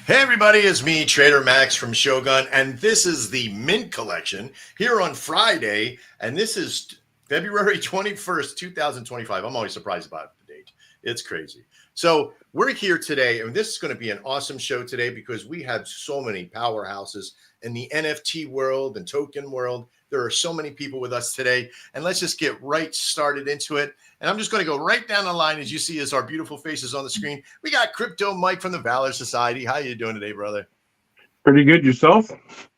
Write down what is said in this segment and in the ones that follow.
Hey everybody, it's me, Trader Max from Shogun, and this is the Mint Collection here on Friday, and this is February 21st, 2025. I'm always surprised about the date. It's crazy. So we're here today, and this is going to be an awesome show today because we have so many powerhouses in the NFT world and token world. There are so many people with us today, and let's just get right started into it. And I'm just going to go right down the line as you see as our beautiful faces on the screen. We got Crypto Mike from the Valor Society. How you doing today, brother? Pretty good yourself.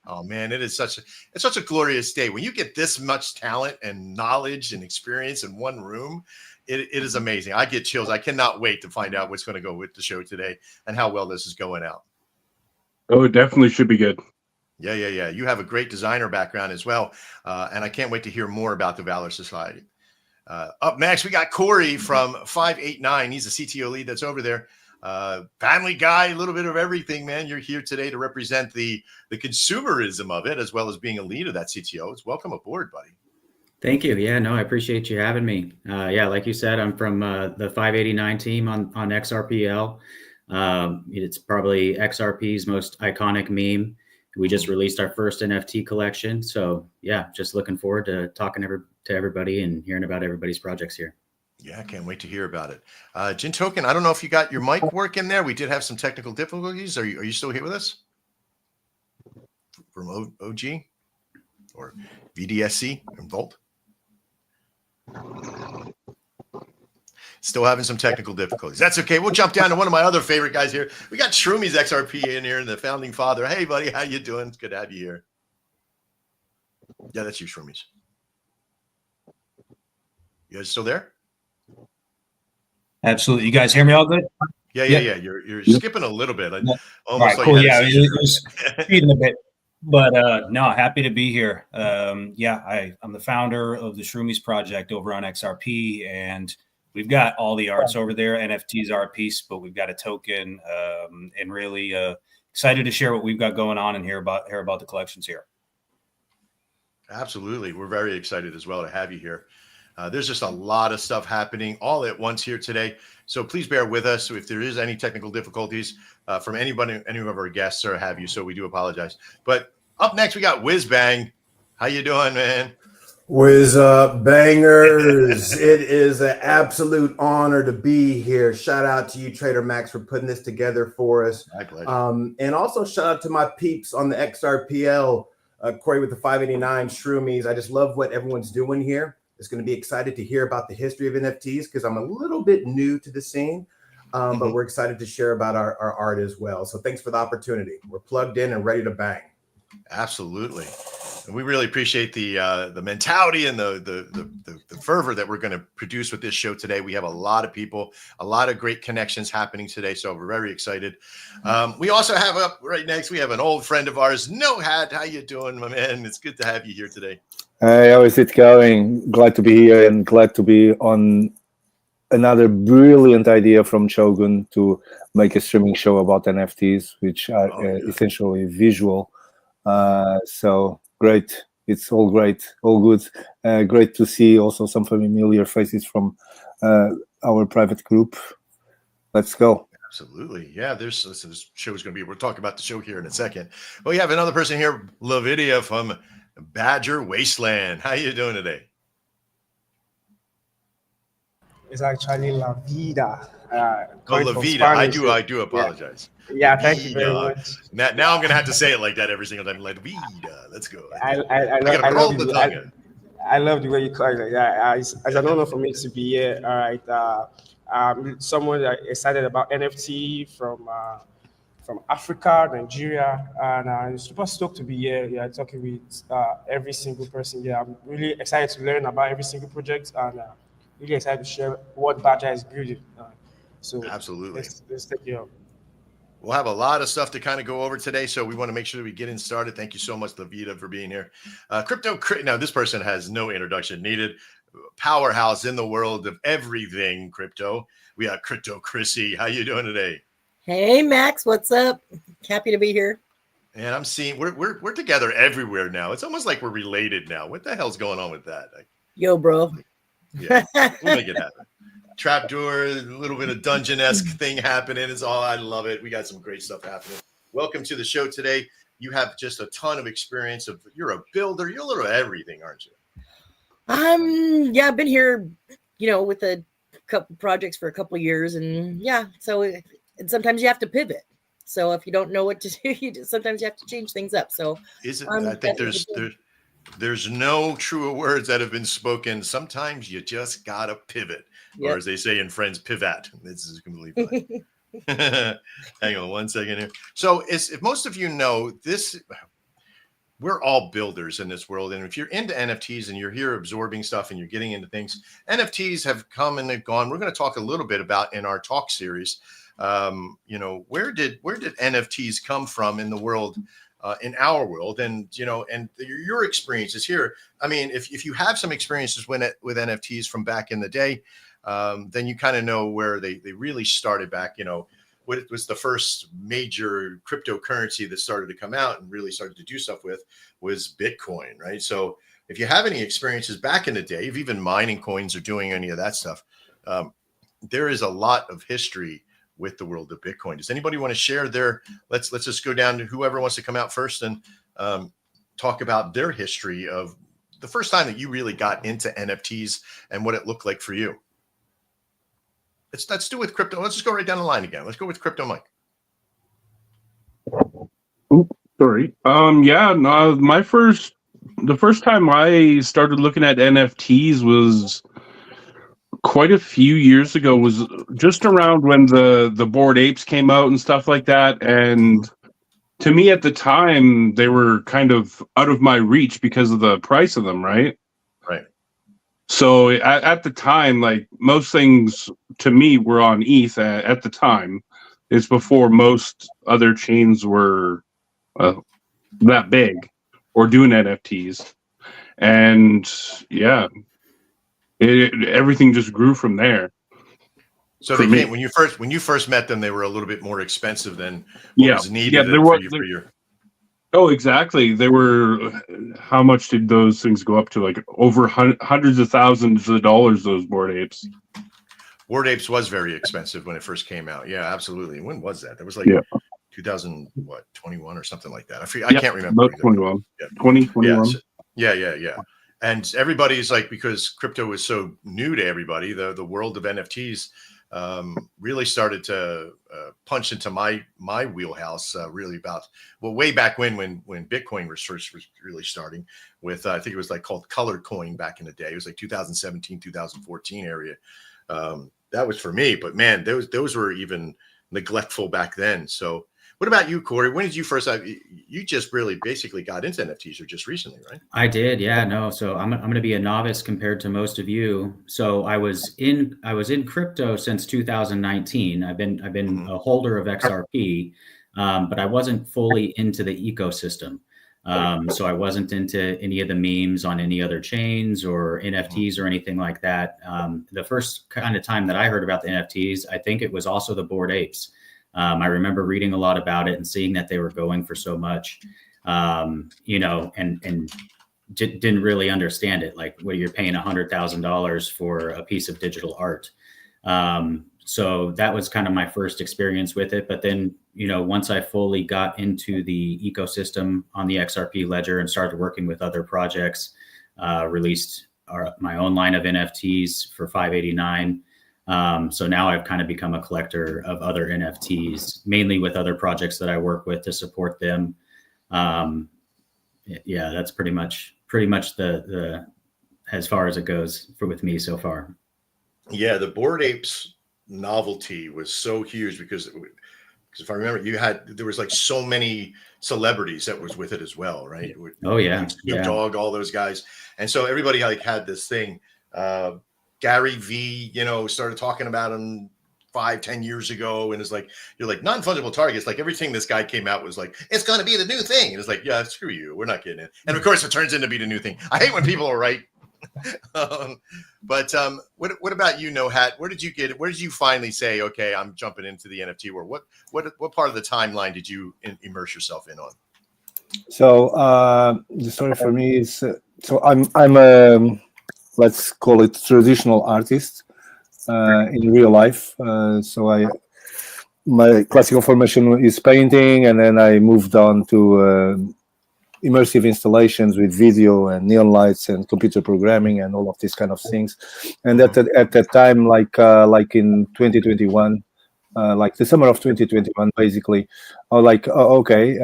Oh man, it's such a glorious day when you get this much talent and knowledge and experience in one room. It is amazing. I get chills. I cannot wait to find out what's going to go with the show today and how well this is going out. Oh, it definitely should be good. Yeah. You have a great designer background as well, and I can't wait to hear more about the Valor Society. Up next, we got Corey from 589. He's the CTO lead that's over there. Family guy, a little bit of everything, man. You're here today to represent the consumerism of it, as well as being a lead of that CTO. It's welcome aboard, buddy. Thank you. Yeah, no, I appreciate you having me. Yeah, like you said, I'm from the 589 team on XRPL. It's probably XRP's most iconic meme. We just released our first NFT collection. So yeah, just looking forward to talking to everybody and hearing about everybody's projects here. Yeah, I can't wait to hear about it. Jin Token, I don't know if you got your mic working there. We did have some technical difficulties. Are you still here with us? From OG or VDSC and Volt? Still having some technical difficulties. That's okay. We'll jump down to one of my other favorite guys here. We got Shroomies XRP in here, the founding father. Hey, buddy, how you doing? It's good to have you here. Yeah, that's you, Shroomies. You guys still there? Absolutely. You guys hear me all good? Yeah. You're skipping a little bit. Almost all right, cool. Yeah, it was speeding a bit. But no, happy to be here. I'm the founder of the Shroomies project over on XRP, and we've got all the arts over there. NFTs are a piece, but we've got a token, and really excited to share what we've got going on and hear about the collections here. Absolutely. We're very excited as well to have you here. There's just a lot of stuff happening all at once here today. So please bear with us if there is any technical difficulties from any of our guests or have you. So we do apologize. But up next, we got Whiz Bang. How you doing, man? Whiz up, bangers. It is an absolute honor to be here. Shout out to you, Trader Max, for putting this together for us. My pleasure. And also shout out to my peeps on the XRPL, Corey with the 589 Shroomies. I just love what everyone's doing here. It's going to be excited to hear about the history of NFTs because I'm a little bit new to the scene, but we're excited to share about our art as well. So thanks for the opportunity. We're plugged in and ready to bang. Absolutely. And we really appreciate the mentality and the fervor that we're going to produce with this show today. We have a lot of people, a lot of great connections happening today. So we're very excited. We also have up right next, we have an old friend of ours, No Hat. How you doing, my man? It's good to have you here today. Hey, how is it going? Glad to be here and glad to be on another brilliant idea from Shogun to make a streaming show about NFTs, which are essentially visual. So great. It's all great, all good. Great to see also some familiar faces from our private group. Let's go. Absolutely. Yeah, this show is going to be, we'll talk about the show here in a second. Well, we have another person here, Lavidia from Badger Wasteland. How you doing today? It's actually La Vida. La Vida. I do apologize. Yeah, thank you very much. Now I'm going to have to say it like that every single time. La Vida. Let's go. I love the way you call it. Yeah, it's an honor for me to be here. All right. Someone excited about NFT from Africa, Nigeria, and I'm super stoked to be here. Yeah, talking with every single person. Yeah, I'm really excited to learn about every single project and really excited to share what Badger is building. So absolutely, let's take it up. We'll have a lot of stuff to kind of go over today, so we want to make sure that we get in started. Thank you so much, Lavita, for being here. Now, this person has no introduction needed. Powerhouse in the world of everything crypto. We got Crypto Chrissy. How you doing today? Hey, Max, what's up? Happy to be here. And I'm seeing we're together everywhere now. It's almost like we're related now. What the hell's going on with that? Yo, bro. Yeah, we'll make it happen. Trapdoor, a little bit of dungeon-esque thing happening. It's all, I love it. We got some great stuff happening. welcome to the show today. You have just a ton of experience. You're a builder. You're a little of everything, aren't you? Yeah, I've been here, with a couple projects for a couple of years, and and sometimes you have to pivot. So if you don't know what to do, sometimes you have to change things up. So I think there's no truer words that have been spoken. Sometimes you just gotta pivot, or as they say in Friends, pivot. This is completely fine. Hang on one second here. So if most of you know this, we're all builders in this world. And if you're into NFTs and you're here absorbing stuff and you're getting into things, NFTs have come and they've gone. We're going to talk a little bit about in our talk series, where did NFTs come from in the world, in our world, and your experiences here. I mean, if you have some experiences with NFTs from back in the day, then you kind of know where they really started back. What was the first major cryptocurrency that started to come out and really started to do stuff with was Bitcoin, right? So if you have any experiences back in the day, if even mining coins or doing any of that stuff, there is a lot of history with the world of Bitcoin. Does anybody want to share their? Let's just go down to whoever wants to come out first and talk about their history of the first time that you really got into NFTs and what it looked like for you. Let's do with crypto. Let's just go right down the line again. Let's go with Crypto Mike. Oops, sorry. The first time I started looking at NFTs was quite a few years ago. Was just around when the Bored Apes came out and stuff like that. And to me at the time, they were kind of out of my reach because of the price of them, right? Right. So at the time, like most things to me were on ETH at the time. It's before most other chains were that big or doing NFTs. And yeah, everything just grew from there. So they came, when you first met them, they were a little bit more expensive than what was needed for your. Oh, exactly. They were. How much did those things go up to? Like over hundreds of thousands of dollars. Those Bored Apes. Bored Apes was very expensive when it first came out. Yeah, absolutely. When was that? That was like 2021 or something like that. I can't remember. About 21. Yeah. 2021. Yeah. And everybody's like, because crypto was so new to everybody, the world of NFTs really started to punch into my wheelhouse really way back when Bitcoin research was really starting with I think it was like called Colored Coin back in the day. It was like 2017 2014 area. That was for me, but man, those were even neglectful back then. So what about you, Corey? When did you first you just really basically got into NFTs or just recently, right? I did. Yeah, no. So I'm going to be a novice compared to most of you. So I was in crypto since 2019. I've been a holder of XRP, but I wasn't fully into the ecosystem. So I wasn't into any of the memes on any other chains or NFTs or anything like that. The first kind of time that I heard about the NFTs, I think it was also the Bored Apes. I remember reading a lot about it and seeing that they were going for so much, and didn't really understand it. Like, what, you're paying $100,000 for a piece of digital art. So that was kind of my first experience with it. But then, once I fully got into the ecosystem on the XRP ledger and started working with other projects, released my own line of NFTs for 589. So now I've kind of become a collector of other NFTs, mainly with other projects that I work with to support them. Yeah, that's pretty much the as far as it goes with me so far. Yeah, the Bored Apes novelty was so huge because if I remember, there was like so many celebrities that was with it as well, right? Oh yeah, Snoop Dogg, all those guys, and so everybody like had this thing. Gary V, started talking about him 5-10 years ago, and it's like, you're like, non-fungible targets, like everything this guy came out was like, it's going to be the new thing, and it's like, yeah, screw you, we're not getting it. And of course it turns into be the new thing. I hate when people are right. But what about you, No Hat? Where did you finally say, okay, I'm jumping into the NFT world? What part of the timeline did you immerse yourself in on? So the story for me is so I'm a, let's call it, traditional artist in real life. So my classical formation is painting, and then I moved on to immersive installations with video and neon lights and computer programming and all of these kind of things. And at that time, like in 2021, like the summer of 2021, basically, I was like, oh, okay,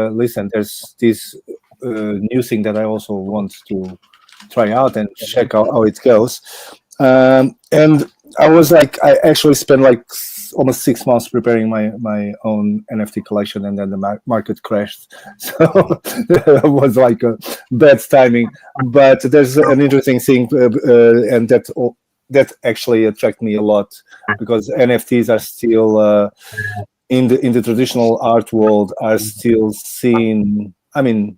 listen, there's this new thing that I also want to try out and check out how it goes. And I was like, I actually spent like almost 6 months preparing my own NFT collection, and then the market crashed. So that was like a bad timing. But there's an interesting thing, and that actually attracted me a lot, because NFTs are still in the traditional art world are still seen. I mean,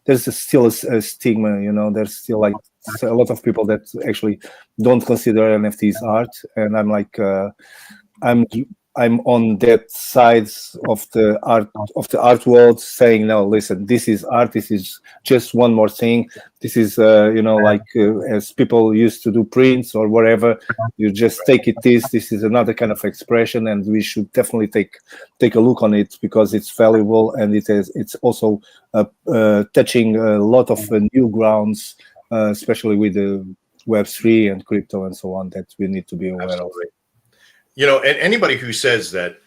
there's still a stigma, you know. There's still like a lot of people that actually don't consider NFTs art, and I'm like, I'm on that side of the art world, saying, no, listen, this is art. This is just one more thing. This is like as people used to do prints or whatever. You just take it. This is another kind of expression, and we should definitely take a look on it, because it's valuable, and it's also touching a lot of new grounds, especially with the Web3 and crypto and so on, that we need to be aware Absolutely. of. You know, and anybody who says that,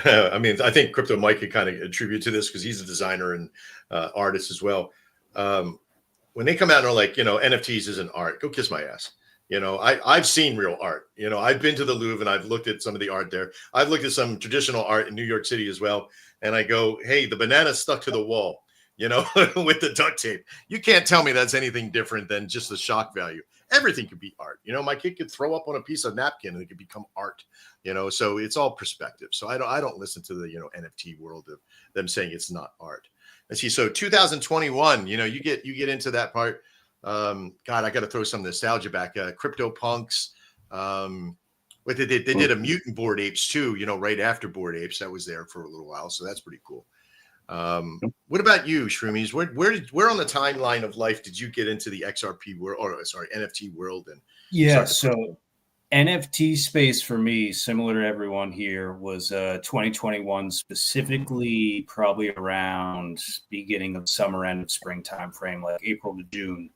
I mean, I think Crypto Mike could kind of attribute to this, because he's a designer and artist as well. When they come out and are like, NFTs isn't art, go kiss my ass. I've seen real art. I've been to the Louvre and I've looked at some of the art there. I've looked at some traditional art in New York City as well. And I go, hey, the banana's stuck to the wall, with the duct tape. You can't tell me that's anything different than just the shock value. Everything could be art. My kid could throw up on a piece of napkin and it could become art. So it's all perspective. So I don't listen to the NFT world of them saying it's not art. Let's see. So 2021, you get into that part. God, I got to throw some nostalgia back. CryptoPunks. What they did? They did a Mutant Bored Apes too. Right after Bored Apes, that was there for a little while. So that's pretty cool. What about you, Shroomies? Where on the timeline of life did you get into the XRP world, or sorry, NFT world? And so NFT space for me, similar to everyone here, was 2021, specifically probably around beginning of summer, end of spring time frame, like April to June.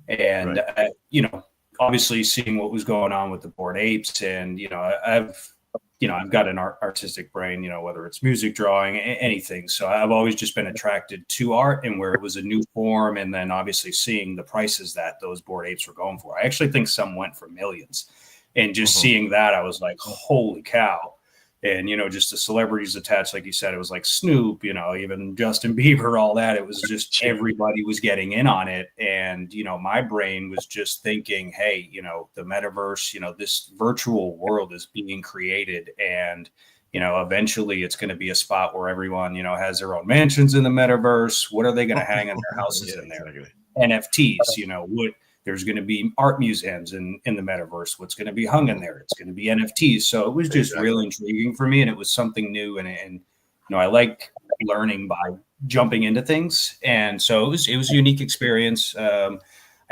And right. Obviously seeing what was going on with the Bored Apes, and I've got an artistic brain, whether it's music, drawing, anything. So I've always just been attracted to art, and where it was a new form, and then obviously seeing the prices that those Bored Apes were going for. I actually think some went for millions, and just seeing that, I was like, holy cow. And, just the celebrities attached, like you said, it was like Snoop, even Justin Bieber, all that. It was just everybody was getting in on it. And, my brain was just thinking, hey, the metaverse, this virtual world is being created. And, eventually it's going to be a spot where everyone, has their own mansions in the metaverse. What are they going to hang in their houses in there? Exactly. NFTs, there's going to be art museums in the metaverse. What's going to be hung in there? It's going to be NFTs. So it was just real intriguing for me, and it was something new. And I like learning by jumping into things, and so it was a unique experience. I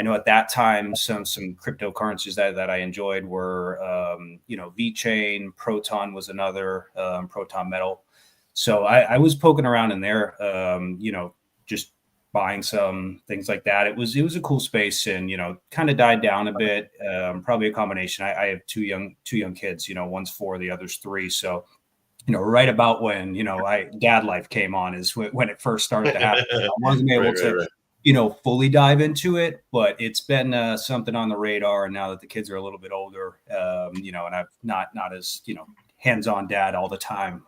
know at that time some cryptocurrencies that I enjoyed were VeChain, Proton was another, Proton Metal. So I was poking around in there, just buying some things like that. It was a cool space, and kind of died down a bit. Probably a combination. I have two young kids. One's 4, the other's 3. So right about when dad life came on is when it first started to happen. I wasn't able to fully dive into it, but it's been something on the radar. And now that the kids are a little bit older, and I've not as hands-on dad all the time,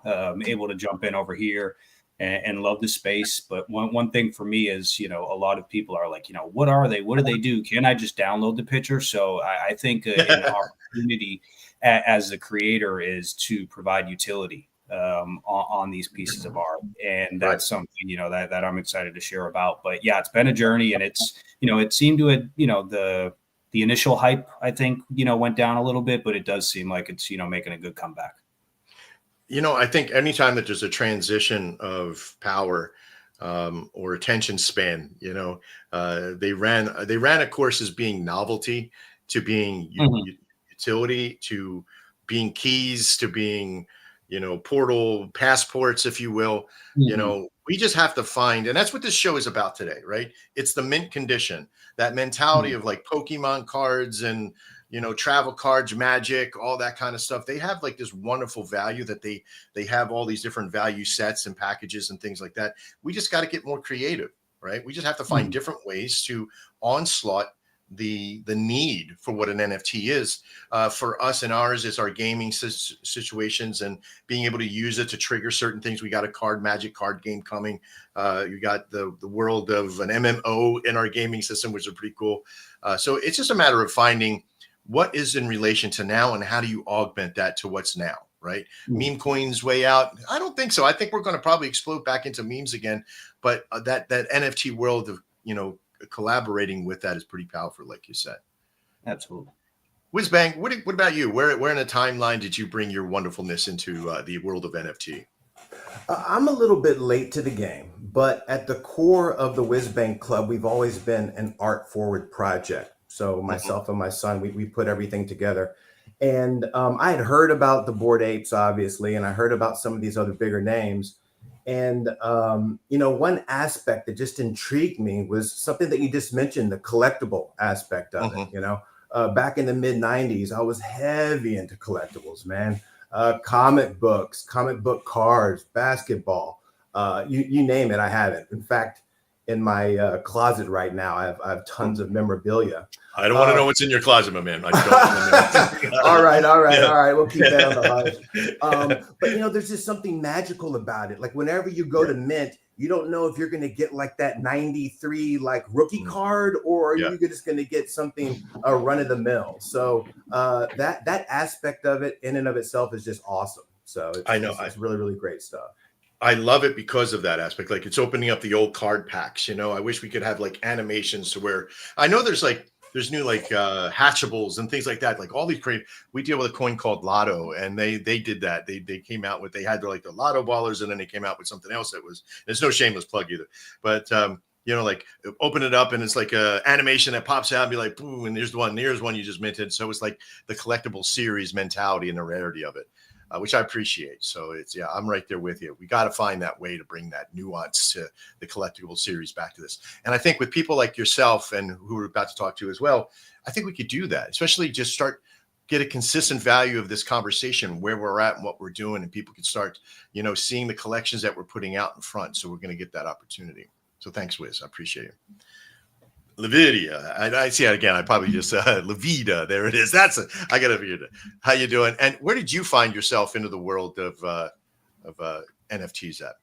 able to jump in over here and love the space. But one thing for me is, a lot of people are like, what are they? What do they do? Can I just download the picture? So I think an opportunity as the creator is to provide utility on these pieces of art. And that's something, that I'm excited to share about. But yeah, it's been a journey, and it's, it seemed to, the initial hype, I think, went down a little bit, but it does seem like it's, making a good comeback. I think anytime that there's a transition of power or attention span, they ran a course as being novelty to being utility to being keys to being, portal passports, if you will. Mhm. We just have to find, and that's what this show is about today, right? It's the mint condition, that mentality of like Pokemon cards and travel cards, magic, all that kind of stuff. They have like this wonderful value that they have all these different value sets and packages and things like that. We just got to get more creative, right? We just have to find different ways to onslaught the need for what an NFT is. For us and ours is our gaming situations and being able to use it to trigger certain things. We got a magic card game coming. You got the world of an MMO in our gaming system, which is pretty cool. So it's just a matter of finding what is in relation to now and how do you augment that to what's now, right? Meme coins way out. I don't think so. I think we're going to probably explode back into memes again, but that NFT world of, collaborating with that is pretty powerful, like you said. Absolutely. Whizbang, what about you? Where in a timeline did you bring your wonderfulness into the world of NFT? I'm a little bit late to the game, but at the core of the Whizbang Club, we've always been an art forward project. So myself and my son, we put everything together. And I had heard about the Bored Apes, obviously, and I heard about some of these other bigger names. And, one aspect that just intrigued me was something that you just mentioned, the collectible aspect of it. Back in the mid 90s, I was heavy into collectibles, man. Comic books, comic book cards, basketball, you name it, I have it. In fact, in my closet right now, I have tons of memorabilia. I don't want to know what's in your closet, my man. I don't all right. We'll keep that on the hush. But there's just something magical about it. Like whenever you go to Mint, you don't know if you're going to get like that 93 like rookie card, or are you just going to get something run of the mill. So that aspect of it in and of itself is just awesome. So it's really, really great stuff. I love it because of that aspect. Like it's opening up the old card packs. I wish we could have like animations to where I know there's new like hatchables and things like that. Like all these we deal with a coin called Lotto, and they did that. They came out with, they had the Lotto ballers, and then they came out with something else that was, there's no shameless plug either. But like open it up and it's like a animation that pops out and be like, boom, and here's one you just minted. So it's like the collectible series mentality and the rarity of it. Which I appreciate. So I'm right there with you. We got to find that way to bring that nuance to the collectible series back to this. And I think with people like yourself and who we're about to talk to as well, I think we could do that, especially just get a consistent value of this conversation, where we're at and what we're doing. And people can start, seeing the collections that we're putting out in front. So we're going to get that opportunity. So thanks, Wiz. I appreciate it. Lavidia, I see it again. I probably just Lavida. There it is. I got to figure it. How you doing? And where did you find yourself into the world of NFTs at?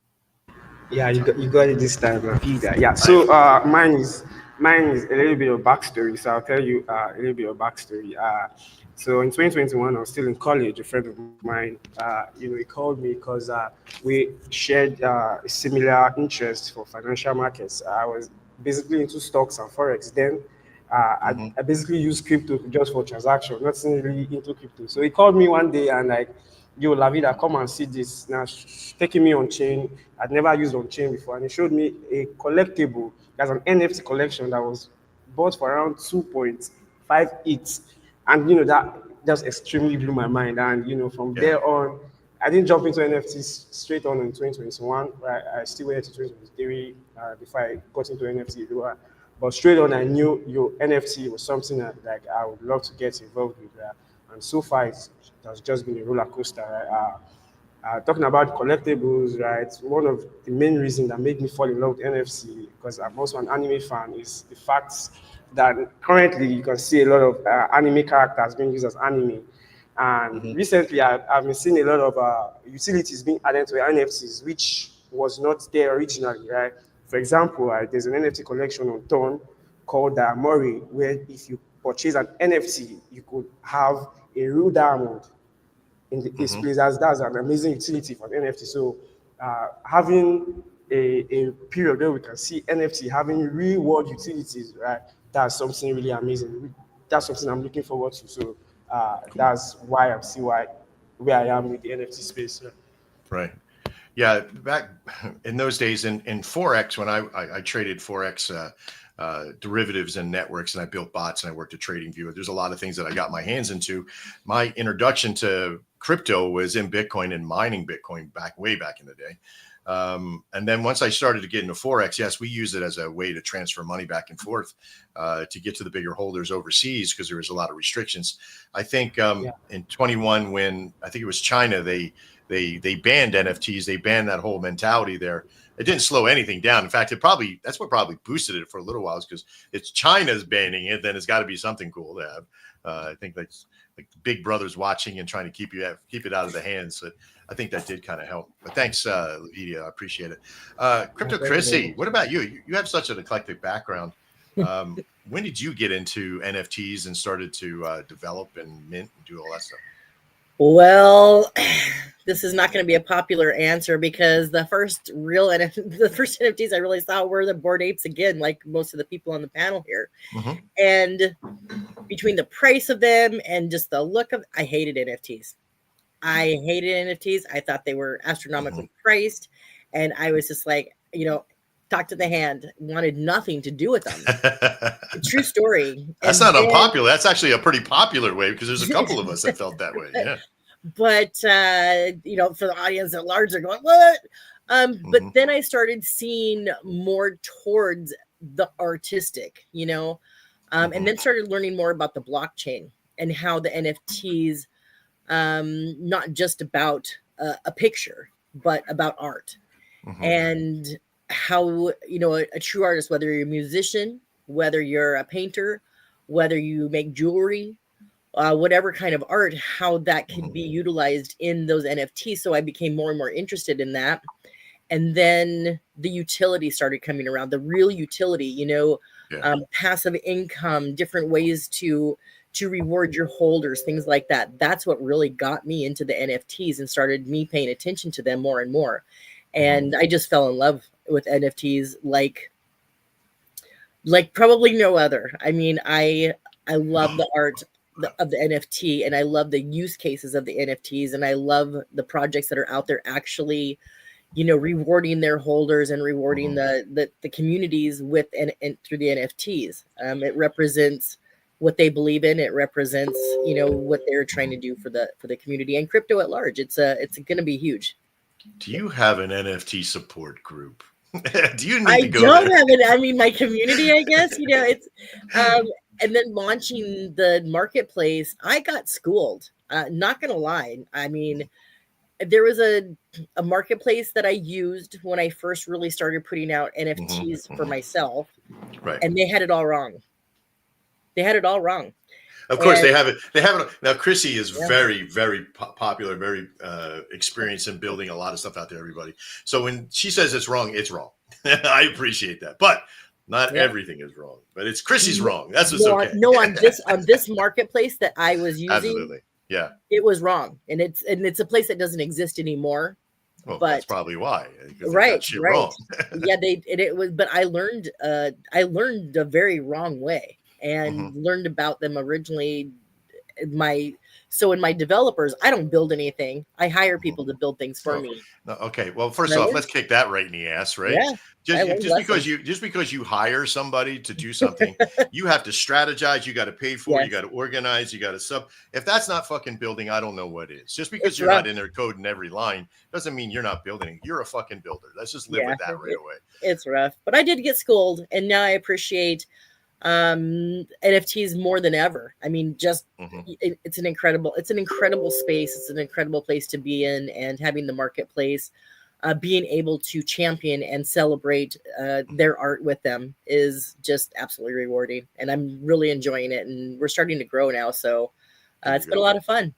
Yeah, you got it this time, Lavida. Yeah. So mine is a little bit of backstory. So I'll tell you a little bit of backstory. So in 2021, I was still in college. A friend of mine, he called me because we shared a similar interest for financial markets. I was basically into stocks and forex. Then I basically used crypto just for transaction, not really into crypto. So he called me one day and like, yo, Lavida, come and see this. Now taking me on chain. I'd never used on chain before, and he showed me a collectible. That's an NFT collection that was bought for around 2.58, and that just extremely blew my mind. And from there on, I didn't jump into NFTs straight on in 2021. Right? I still waited to 2023 before I got into NFT. But straight on, I knew NFT was something that like I would love to get involved with. And so far, it has just been a roller coaster. Right? Talking about collectibles, right? One of the main reasons that made me fall in love with NFT, because I'm also an anime fan, is the fact that currently you can see a lot of anime characters being used as anime. And recently, I've been seeing a lot of utilities being added to NFTs, which was not there originally, right? For example, there's an NFT collection on Thorn called Mori, where if you purchase an NFT, you could have a real diamond in this place. That's an amazing utility for NFT. So having a period where we can see NFT having real world utilities, right? That's something really amazing. That's something I'm looking forward to. So that's why I'm still where I am with the NFT space. Right. Yeah. Back in those days in Forex, when I traded Forex derivatives and networks, and I built bots and I worked at TradingView. There's a lot of things that I got my hands into. My introduction to crypto was in Bitcoin and mining Bitcoin way back in the day. And then once I started to get into Forex, yes, we use it as a way to transfer money back and forth to get to the bigger holders overseas because there was a lot of restrictions. I think in 21, when I think it was China, they banned NFTs. They banned that whole mentality there. It didn't slow anything down. In fact, that's what probably boosted it for a little while, is because it's China's banning it. Then it's got to be something cool to have. I think that's like Big Brother's watching and trying to keep it out of the hands. So I think that did kind of help. But thanks, Levidia. I appreciate it. Crypto Chrissy, what about you? You have such an eclectic background. When did you get into NFTs and started to develop and mint and do all that stuff? Well, this is not going to be a popular answer because the first NFTs I really saw were the Bored Apes, again, like most of the people on the panel here. Mm-hmm. And between the price of them and just the look of, I hated NFTs. I thought they were astronomically priced. And I was just like, talk to the hand, wanted nothing to do with them. True story. That's not unpopular. That's actually a pretty popular way because there's a couple of us that felt that way. Yeah. But, for the audience at large, they're going, what? But then I started seeing more towards the artistic, and then started learning more about the blockchain and how the NFTs, not just about a picture, but about art. And how, a true artist, whether you're a musician, whether you're a painter, whether you make jewelry, whatever kind of art, how that can be utilized in those NFTs. So I became more and more interested in that. And then the utility started coming around, the real utility, passive income, different ways to reward your holders, things like that. That's what really got me into the NFTs and started me paying attention to them more and more. And I just fell in love with NFTs like probably no other. I mean, I love the art of the NFT, and I love the use cases of the NFTs, and I love the projects that are out there actually, rewarding their holders and rewarding the communities with and through the NFTs. It represents what they believe in. It represents, what they're trying to do for the community and crypto at large. It's going to be huge. Do you have an NFT support group? Do you need I to go don't there? have it. I mean, my community, I guess, it's, and then launching the marketplace, I got schooled. Not going to lie. I mean, there was a marketplace that I used when I first really started putting out NFTs for myself. Right. And they had it all wrong. Of course, they have it. They have it. Now, Chrissy is very, very popular, very experienced in building a lot of stuff out there, everybody. So when she says it's wrong, it's wrong. I appreciate that. But not everything is wrong. But it's Chrissy's wrong. That's what's okay. No, on this marketplace that I was using, absolutely, yeah, it was wrong, and it's a place that doesn't exist anymore. Well, but that's probably why. Right. Wrong. Yeah, it was. But I learned a very wrong way. And learned about them originally. In my developers, I don't build anything. I hire people to build things for me. No, okay. Well, first off, let's kick that right in the ass, right? Yeah. Just because you hire somebody to do something, you have to strategize. You got to pay for it. You got to organize. You got to sub. If that's not fucking building, I don't know what is. Just because you're not in there coding every line doesn't mean you're not building. You're a fucking builder. Let's just live with that right away. It's rough, but I did get schooled, and now I appreciate NFTs more than ever. I mean, just it's an incredible space. It's an incredible place to be in, and having the marketplace, being able to champion and celebrate their art with them is just absolutely rewarding, and I'm really enjoying it. And we're starting to grow now, so it's been a lot of fun.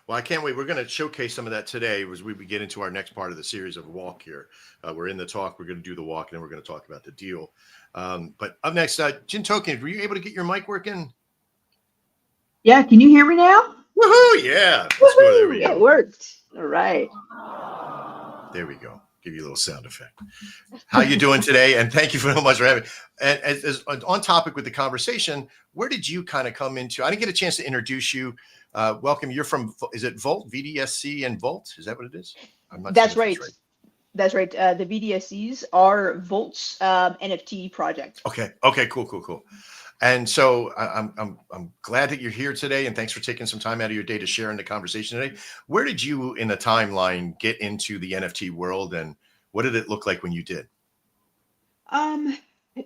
Well, I can't wait. We're going to showcase some of that today as we get into our next part of the series of Walk here. We're in the talk. We're going to do the walk, and then we're going to talk about the deal. But up next, Jin Token, were you able to get your mic working? Yeah, can you hear me now? Woohoo! Yeah. Let's go. There we go. It worked. All right. There we go. Give you a little sound effect. How you doing today? And thank you so much for having me. And as on topic with the conversation, where did you kind of come into? I didn't get a chance to introduce you. Welcome. You're from, is it Volt, VDSC and Volt? Is that what it is? I'm not That's right. That's right. The VDSCs are Volt's NFT project. Okay. Cool. And so I'm glad that you're here today, and thanks for taking some time out of your day to share in the conversation today. Where did you, in the timeline, get into the NFT world, and what did it look like when you did?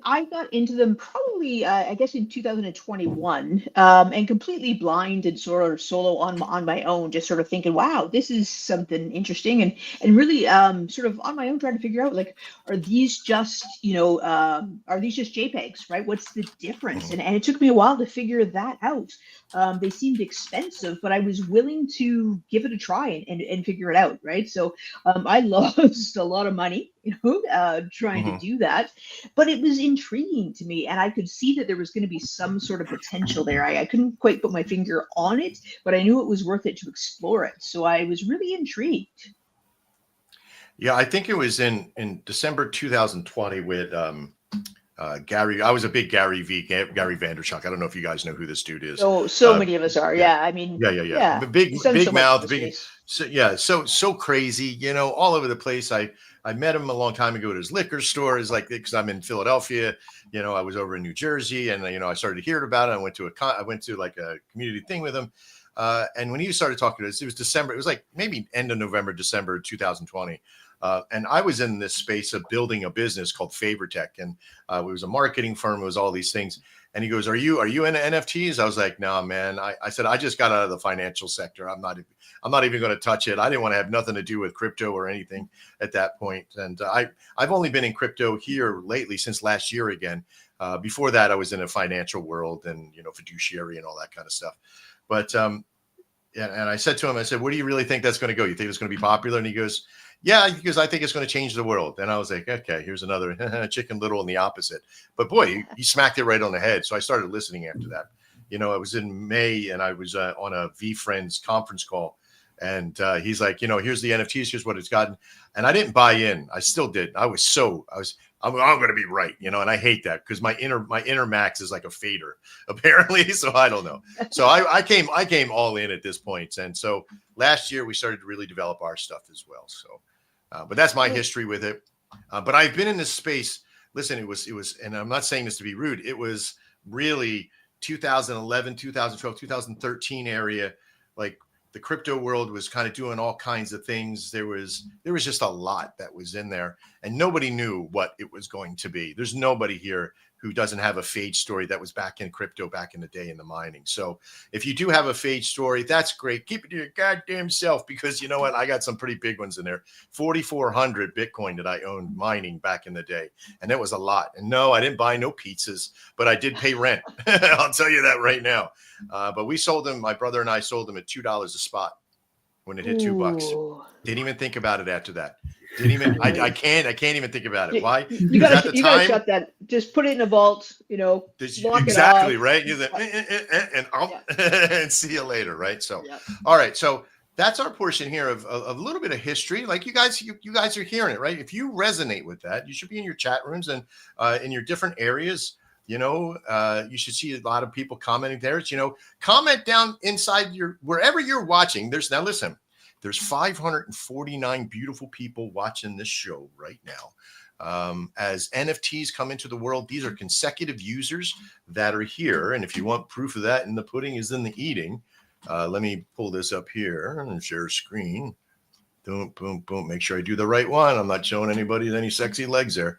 I got into them probably, I guess, in 2021, and completely blind and sort of solo on my own, just sort of thinking, "Wow, this is something interesting," and really, sort of on my own, trying to figure out, like, are these just, are these just JPEGs, right? What's the difference? And it took me a while to figure that out. They seemed expensive, but I was willing to give it a try and figure it out, right? So I lost a lot of money, trying to do that, but it was intriguing to me, and I could see that there was going to be some sort of potential there. I couldn't quite put my finger on it, but I knew it was worth it to explore it. So I was really intrigued. Yeah, I think it was in December 2020 with Gary. I was a big Gary Vaynerchuk. I don't know if you guys know who this dude is. So many of us are. Yeah, I mean, yeah. Big he's done so much mouth, in big. space. So crazy, all over the place. I met him a long time ago at his liquor store. It's like, because I'm in Philadelphia, I was over in New Jersey, and I started to hear about it. I went to like a community thing with him, and when he started talking to us, it was December. It was like maybe end of November, December 2020. And I was in this space of building a business called Fabertech, and it was a marketing firm. It was all these things. And he goes, "Are you into NFTs?" I was like, "No, man." I said, "I just got out of the financial sector. I'm not even going to touch it. I didn't want to have nothing to do with crypto or anything at that point." And I've only been in crypto here lately since last year again. Before that, I was in a financial world and fiduciary and all that kind of stuff. But and I said to him, I said, "Where do you really think that's going to go? You think it's going to be popular?" And he goes, "Yeah, because I think it's going to change the world." And I was like, "Okay, here's another Chicken Little and the opposite." But boy, he smacked it right on the head. So I started listening after that. It was in May, and I was on a VFriends conference call. And he's like, "Here's the NFTs. Here's what it's gotten." And I didn't buy in. I still did. I'm going to be right, and I hate that because my inner Max is like a fader, apparently. So I don't know. So I came all in at this point. And so last year we started to really develop our stuff as well. So, but that's my history with it. But I've been in this space. Listen, it was, and I'm not saying this to be rude. It was really 2011, 2012, 2013 area. Like, the crypto world was kind of doing all kinds of things. There was just a lot that was in there, and nobody knew what it was going to be. There's nobody here who doesn't have a Phage story that was back in crypto back in the day in the mining. So if you do have a Phage story, that's great. Keep it to your goddamn self, because you know what? I got some pretty big ones in there. 4,400 Bitcoin that I owned mining back in the day. And that was a lot. And no, I didn't buy no pizzas, but I did pay rent. I'll tell you that right now. But we sold them. My brother and I sold them at $2 a spot when it hit $2. Didn't even think about it after that. Didn't even. I can't even think and why? You gotta shut that. Just put it in a vault. Lock exactly it off. Right. You're and see you later. Right. So, all right. So that's our portion here of a little bit of history. Like you guys are hearing it, right? If you resonate with that, you should be in your chat rooms and in your different areas. You should see a lot of people commenting there. Comment down inside wherever you're watching. There's 549 beautiful people watching this show right now. As NFTs come into the world, these are consecutive users that are here. And if you want proof of that, and the pudding is in the eating, let me pull this up here and share screen. Boom, boom, boom. Make sure I do the right one. I'm not showing anybody any sexy legs there.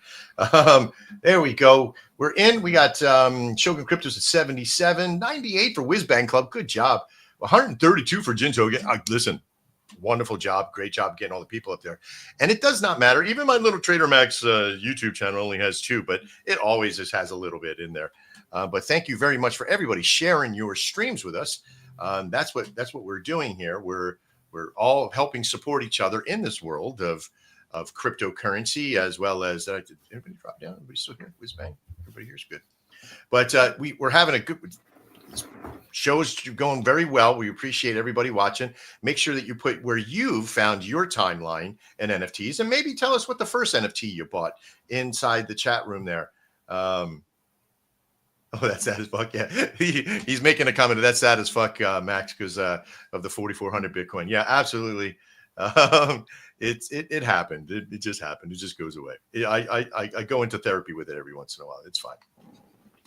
There we go. We're in. We got Shogun Cryptos at 77, 98 for Whizbang Club. Good job. 132 for Jinto. Listen, wonderful job. Great job getting all the people up there. And it does not matter. Even my little Trader Max YouTube channel only has 2, but it always just has a little bit in there. But thank you very much for everybody sharing your streams with us. That's what we're doing here. We're all helping support each other in this world of cryptocurrency, as well as did everybody drop down? Everybody's still here? Whizbang. Everybody here's good. But we're having a good show's going very well. We appreciate everybody watching. Make sure that you put where you found your timeline and NFTs, and maybe tell us what the first NFT you bought inside the chat room there. Oh, that's sad as fuck. Yeah, he's making a comment. That's sad as fuck, Max, because of the 4,400 Bitcoin. Yeah, absolutely. It happened. It just happened. It just goes away. I go into therapy with it every once in a while. It's fine.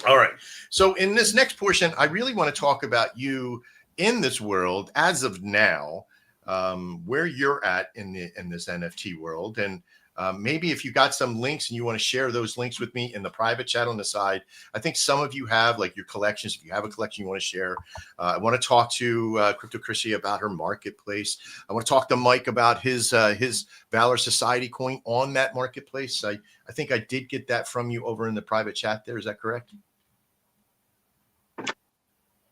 All right. So in this next portion, I really want to talk about you in this world as of now, where you're at in this NFT world, and maybe if you got some links and you want to share those links with me in the private chat on the side. I think some of you have like your collections. If you have a collection you want to share, I want to talk to Crypto Chrissy about her marketplace. I want to talk to Mike about his Valor Society coin on that marketplace. I think I did get that from you over in the private chat there. Is that correct?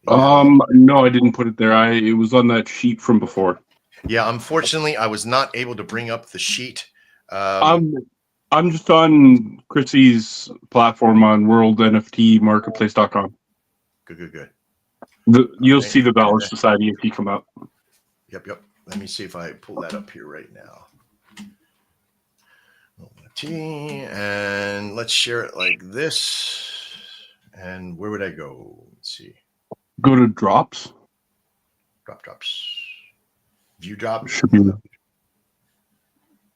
No, I didn't put it there. It was on that sheet from before. Yeah, unfortunately, I was not able to bring up the sheet. I'm just on Chrissy's platform on worldnftmarketplace.com. Good. You'll see the Valor Society if you come up. Yep. Let me see if I pull that up here right now. And let's share it like this. And where would I go? Let's see. Go to drops. Drops. View drop. Should be.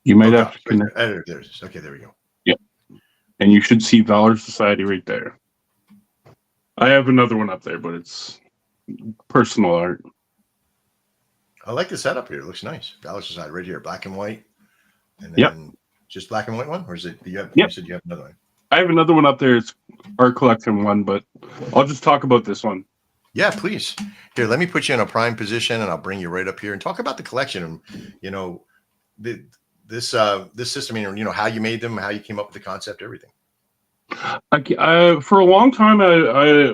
You might have to connect. There it is. Okay, there we go. Yep. And you should see Valor Society right there. I have another one up there, but it's personal art. I like the setup here. It looks nice. Valor Society right here, black and white. And then just black and white one? Or is it you said you have another one? I have another one up there. It's art collection one, but I'll just talk about this one. Yeah, please. Here, let me put you in a prime position, and I'll bring you right up here and talk about the collection. And this system. How you made them, how you came up with the concept, everything. For a long time, I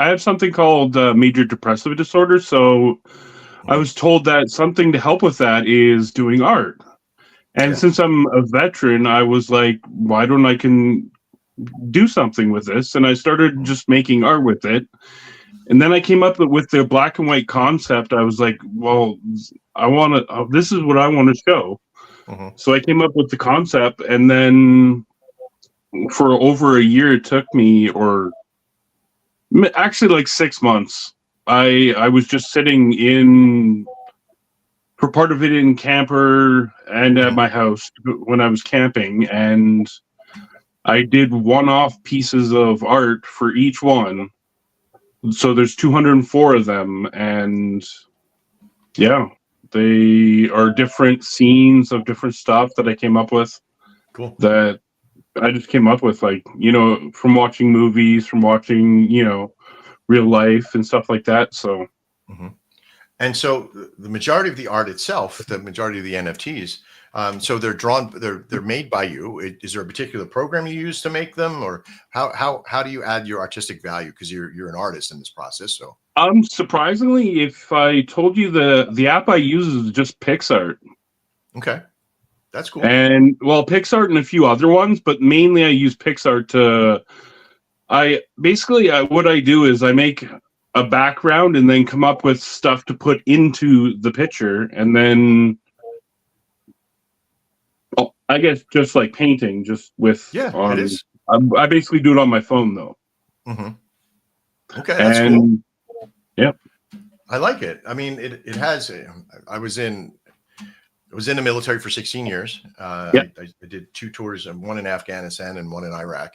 have something called major depressive disorder. So I was told that something to help with that is doing art. And since I'm a veteran, I was like, why don't I can do something with this? And I started just making art with it. And then I came up with the black and white concept. I was like, well, this is what I want to show. So I came up with the concept, and then for over a year, it took me, or actually like 6 months. I was just sitting for part of it in camper and at my house when I was camping, and I did one-off pieces of art for each one. So there's 204 of them, and they are different scenes of different stuff that I came up with. Cool. That I just came up with, from watching movies, from watching, real life and stuff like that. So. And so the majority of the art itself, the majority of the NFTs, so they're made by you. Is there a particular program you use to make them, or how do you add your artistic value? Because you're an artist in this process. So surprisingly, if I told you the app I use is just PixArt. Okay, that's cool. And PixArt and a few other ones, but mainly I use PixArt to. What I do is I make a background and then come up with stuff to put into the picture, and then I guess just like painting, just with it is. I basically do it on my phone though. Okay, that's cool. Yeah, I like it. I mean, it has. I was in the military for 16 years. I did 2 tours, one in Afghanistan and one in Iraq.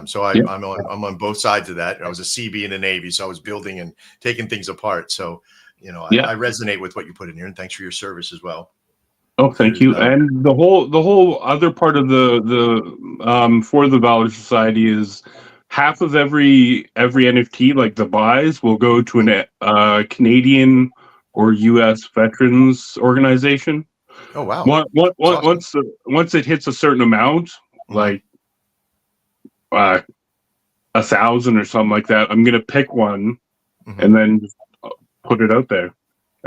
So I'm on both sides of that. I was a CB in the Navy, so I was building and taking things apart. So, I resonate with what you put in here, and thanks for your service as well. Oh, thank you. And the whole other part of the for the Valor Society is half of every NFT, like the buys, will go to a Canadian or U.S. veterans organization. Oh wow! Once it hits a certain amount, like 1,000 or something like that, I'm gonna pick one and then just put it out there.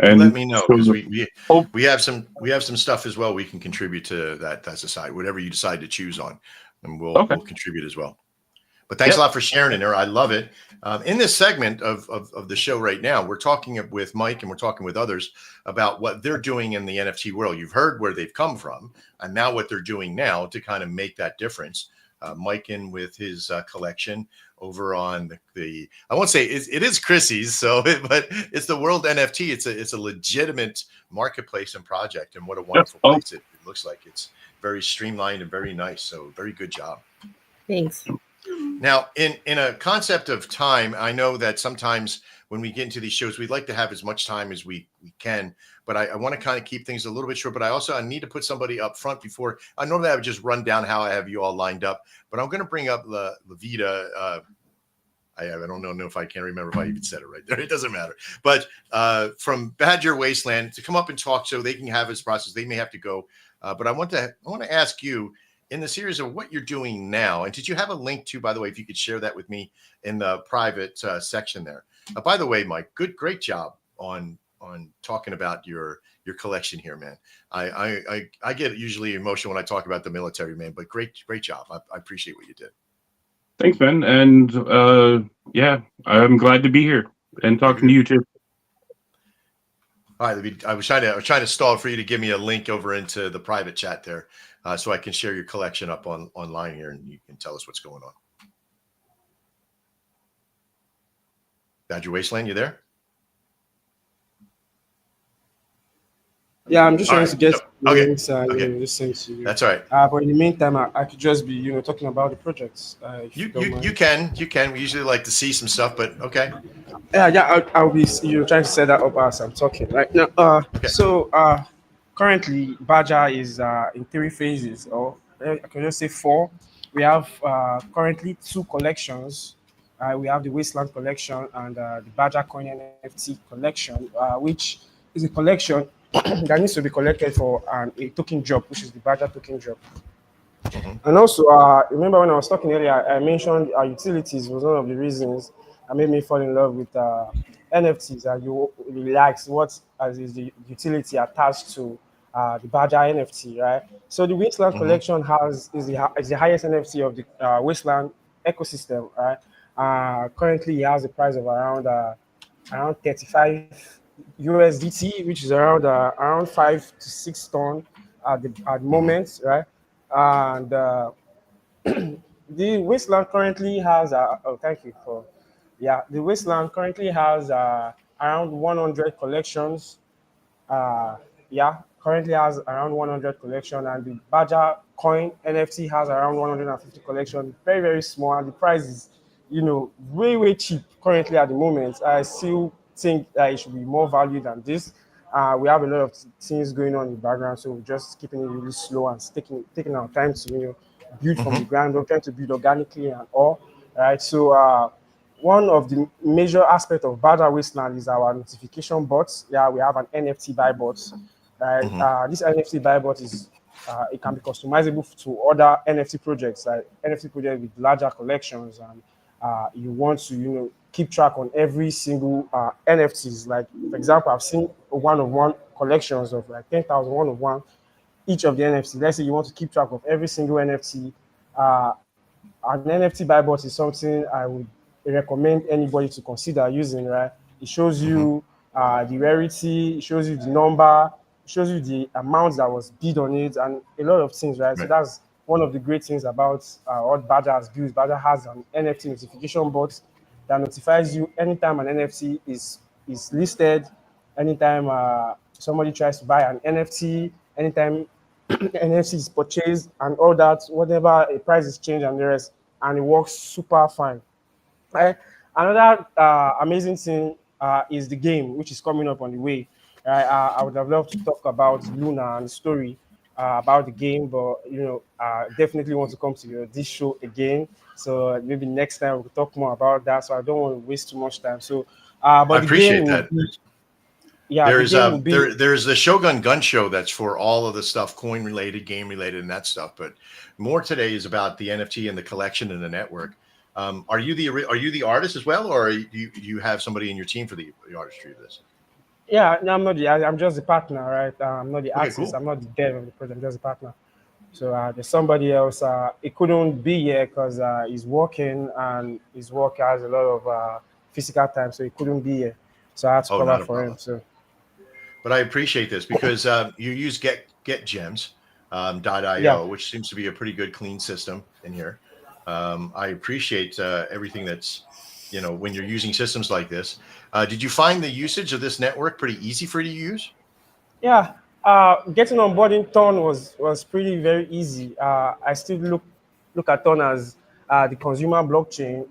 And let me know, because we have some stuff as well we can contribute to that society, whatever you decide to choose on, and we'll contribute as well. But thanks a lot for sharing it, there. I love it. In this segment of the show right now, we're talking with Mike and we're talking with others about what they're doing in the NFT world. You've heard where they've come from, and now what they're doing now to kind of make that difference. Mike in with his collection over on the I won't say it is Chrissy's, but it's the World NFT. It's a legitimate marketplace and project, and what a wonderful place it looks like. It's very streamlined and very nice. So very good job. Thanks. Now, in a concept of time, I know that sometimes when we get into these shows, we'd like to have as much time as we can, but I want to kind of keep things a little bit short. But I need to put somebody up front before. I normally I would just run down how I have you all lined up, but I'm going to bring up Levita. I don't know if I can't remember if I even said it right there. It doesn't matter. But from Badger Wasteland to come up and talk so they can have this process. They may have to go, but I want to ask you, in the series of what you're doing now, and did you have a link to, by the way, if you could share that with me in the private section there. By the way, Mike, great job on talking about your collection here, man. I get usually emotional when I talk about the military, man, but great job. I appreciate what you did. Thanks, Ben. And yeah, I'm glad to be here and talking to you too. All right, I was trying to stall for you to give me a link over into the private chat there, so I can share your collection up online here, and you can tell us what's going on. Badger Wasteland, you there? Yeah, I'm just All trying right. to get Okay. links, Okay. just send to you. That's all right. But in the meantime, I could just be, talking about the projects. If You don't mind. you can. We usually like to see some stuff, but okay. Yeah, I'll be, trying to set that up as I'm talking right now. Okay. So currently, Badger is in 3 phases, or I can just say 4. We have currently 2 collections. We have the Wasteland collection and the Badger Coin NFT collection, which is a collection that needs to be collected for a token drop, which is the Badger token drop. And also, remember when I was talking earlier, I mentioned utilities was one of the reasons that made me fall in love with NFTs. And you really likes what is the utility attached to the Badger NFT, right? So the Wasteland collection is the highest NFT of the Wasteland ecosystem, right? Currently, it has a price of around 35 USDT, which is around 5 to 6 ton at the moment, right? And the Wasteland currently has the Wasteland currently has around 100 collections. Currently has around 100 collection, and the Badger Coin NFT has around 150 collection. Very, very small, and the price is, way cheap currently at the moment. I still think that it should be more value than this. We have a lot of things going on in the background, so we're just keeping it really slow and taking our time to build from the ground. We're trying to build organically and all. Right. So one of the major aspects of Badger Wasteland is our notification bots. Yeah, we have an NFT buy bot. Right. This NFT buy bot is it can be customizable to other NFT projects, like NFT projects with larger collections, and you want to keep track on every single NFTs. Like, for example, I've seen one-of-one collections of like 10,000 one-of-one each of the NFT. Let's say you want to keep track of every single NFT. An NFT buy bot is something I would recommend anybody to consider using, right? It shows you the rarity, it shows you the number, it shows you the amount that was bid on it, and a lot of things, right? So that's one of the great things about what Badger has built. Badger has an NFT notification bot that notifies you anytime an NFT is listed, anytime somebody tries to buy an NFT, anytime NFC is purchased and all that, whatever a price is changed and the rest, and it works super fine. Right? Another amazing thing is the game, which is coming up on the way. Right? I would have loved to talk about Luna and the story about the game, but definitely want to come to this show again. So maybe next time we'll talk more about that. So I don't want to waste too much time. So, but I appreciate that. There's the Shogun Gun Show that's for all of the stuff coin related, game related, and that stuff. But more today is about the NFT and the collection and the network. Are you the artist as well, or do you have somebody in your team for the artistry of this? Yeah, no, I'm not I'm just the partner, right? I'm not the artist. Cool. I'm not the dev of the project. I'm just a partner. So there's somebody else. He couldn't be here because he's working, and his work has a lot of physical time, so he couldn't be here. So I had to cover for him. So. But I appreciate this because you use GetGems.io, which seems to be a pretty good, clean system in here. I appreciate everything that's, when you're using systems like this. Did you find the usage of this network pretty easy for you to use? Yeah, getting on board in Ton was very easy. I still look at Ton as the consumer blockchain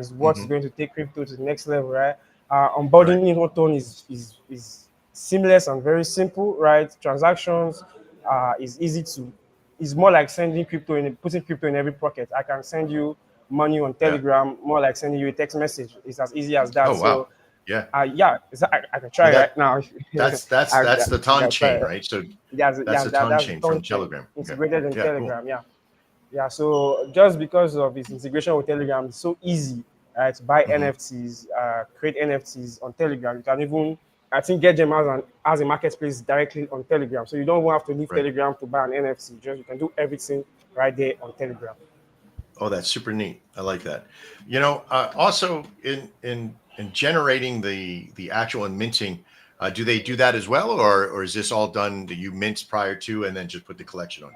is what's Mhm. going to take crypto to the next level, right? Onboarding in Oton is seamless and very simple, right? Transactions is easy to. It's more like sending crypto in, putting crypto in every pocket. I can send you money on Yeah. Telegram, more like sending you a text message. It's as easy as that. Oh, So wow. Yeah. yeah, I can try Well, right now. That's I the Ton can try chain, it. right? So That's that's the Ton that's chain Ton from chain Telegram. Okay. integrated in Yeah, cool. Telegram. Yeah, yeah. So just because of its integration with Telegram, it's so easy to buy Mhm. NFTs, create NFTs on Telegram. You can even, I think, get them as a marketplace directly on Telegram. So you don't even have to leave Right. Telegram to buy an NFT. Just you can do everything right there on Telegram. Oh, that's super neat. I like that. You know, also in generating the actual and minting, do they do that as well, or is this all done that you mint prior to and then just put the collection on?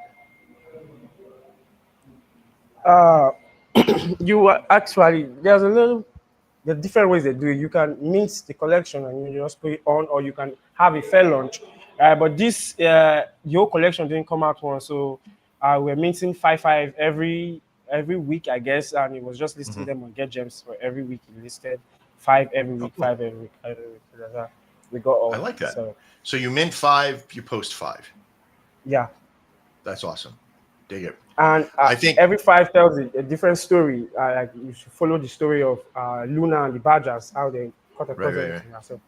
You actually, there are different ways they do it. You can mint the collection and you just put it on, or you can have a fair launch. But this your collection didn't come out once, so we're minting 5 every week, I guess, and it was just listing them on Get Gems for every week. It listed 5 every week, cool. 5 every week, every week. We got all. I like that. So So you mint 5, you post 5. yeah. That's awesome. Dig it. And I think every 5 tells a different story. Like you should follow the story of Luna and the Badgers, how they cut across Right. everything. So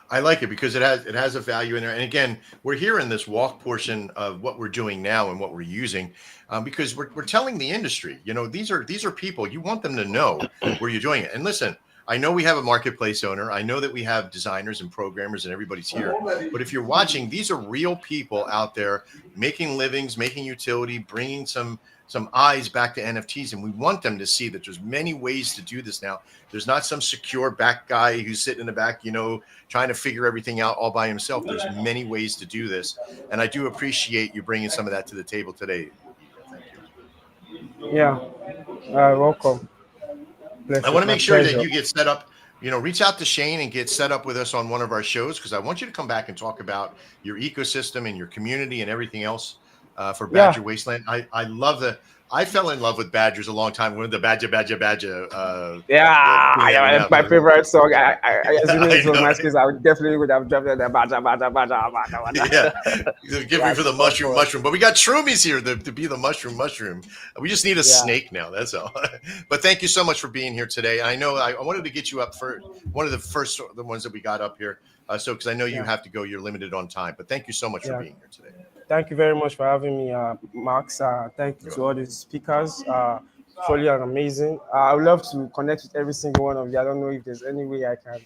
I like it because it has a value in there. And again, we're here in this walk portion of what we're doing now and what we're using, because we're telling the industry, you know, these are people, you want them to know where you're doing it. And listen, I know we have a marketplace owner. I know that we have designers and programmers and everybody's here. But if you're watching, these are real people out there making livings, making utility, bringing some eyes back to NFTs. And we want them to see that there's many ways to do this now. There's not some secure back guy who's sitting in the back, you know, trying to figure everything out all by himself. There's many ways to do this. And I do appreciate you bringing some of that to the table today. Thank you. yeah, welcome. I want to make sure that you get set up, you know, reach out to Shane and get set up with us on one of our shows, because I want you to come back and talk about your ecosystem and your community and everything else for Badger Wasteland. I love I fell in love with Badgers a long time when the Badger. Yeah, my favorite song. Assuming it was my skills, I would have dropped the Badger. Yeah, give me for the mushroom. But we got Shroomies here to be the mushroom. We just need a snake now. That's all. But thank you so much for being here today. I know I wanted to get you up for one of the ones that we got up here. So because I know you have to go, you're limited on time. But thank you so much for being here today. Thank you very much for having me, Max. Thank you to all the speakers. Truly amazing. I would love to connect with every single one of you. I don't know if there's any way I can.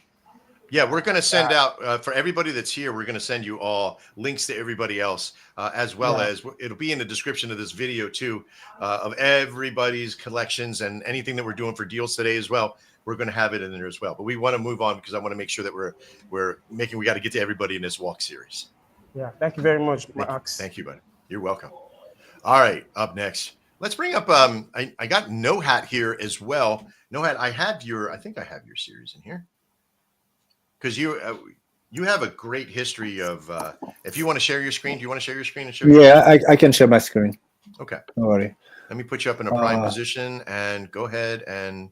Yeah, we're going to send out for everybody that's here. We're going to send you all links to everybody else, as well as it'll be in the description of this video too, of everybody's collections and anything that we're doing for deals today as well. We're going to have it in there as well. But we want to move on because I want to make sure that we got to get to everybody in this walk series. Yeah, thank you very much, Max. Thank you, buddy. You're welcome. All right, up next, let's bring up. I got No Hat here as well. No Hat, I think I have your series in here because you have a great history of. If you want to share your screen, do you want to share your screen and show? Yeah, I can share my screen. Okay. Don't worry. Let me put you up in a prime position and go ahead and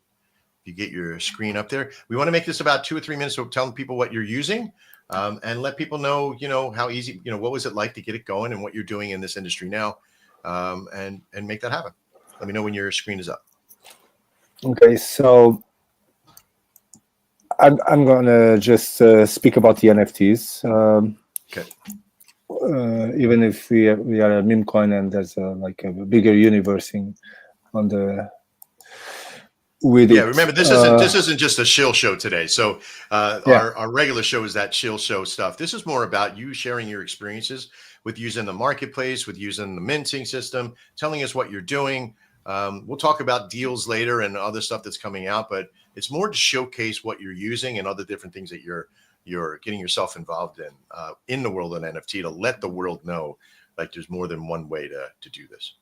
you get your screen up there. We want to make this about 2 or 3 minutes of telling people what you're using. And let people know, you know, how easy, you know, what was it like to get it going and what you're doing in this industry now, and make that happen. Let me know when your screen is up. Okay, so I'm gonna just speak about the NFTs. Okay. Even if we are a meme coin and there's like a bigger universe on the. Remember this isn't just a shill show today. So our regular show is that shill show stuff. This is more about you sharing your experiences with using the marketplace, with using the minting system, telling us what you're doing. We'll talk about deals later and other stuff that's coming out, but it's more to showcase what you're using and other different things that you're getting yourself involved in the world of NFT, to let the world know like there's more than one way to do this.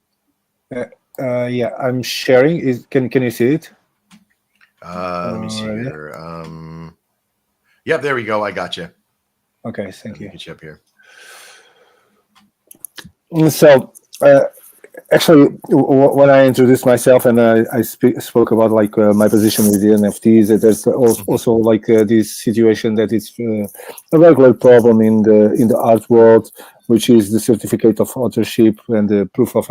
I'm sharing. Can you see it? Let me see here. Yeah, there we go. I got you. Okay, thank you. Get you up here. So Actually, when I introduced myself and I spoke about like my position with the NFTs, there's also like this situation that it's a regular problem in the art world, which is the certificate of authorship and the proof of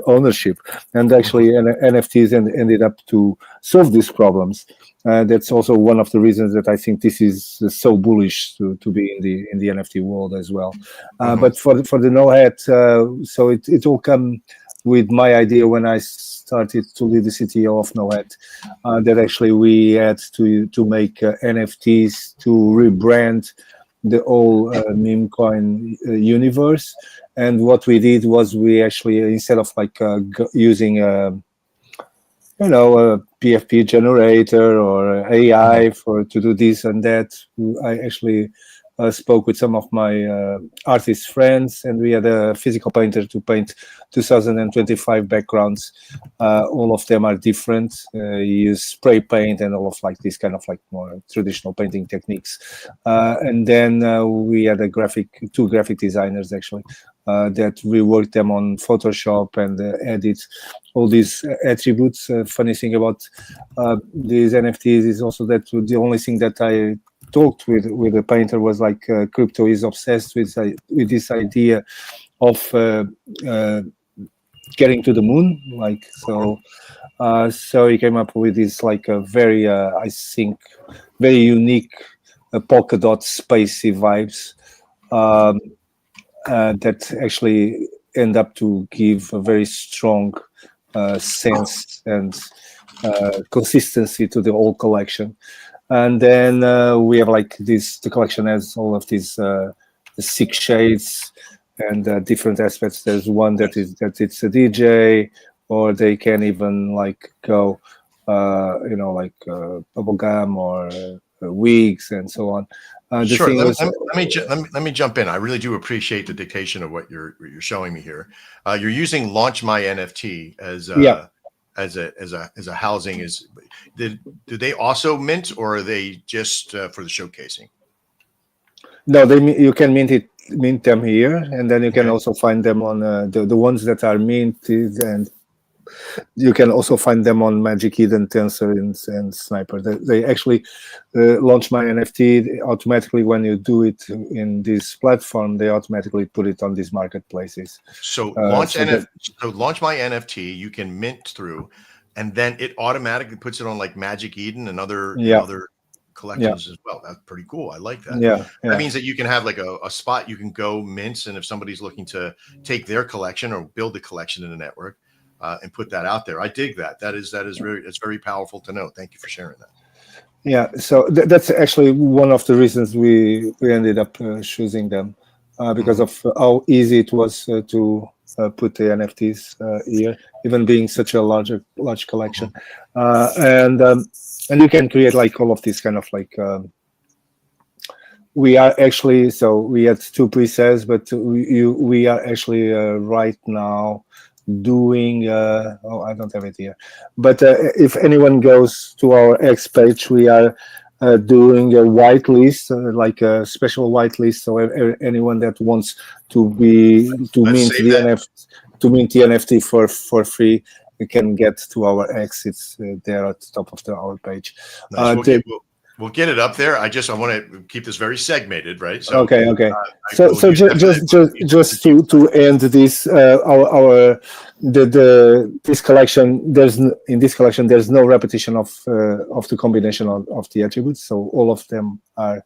ownership. And actually, NFTs ended up to solve these problems. That's also one of the reasons that I think this is so bullish to be in the NFT world as well. But for the NoHat, so it all come with my idea when I started to lead the CTO of NoHat, that actually we had to make NFTs to rebrand the whole meme coin universe. And what we did was we actually, instead of like using a PFP generator or AI to do this and that, I actually spoke with some of my artist friends, and we had a physical painter to paint 2025 backgrounds. All of them are different. You use spray paint and all of like this kind of like more traditional painting techniques. And then we had two graphic designers actually that reworked them on Photoshop and edit all these attributes. Funny thing about these NFTs is also that the only thing that I talked with the painter was like crypto is obsessed with this idea of getting to the moon, like so. So he came up with this like a very, I think, very unique polka dot spacey vibes that actually end up to give a very strong sense and consistency to the whole collection. And then we have like this, the collection has all of these 6 shades and different aspects. There's one that it's a DJ, or they can even like go, like bubblegum or wigs and so on. Sure. Let me jump in. I really do appreciate the dictation of what you're showing me here. You're using Launch My NFT as a housing. Do they also mint, or are they just for the showcasing? No, you can mint them here, and then you can also find them on the ones that are minted, and you can also find them on Magic Eden, Tensor, and Sniper. They actually launch my NFT automatically when you do it in this platform. They automatically put it on these marketplaces. So launch my NFT. You can mint through, and then it automatically puts it on like Magic Eden and other collections as well. That's pretty cool. I like that. That means that you can have like a spot you can go mint, and if somebody's looking to take their collection or build a collection in the network. And put that out there. I dig that. It's very powerful to know. Thank you for sharing that. Yeah, so that's actually one of the reasons we ended up choosing them because of how easy it was to put the NFTs here, even being such a large collection, and you can create like all of these kind of like. We are actually we had 2 presets, but we are actually right now doing I don't have it here, but if anyone goes to our X page, we are doing a whitelist, like a special whitelist, so anyone that wants to mint the NFT for free, you can get to our X. It's there at the top of our page. Nice. We'll get it up there. I want to keep this very segmented, right? So, okay. So just to end this, this collection. In this collection, there's no repetition of the combination of the attributes. So all of them are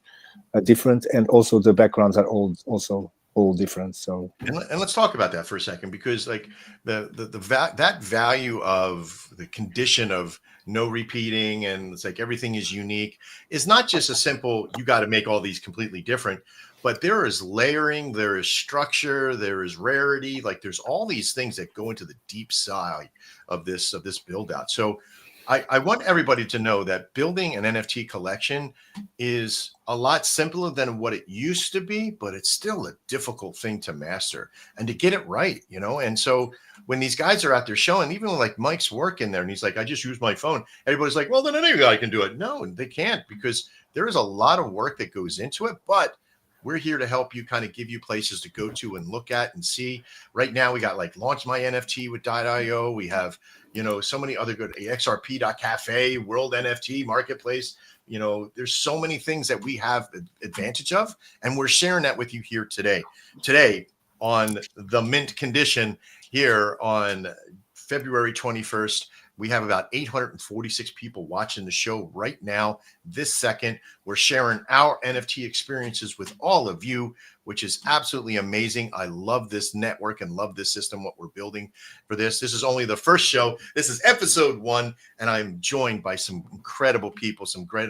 different, and also the backgrounds are all different. So and let's talk about that for a second, because like that value of the condition of no repeating, and it's like everything is unique, is not just a simple, you got to make all these completely different, but there is layering, there is structure, there is rarity, like there's all these things that go into the deep side of this build out. So I want everybody to know that building an NFT collection is a lot simpler than what it used to be, but it's still a difficult thing to master and to get it right, And so when these guys are out there showing, even like Mike's work in there, and he's like, I just use my phone. Everybody's like, well, then any guy can do it. No, they can't, because there is a lot of work that goes into it. But we're here to help you, kind of give you places to go to and look at and see. Right now, we got like Launch My NFT with .io. We have, so many other good XRP.cafe, World NFT Marketplace. There's so many things that we have advantage of, and we're sharing that with you here today. Today on the Mint Condition here on February 21st. We have about 846 people watching the show right now. This second, we're sharing our NFT experiences with all of you, which is absolutely amazing. I love this network and love this system, what we're building for this. This is only the first show. This is episode 1, and I'm joined by some incredible people, some great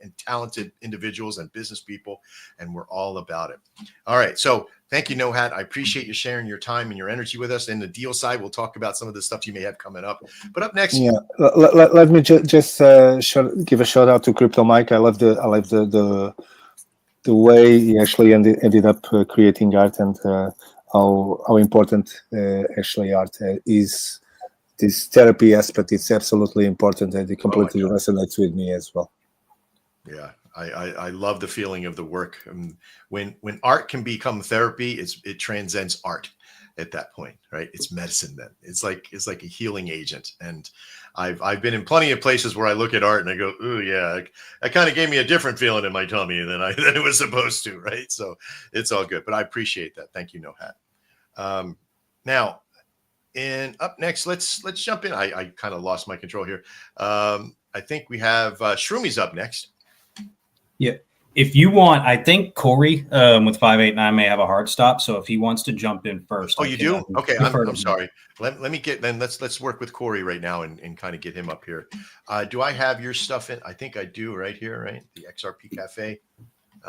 and talented individuals and business people, and we're all about it. All right, so thank you, NoHat. I appreciate you sharing your time and your energy with us. In the deal side, we'll talk about some of the stuff you may have coming up. But up next, let me just give a shout out to Crypto Mike. I love the way he actually ended up creating art, and how important actually art is. This therapy aspect, it's absolutely important, and it completely resonates with me as well. Yeah, I love the feeling of the work. When art can become therapy, it transcends art at that point, right? It's medicine then. It's like a healing agent. And I've been in plenty of places where I look at art and I go, ooh, yeah, that kind of gave me a different feeling in my tummy than it was supposed to, right? So it's all good. But I appreciate that. Thank you, NoHat. Now, and up next, let's jump in. I kind of lost my control here. I think we have Shroomies up next. Yeah. If you want, I think Corey with 589 may have a hard stop. So if he wants to jump in first. Oh, you do? Okay. I'm sorry. Let me get, then let's work with Corey right now and kind of get him up here. Do I have your stuff in? I think I do right here, right? The XRP Cafe.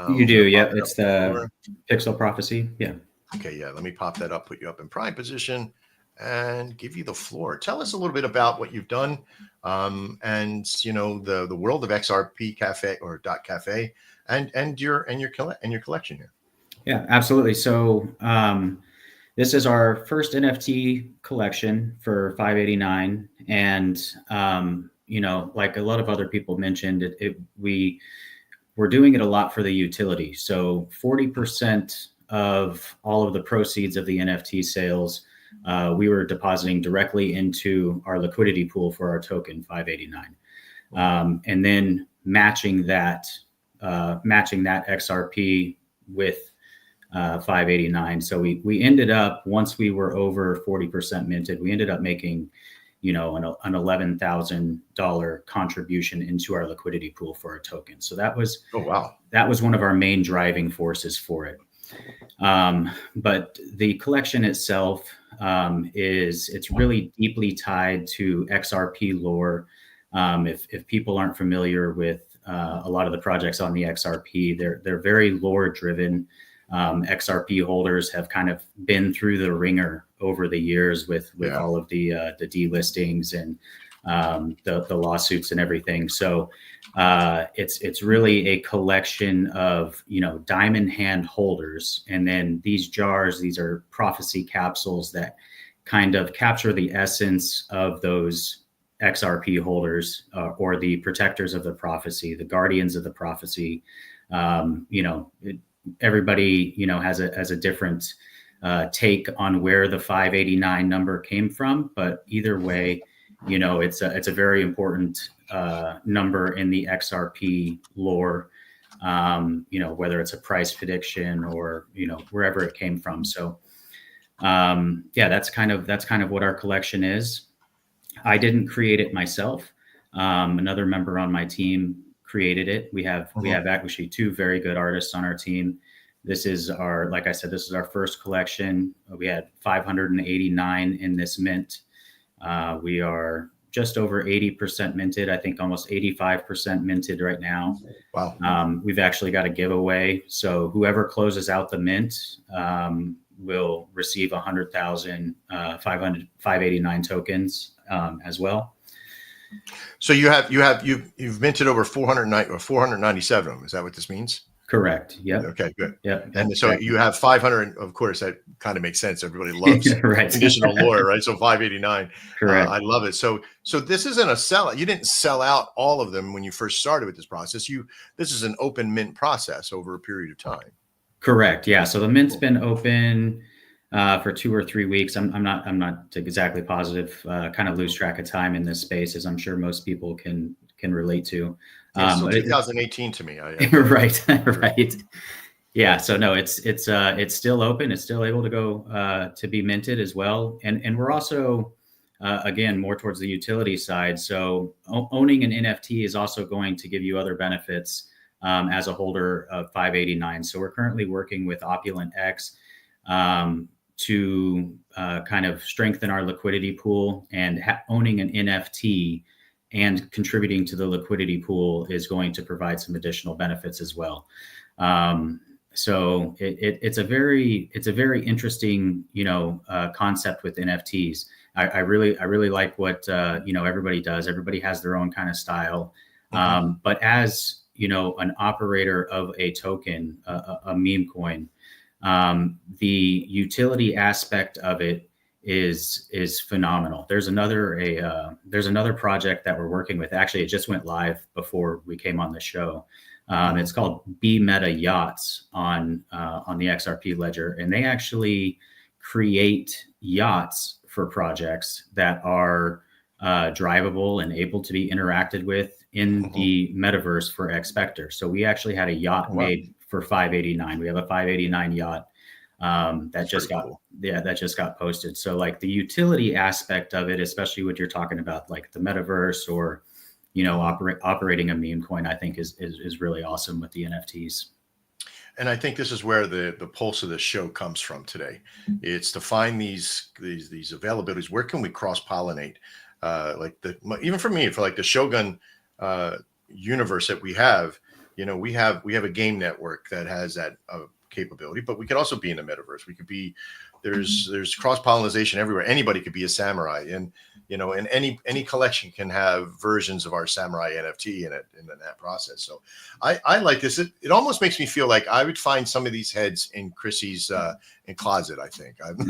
You do. Yeah. It's the Pixel Prophecy. Yeah. Okay. Yeah. Let me pop that up, put you up in prime position and give you the floor. Tell us a little bit about what you've done. And the world of XRP Cafe or .cafe and your collection here. Yeah, absolutely. So this is our first NFT collection for 589, and like a lot of other people mentioned, we're doing it a lot for the utility. So 40% of all of the proceeds of the NFT sales we were depositing directly into our liquidity pool for our token 589, and then matching that XRP with 589. So we ended up, once we were over 40% minted, we ended up making an $11,000 contribution into our liquidity pool for our token. So that was one of our main driving forces for it. But the collection itself it's really deeply tied to XRP lore. If people aren't familiar with a lot of the projects on the XRP, they're very lore driven. XRP holders have kind of been through the ringer over the years with all of the delistings and the lawsuits and everything. So it's really a collection of diamond hand holders, and then these jars, these are prophecy capsules that kind of capture the essence of those XRP holders, or the protectors of the prophecy, the guardians of the prophecy. Everybody has a different take on where the 589 number came from, but either way, it's a very important number in the XRP lore, whether it's a price prediction or wherever it came from. So that's kind of what our collection is. I didn't create it myself. Another member on my team created it. We have actually 2 very good artists on our team. This is like I said, this is our first collection. We had 589 in this mint. We are just over 80% minted. I think almost 85% minted right now. Wow. We've actually got a giveaway. So whoever closes out the mint will receive 100,000 589 tokens as well. So you've minted over 409 or 497 of them. Is that what this means? Correct. Yep. Okay, good. Yep. And so you have 500. Of course, that kind of makes sense. Everybody loves right. conditional lore, right? So 589. Correct. I love it. So this isn't a sellout. You didn't sell out all of them when you first started with this process. This is an open mint process over a period of time. Correct. Yeah. So the mint's been open for 2 or 3 weeks. I'm not exactly positive. Kind of lose track of time in this space, as I'm sure most people can relate to. It's still 2018 to me. Right. Right. Yeah. So no, it's still open. It's still able to go to be minted as well. And we're also again more towards the utility side. So owning an NFT is also going to give you other benefits. As a holder of 589. So we're currently working with Opulent X to kind of strengthen our liquidity pool, and owning an NFT and contributing to the liquidity pool is going to provide some additional benefits as well. So it's a very interesting, concept with NFTs. I really like what, everybody does. Everybody has their own kind of style. But as an operator of a token, a meme coin, the utility aspect of it is phenomenal. There's another project that we're working with. Actually, it just went live before we came on the show. It's called B Meta Yachts on the XRP ledger, and they actually create yachts for projects that are drivable and able to be interacted with in the metaverse for Xpector. So we actually had a yacht made for 589. We have a 589 yacht that just got posted. So like the utility aspect of it, especially what you're talking about, like the metaverse or operating a meme coin, I think is really awesome with the NFTs. And I think this is where the pulse of the show comes from today. It's to find these availabilities. Where can we cross pollinate? Even for me, for like the Shogun universe that we have, we have a game network that has that capability, but we could also be in the metaverse. We could be, there's cross pollination everywhere. Anybody could be a samurai, and and any collection can have versions of our samurai NFT in it in that process. So I like this. It almost makes me feel like I would find some of these heads in Chrissy's in closet. I think in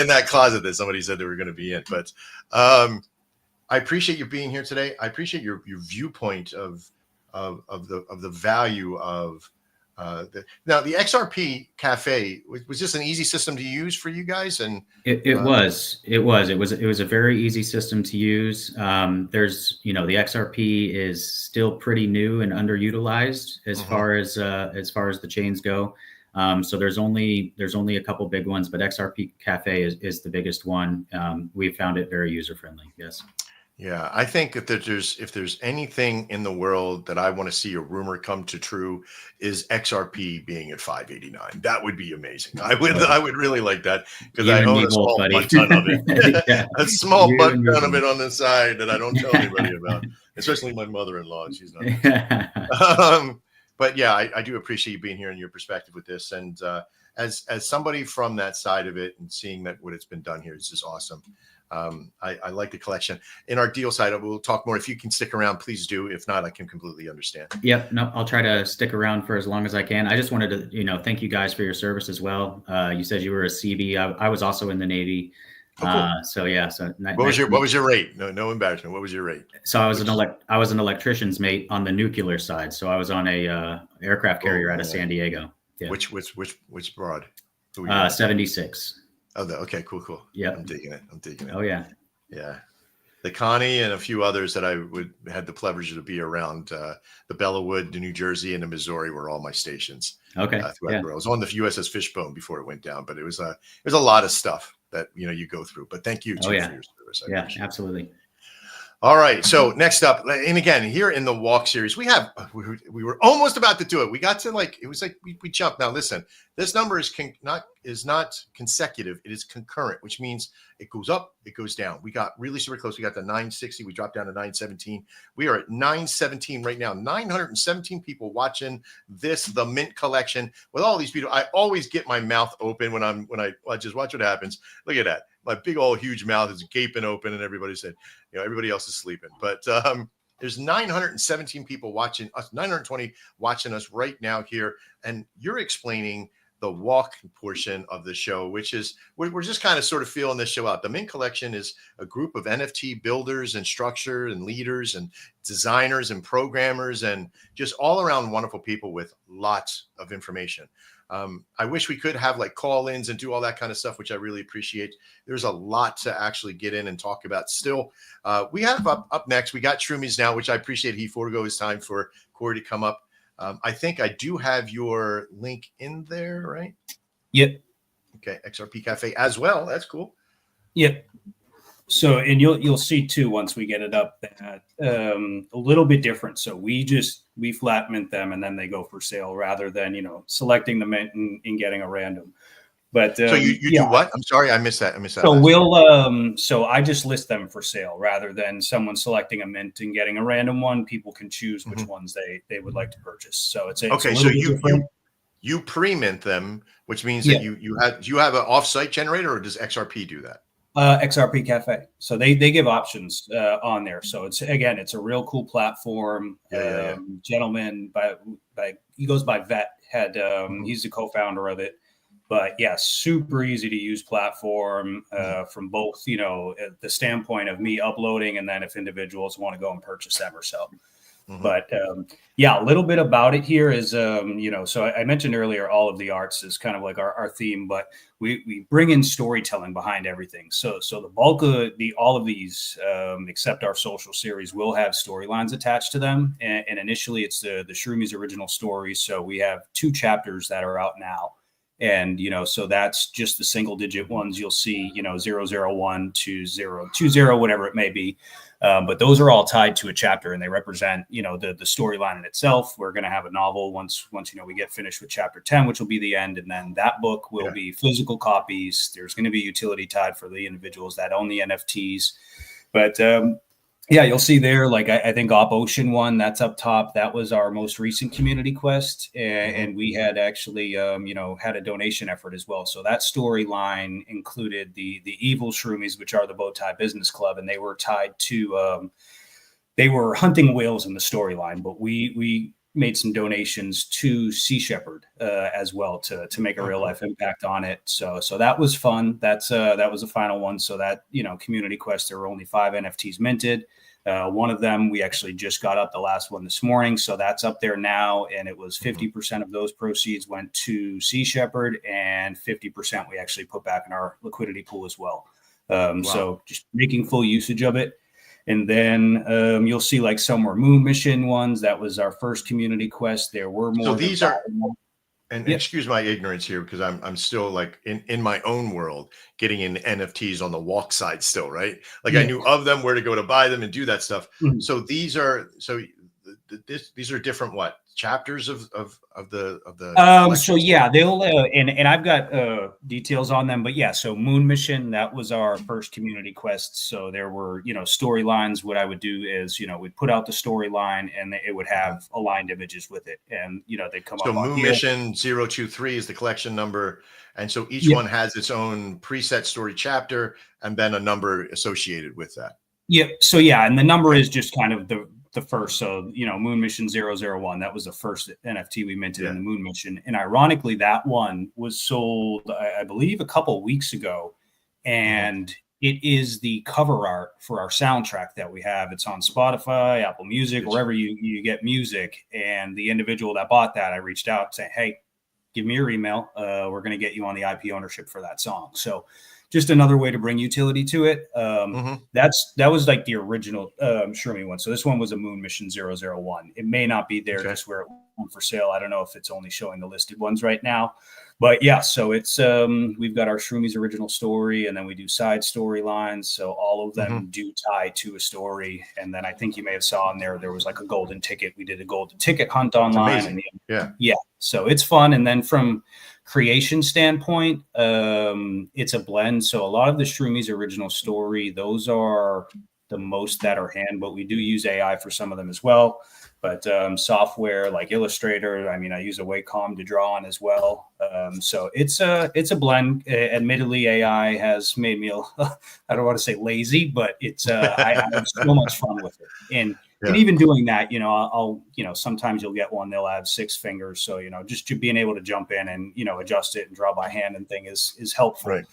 that closet that somebody said they were going to be in. But I appreciate you being here today. I appreciate your viewpoint of the value of now the XRP Cafe. Was this an easy system to use for you guys? And it was a very easy system to use. There's the XRP is still pretty new and underutilized as far as the chains go. So there's only a couple big ones, but XRP Cafe is the biggest one. We've found it very user friendly. Yes. Yeah, I think if there's anything in the world that I want to see a rumor come to true, is XRP being at 589. That would be amazing. I would really like that, because I own a small butt ton of it. Yeah. A small butt ton of it on the side that I don't tell anybody about, especially my mother-in-law. She's not. But yeah, I do appreciate you being here and your perspective with this. And as somebody from that side of it and seeing that what it's been done here is just awesome. I like the collection. In our deal side, we'll talk more. If you can stick around, please do. If not, I can completely understand. Yep. No, I'll try to stick around for as long as I can. I just wanted to, thank you guys for your service as well. You said you were a CB. I was also in the Navy. Oh, cool. So yeah. So what was your rate? No embarrassment. What was your rate? So I was an electrician's mate on the nuclear side. So I was on a aircraft carrier out of San Diego. Yeah. Which broad? 76. Oh, okay, cool. Yeah, I'm digging it. Oh yeah. The Connie and a few others that I had the pleasure to be around. The Bellawood, the New Jersey, and the Missouri were all my stations. Okay. I was on the USS Fishbone before it went down, but it was a lot of stuff that you go through. But thank you for your service. Yeah, absolutely. All right. So next up, and again, here in the walk series, we were almost about to do it. We got to we jumped. Now listen, this number is not consecutive. It is concurrent, which means it goes up, it goes down. We got really super close. We got to 960. We dropped down to 917. We are at 917 right now. 917 people watching the Mint collection with all these people. I always get my mouth open when I just watch what happens. Look at that. My big old huge mouth is gaping open, and everybody said, everybody else is sleeping. But there's 917 people watching us, 920 watching us right now here, and you're explaining the walk portion of the show, which is we're just kind of sort of feeling this show out. The Mint Collection is a group of NFT builders and structure and leaders and designers and programmers and just all around wonderful people with lots of information. I wish we could have like call-ins and do all that kind of stuff, which I really appreciate. There's a lot to actually get in and talk about still. We have up next, we got Shroomies now, which I appreciate. He forego his time for Corey to come up. I think I do have your link in there, right? Yep. Okay, XRP Cafe as well. That's cool. Yep. So, and you'll see too once we get it up that a little bit different. So we flat mint them and then they go for sale rather than selecting the mint and getting a random. But so you do what? I'm sorry, I missed that. So so I just list them for sale rather than someone selecting a mint and getting a random one. People can choose which ones they would like to purchase. So it's okay. So you pre-mint them, which means that you have an offsite generator, or does XRP do that? XRP Cafe. So they give options on there. So it's a real cool platform. Gentleman he goes by Vet had he's the co-founder of it. But yeah, super easy to use platform from both, the standpoint of me uploading and then if individuals want to go and purchase them or so. But a little bit about it here is, so I mentioned earlier, all of the arts is kind of like our theme, but we bring in storytelling behind everything. So the bulk of all of these, except our social series, will have storylines attached to them. And initially it's the Shroomies original stories. So we have 2 chapters that are out now. And, so that's just the single digit ones you'll see, 001 to 020, whatever it may be. But those are all tied to a chapter and they represent, the storyline in itself. We're going to have a novel once, we get finished with chapter 10, which will be the end. And then that book will be physical copies. There's going to be utility tied for the individuals that own the NFTs. But, you'll see there, like I think Op Ocean one, that's up top. That was our most recent community quest. And we had actually, had a donation effort as well. So that storyline included the Evil Shroomies, which are the Bowtie Business Club. And they were tied to, they were hunting whales in the storyline. But we made some donations to Sea Shepherd as well to make a real life impact on it. So that was fun. That was the final one. So that, community quest, there were only 5 NFTs minted. One of them, we actually just got up the last one this morning. So that's up there now. And it was 50% of those proceeds went to Sea Shepherd and 50% we actually put back in our liquidity pool as well. So just making full usage of it. And then you'll see like some more Moon Mission ones. That was our first community quest. There were more. So these are, and excuse my ignorance here because I'm still like in my own world getting in NFTs on the walk side still, right? Like I knew of them, where to go to buy them and do that stuff. So these are these are different chapters of the so they'll and I've got details on them, but so Moon Mission, that was our first community quest. So there were storylines. What I would do is we'd put out the storyline and it would have aligned images with it, and they'd come up. So Moon Mission 023 is the collection number, and so each one has its own preset story chapter and then a number associated with that. So and the number is just kind of the first. So, Moon Mission 001, that was the first NFT we minted in the Moon Mission. And ironically, that one was sold, I believe, a couple of weeks ago. And it is the cover art for our soundtrack that we have. It's on Spotify, Apple Music, wherever you get music. And the individual that bought that, I reached out saying, hey, give me your email. We're going to get you on the IP ownership for that song. So just another way to bring utility to it. That was like the original Shroomy one. So this one was a Moon Mission 001. It may not be there just where it went for sale. I don't know if it's only showing the listed ones right now. But so it's we've got our Shroomies original story, and then we do side storylines. So all of them do tie to a story. And then I think you may have saw on there was like a golden ticket. We did a golden ticket hunt online. And so it's fun. And then from creation standpoint, it's a blend. So a lot of the Shroomies original story, those are the most that are hand, but we do use AI for some of them as well. But software like Illustrator, I use a Wacom to draw on as well. So it's a blend. Admittedly, AI has made me I don't want to say lazy, but it's I have so much fun with it. And And even doing that, I'll sometimes you'll get one, they'll have 6 fingers. So, just being able to jump in and, adjust it and draw by hand and thing is helpful. Right.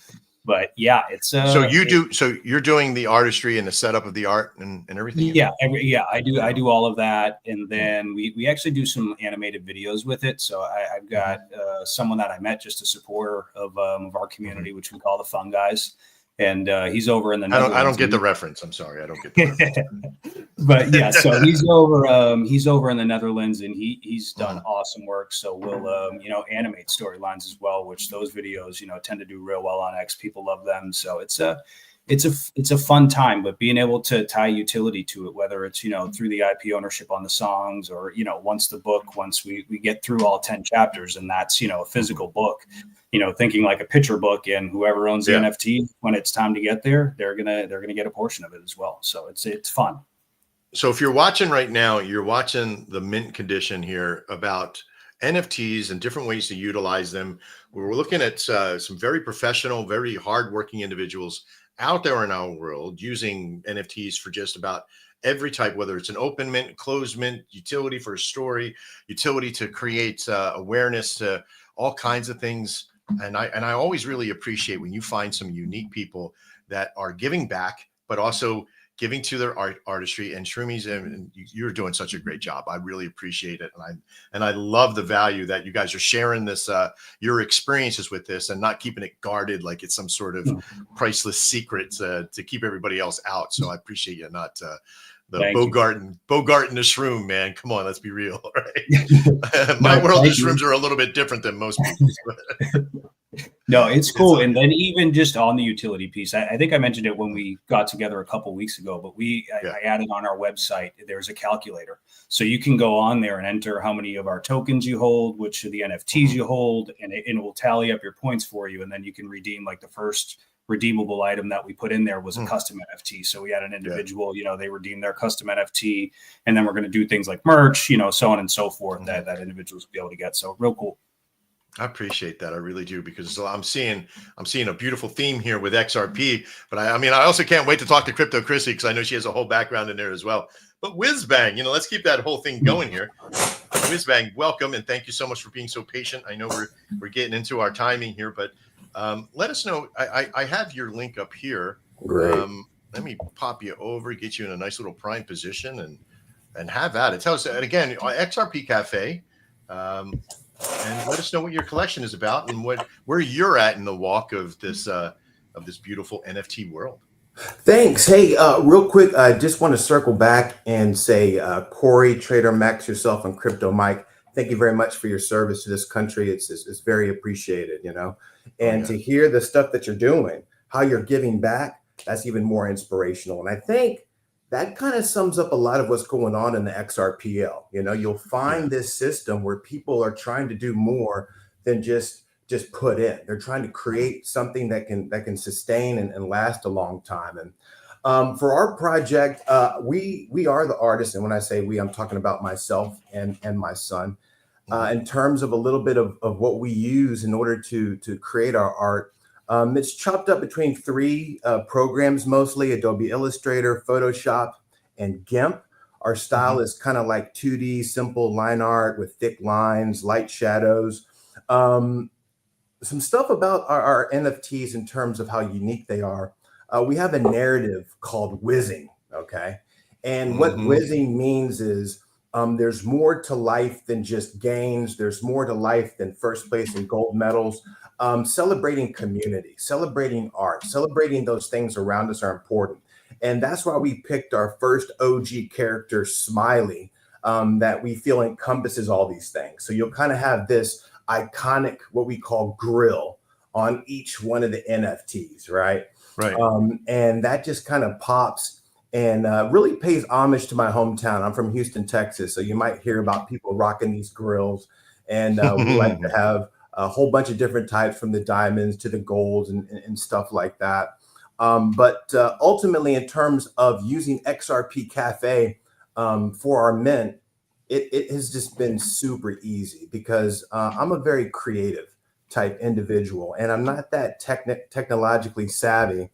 But yeah, it's so you're doing the artistry and the setup of the art and everything. Yeah, I do all of that, and then we actually do some animated videos with it. So I've got someone that I met, just a supporter of our community, which we call the Fun Guys, and he's over in the Netherlands. I don't get the reference. I'm sorry, I don't get the reference. But yeah, so he's over in the Netherlands, and he's done awesome work. So we'll animate storylines as well, which those videos tend to do real well on X. People love them, so it's a fun time. But being able to tie utility to it, whether it's through the IP ownership on the songs, or once we get through all 10 chapters, and that's a physical book, thinking like a picture book, and whoever owns the NFT, when it's time to get there, they're gonna get a portion of it as well. So it's fun. So if you're watching right now, you're watching the mint condition here about NFTs and different ways to utilize them. We're looking at some very professional, very hardworking individuals out there in our world using NFTs for just about every type, whether it's an open mint, closed mint, utility for a story, utility to create awareness to all kinds of things. And I always really appreciate when you find some unique people that are giving back, but also giving to their artistry. And Shroomies, and you're doing such a great job. I really appreciate it, and I love the value that you guys are sharing this your experiences with this, and not keeping it guarded like it's some sort of priceless secret to keep everybody else out. So I appreciate you not Bogarting the shroom, man. Come on, let's be real, right? My world of shrooms are a little bit different than most people's. No, it's cool. And then even just on the utility piece, I think I mentioned it when we got together a couple of weeks ago, but I added on our website, there's a calculator. So you can go on there and enter how many of our tokens you hold, which of the NFTs you hold, and it will tally up your points for you. And then you can redeem, like the first redeemable item that we put in there was a custom NFT. So we had an individual, they redeemed their custom NFT, and then we're going to do things like merch, so on and so forth that individuals will be able to get. So real cool. I appreciate that. I really do, because I'm seeing a beautiful theme here with XRP. But I also can't wait to talk to Crypto Chrissy, because I know she has a whole background in there as well. But Whizbang, let's keep that whole thing going here. Whizbang, welcome, and thank you so much for being so patient. I know we're getting into our timing here, but let us know. I have your link up here. Great. Let me pop you over, get you in a nice little prime position, and have at it. Tell us, and again, XRP Cafe. And let us know what your collection is about and where you're at in the walk of this beautiful NFT world. Thanks. Hey, real quick, I just want to circle back and say, Corey, Trader Max, yourself, and Crypto Mike, thank you very much for your service to this country. It's very appreciated, and to hear the stuff that you're doing, how you're giving back, that's even more inspirational. And I think that kind of sums up a lot of what's going on in the XRPL. You'll find this system where people are trying to do more than just put in. They're trying to create something that can sustain and last a long time. And for our project, we are the artists. And when I say we, I'm talking about myself and my son. In terms of a little bit of what we use in order to create our art. It's chopped up between 3 programs, mostly Adobe Illustrator, Photoshop, and GIMP. Our style is kind of like 2D, simple line art with thick lines, light shadows. Some stuff about our NFTs in terms of how unique they are. We have a narrative called whizzing, okay? And what whizzing means is there's more to life than just gains. There's more to life than first place and gold medals. Celebrating community, celebrating art, celebrating those things around us are important. And that's why we picked our first OG character, Smiley, that we feel encompasses all these things. So you'll kind of have this iconic, what we call grill on each one of the NFTs, right? Right. And that just kind of pops and really pays homage to my hometown. I'm from Houston, Texas. So you might hear about people rocking these grills. And we like to have a whole bunch of different types, from the diamonds to the golds and stuff like that. But ultimately, in terms of using XRP Cafe for our mint, it has just been super easy, because I'm a very creative type individual, and I'm not that technologically savvy.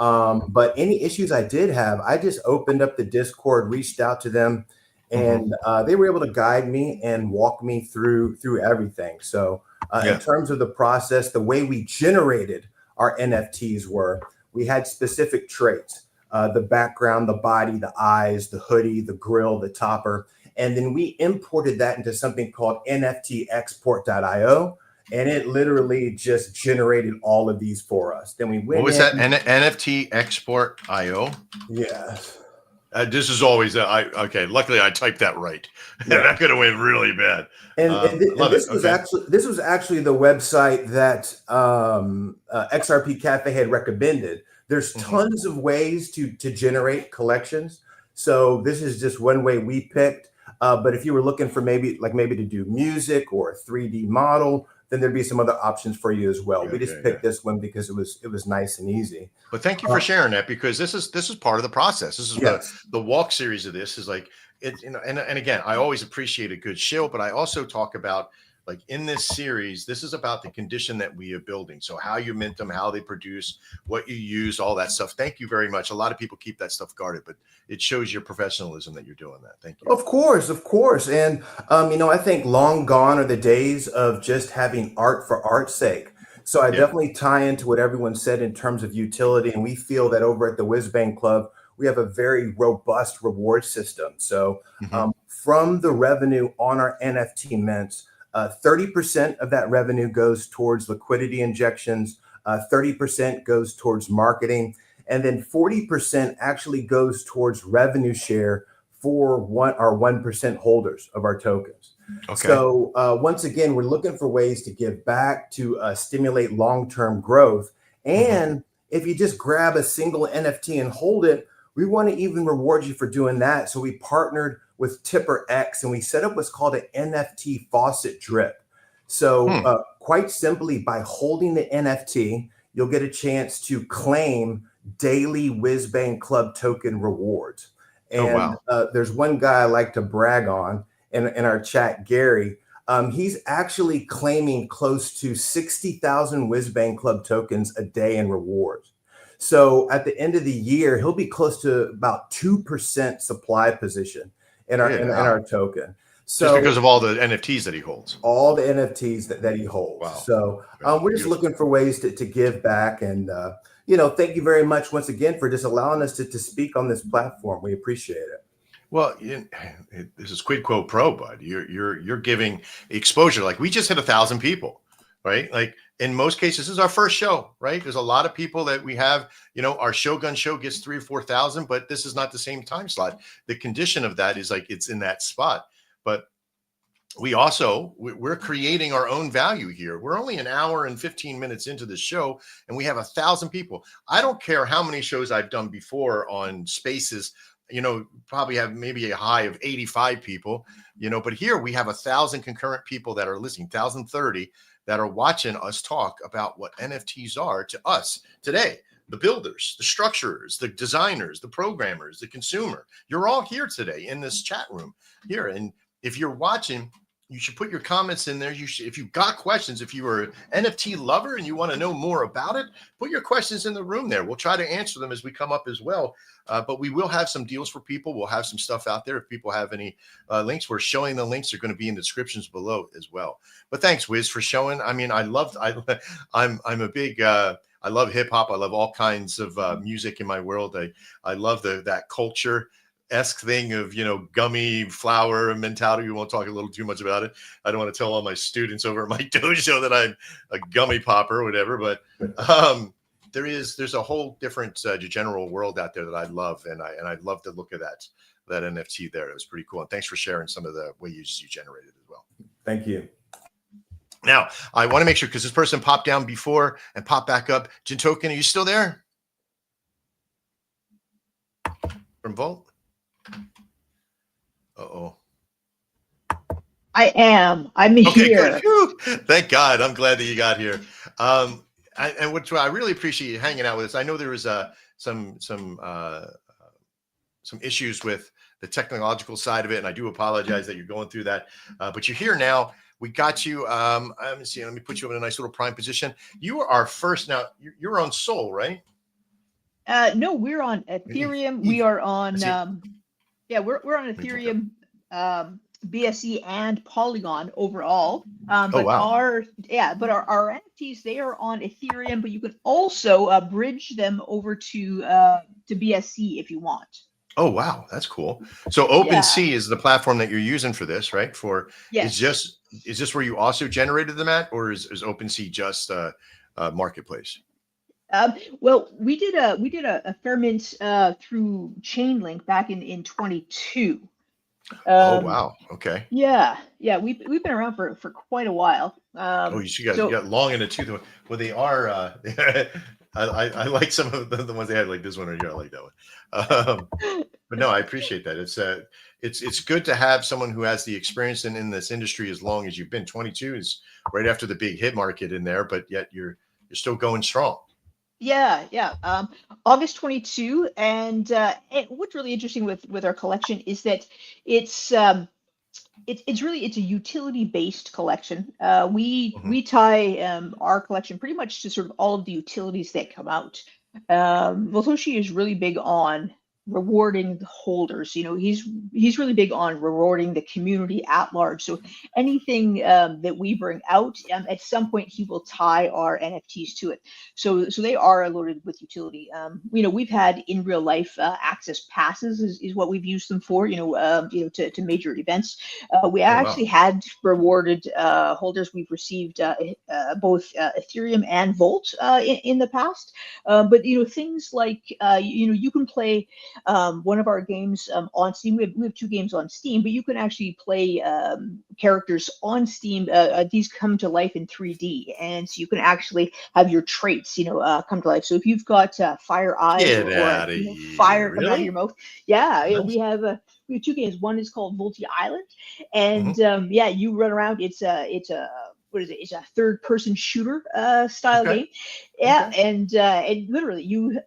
But any issues I did have, I just opened up the Discord, reached out to them, and they were able to guide me and walk me through everything. So in terms of the process, the way we generated our NFTs were, we had specific traits, the background, the body, the eyes, the hoodie, the grill, the topper. And then we imported that into something called NFTexport.io. And it literally just generated all of these for us. Then we went. What was that? NFT Export IO? Yeah. This is always okay. Luckily, I typed that right. That could have went really bad. And this was actually the website that XRP Cafe had recommended. There's tons of ways to generate collections. So this is just one way we picked. But if you were looking for maybe to do music or a 3D model, then there'd be some other options for you as well. We just picked this one because it was nice and easy. But thank you for sharing that, because this is part of the process. This is the walk series of this is like it, and again, I always appreciate a good shill, but I also talk about, like, in this series, this is about the condition that we are building. So how you mint them, how they produce, what you use, all that stuff. Thank you very much. A lot of people keep that stuff guarded, but it shows your professionalism that you're doing that. Thank you. Of course. And, I think long gone are the days of just having art for art's sake. So I definitely tie into what everyone said in terms of utility. And we feel that over at the Whizbang Club, we have a very robust reward system. So from the revenue on our NFT mints, 30% of that revenue goes towards liquidity injections, 30% goes towards marketing, and then 40% actually goes towards revenue share for our 1% holders of our tokens. Okay. So once again, we're looking for ways to give back to stimulate long-term growth. And if you just grab a single NFT and hold it, we want to even reward you for doing that. So we partnered with TipperX, and we set up what's called an NFT faucet drip. So quite simply, by holding the NFT, you'll get a chance to claim daily Whizbang Club token rewards. And there's one guy I like to brag on in our chat, Gary. He's actually claiming close to 60,000 Whizbang Club tokens a day in rewards. So at the end of the year, he'll be close to about 2% supply position in our token. So just because of all the NFTs that he holds. All the NFTs that he holds. Wow. So we're just looking for ways to give back. And, thank you very much once again for just allowing us to speak on this platform. We appreciate it. Well, this is quid quo pro, bud. You're giving exposure. Like, we just hit 1,000 people, right? Like, in most cases, this is our first show, right? There's a lot of people that we have, our Shogun show gets 3,000 or 4,000, but this is not the same time slot. The condition of that is like, it's in that spot. But we're creating our own value here. We're only an hour and 15 minutes into the show, and we have 1,000 people. I don't care how many shows I've done before on Spaces, probably have maybe a high of 85 people, but here we have 1,000 concurrent people that are listening, 1,030 that are watching us talk about what NFTs are to us today. The builders, the structurers, the designers, the programmers, the consumer. You're all here today in this chat room here. And if you're watching, you should put your comments in there. If you've got questions, if you are an NFT lover and you want to know more about it, put your questions in the room there. We'll try to answer them as we come up as well. But we will have some deals for people. We'll have some stuff out there. If people have any links, we're showing the links. They're going to be in the descriptions below as well. But thanks, Wiz, for showing. I mean, I'm a big, I love hip hop. I love all kinds of music in my world. I love that culture-esque thing of, gummy flower mentality. We won't talk a little too much about it. I don't want to tell all my students over at my dojo that I'm a gummy popper or whatever, but there's a whole different general world out there that I love, and I'd love to look at that NFT there. It was pretty cool, and thanks for sharing some of the ways you generated as well. Thank you. Now, I want to make sure, because this person popped down before and popped back up. Jintoken, are you still there? From Vault? Uh-oh. I am. I'm here. Good. Thank God. I'm glad that you got here. And what I really appreciate you hanging out with us. I know there was some issues with the technological side of it, and I do apologize that you're going through that. But you're here now. We got you. Let me see. Let me put you in a nice little prime position. You are our first. Now, you're on Sol, right? No, we're on Ethereum. We are on see. we're on Ethereum, BSC and Polygon overall. But wow. our NFTs, they are on Ethereum, but you can also bridge them over to BSC if you want. Oh, wow. That's cool. So OpenSea is the platform that you're using for this, right? Yes. Is this where you also generated them at, or is OpenSea just a marketplace? Well, we did a Fairmint through Chainlink back in 22. Oh, wow. Okay. Yeah, we've been around for quite a while. You got long in the tooth. Well, they are. I like some of the ones they had, like this one, or I like that one. But no, I appreciate that. It's good to have someone who has the experience in this industry as long as you've been. 22 is right after the big hit market in there, but yet you're still going strong. Yeah. August 22, and what's really interesting with our collection is that it's a utility based collection. We tie our collection pretty much to sort of all of the utilities that come out. Motoshi is really big on rewarding the holders. He's really big on rewarding the community at large. So anything that we bring out, at some point he will tie our NFTs to it. So they are loaded with utility. We've had in real life access passes is what we've used them for. To major events. We actually had rewarded holders. We've received both Ethereum and Volt in the past. But things like you can play one of our games on Steam. We have 2 games on Steam, but you can actually play characters on Steam. These come to life in 3D, and so you can actually have your traits, come to life. So if you've got fire eyes or fire coming out of your mouth, nice. We have 2 games. One is called Volty Island, and you run around. It's a what is it? It's a third-person shooter style game. Yeah, and literally you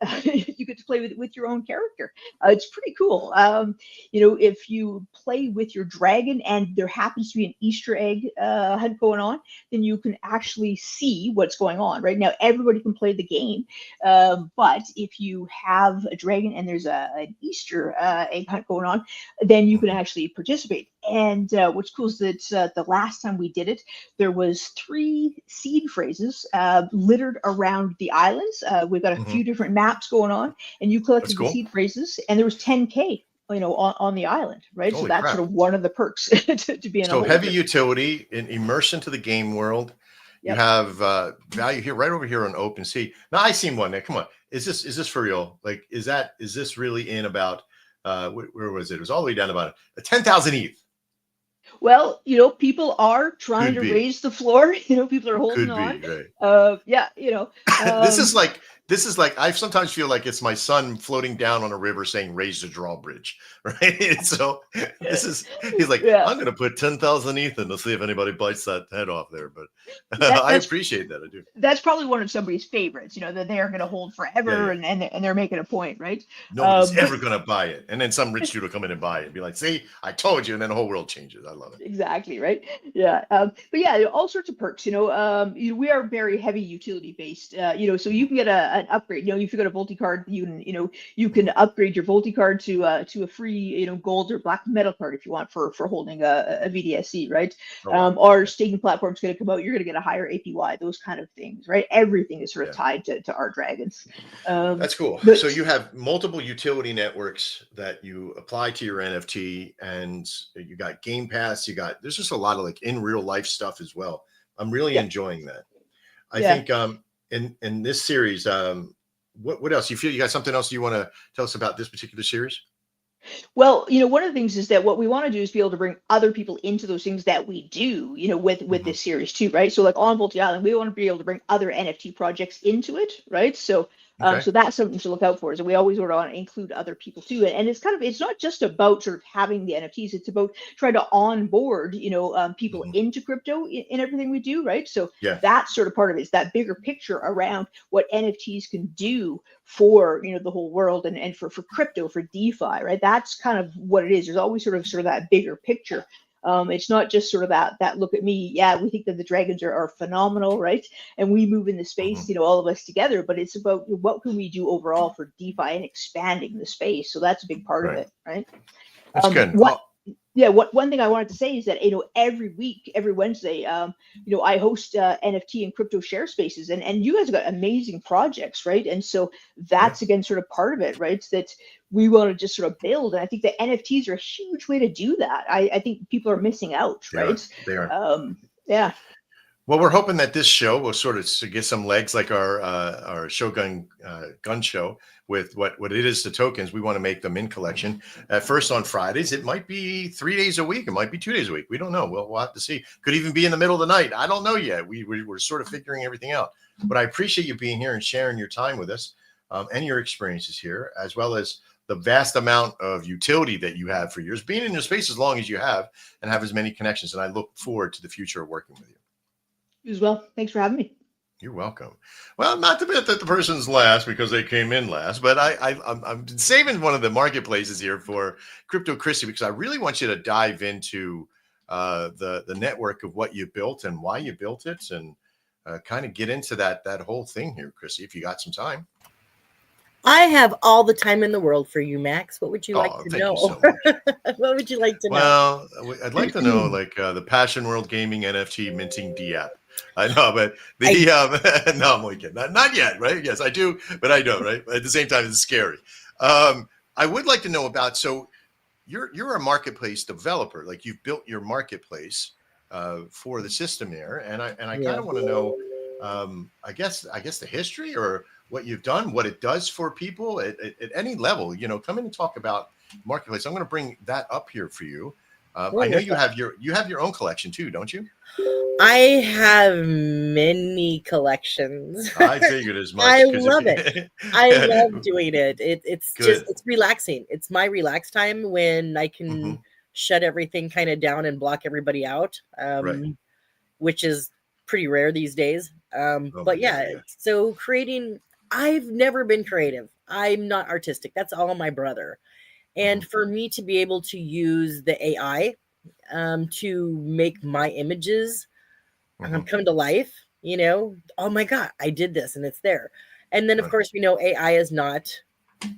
get to play with your own character. It's pretty cool. If you play with your dragon and there happens to be an Easter egg hunt going on, then you can actually see what's going on. Right now, everybody can play the game, but if you have a dragon and there's an Easter egg hunt going on, then you can actually participate. And what's cool is that the last time we did it, there was 3 seed phrases littered around the islands. We've got a few different maps going on, and you collected the seed phrases, and there was 10K, on the island, right? Holy so that's crap. sort of one of the perks to be in. So heavy utility and immerse into the game world. Yep. You have value here, right over here on OpenSea. Now I seen one there. Come on, is this for real? Like, is this really in about? Where was it? It was all the way down to about 10,000 ETH. Well, people are trying to raise the floor. People are holding on. Right. This is like I sometimes feel like it's my son floating down on a river saying raise the drawbridge, right? So he's like, I'm gonna put 10,000 ETH in to see if anybody bites that head off there. But I appreciate that. I do. That's probably one of somebody's favorites, that they're gonna hold forever and they're making a point, right? Nobody's ever gonna buy it. And then some rich dude will come in and buy it and be like, see, I told you, and then the whole world changes. I love it. Exactly, right? Yeah. But yeah, all sorts of perks. We are very heavy utility based. So you can get an upgrade. If you got a Volty card, you can upgrade your Volty card to a free, gold or black metal card if you want for holding a VDSC, right? Our staking platform is going to come out. You're going to get a higher APY, those kind of things, right? Everything is sort of tied to our dragons. That's cool. So you have multiple utility networks that you apply to your NFT, and you got Game Pass. There's just a lot of like in real life stuff as well. I'm really enjoying that. I think in this series, what else? You feel you got something else you want to tell us about this particular series? Well, one of the things is that what we want to do is be able to bring other people into those things that we do, with this series too, right? So like on Volty Island, we want to be able to bring other NFT projects into it, right? So so that's something to look out for. Is that we always want to include other people too, and it's not just about sort of having the NFTs. It's about trying to onboard, people into crypto in everything we do, right? So that's sort of part of it. Is that bigger picture around what NFTs can do for the whole world and for crypto, for DeFi, right? That's kind of what it is. There's always sort of that bigger picture. It's not just sort of that look at me. Yeah, we think that the dragons are phenomenal, right? And we move in the space, all of us together. But it's about what can we do overall for DeFi and expanding the space. So that's a big part of it, right? That's good. One thing I wanted to say is that every week, every Wednesday, I host NFT and crypto share spaces, and you guys have got amazing projects, right? And so that's again sort of part of it, right? That we want to just sort of build, and I think that NFTs are a huge way to do that. I think people are missing out, right? They are. Yeah. Well, we're hoping that this show will sort of get some legs, like our Shogun gun show, with what it is to tokens. We want to make the Mint collection at first on Fridays. It might be 3 days a week. It might be 2 days a week. We don't know. We'll have to see. Could even be in the middle of the night. I don't know yet. We're sort of figuring everything out. But I appreciate you being here and sharing your time with us and your experiences here, as well as the vast amount of utility that you have for years, being in your space as long as you have, and have as many connections. And I look forward to the future of working with you. You as well. Thanks for having me. You're welcome. Well, not to bet that the person's last because they came in last, but I'm saving one of the marketplaces here for Crypto Christie, because I really want you to dive into the network of what you built and why you built it, and kind of get into that whole thing here, Christie, if you got some time. I have all the time in the world for you, Max. What would you like to know? You so much. What would you like to know? Well, I'd like to know, like the Passion World Gaming NFT minting D app. I know, but no, I'm only kidding. Not yet, right? Yes, I do, but I don't, right? At the same time, it's scary. I would like to know about, so you're a marketplace developer, like you've built your marketplace for the system there, and I kind of want to know, I guess the history or what you've done, what it does for people at any level. Come in and talk about marketplace. I'm going to bring that up here for you. I know you have your own collection too, don't you? I have many collections. I figured as much. I love it. I love doing it. It's relaxing. It's my relax time when I can shut everything kind of down and block everybody out, which is pretty rare these days. But yeah, so creating, I've never been creative. I'm not artistic. That's all my brother. And for me to be able to use the AI to make my images come to life, oh my God, I did this and it's there. And then of course, AI is not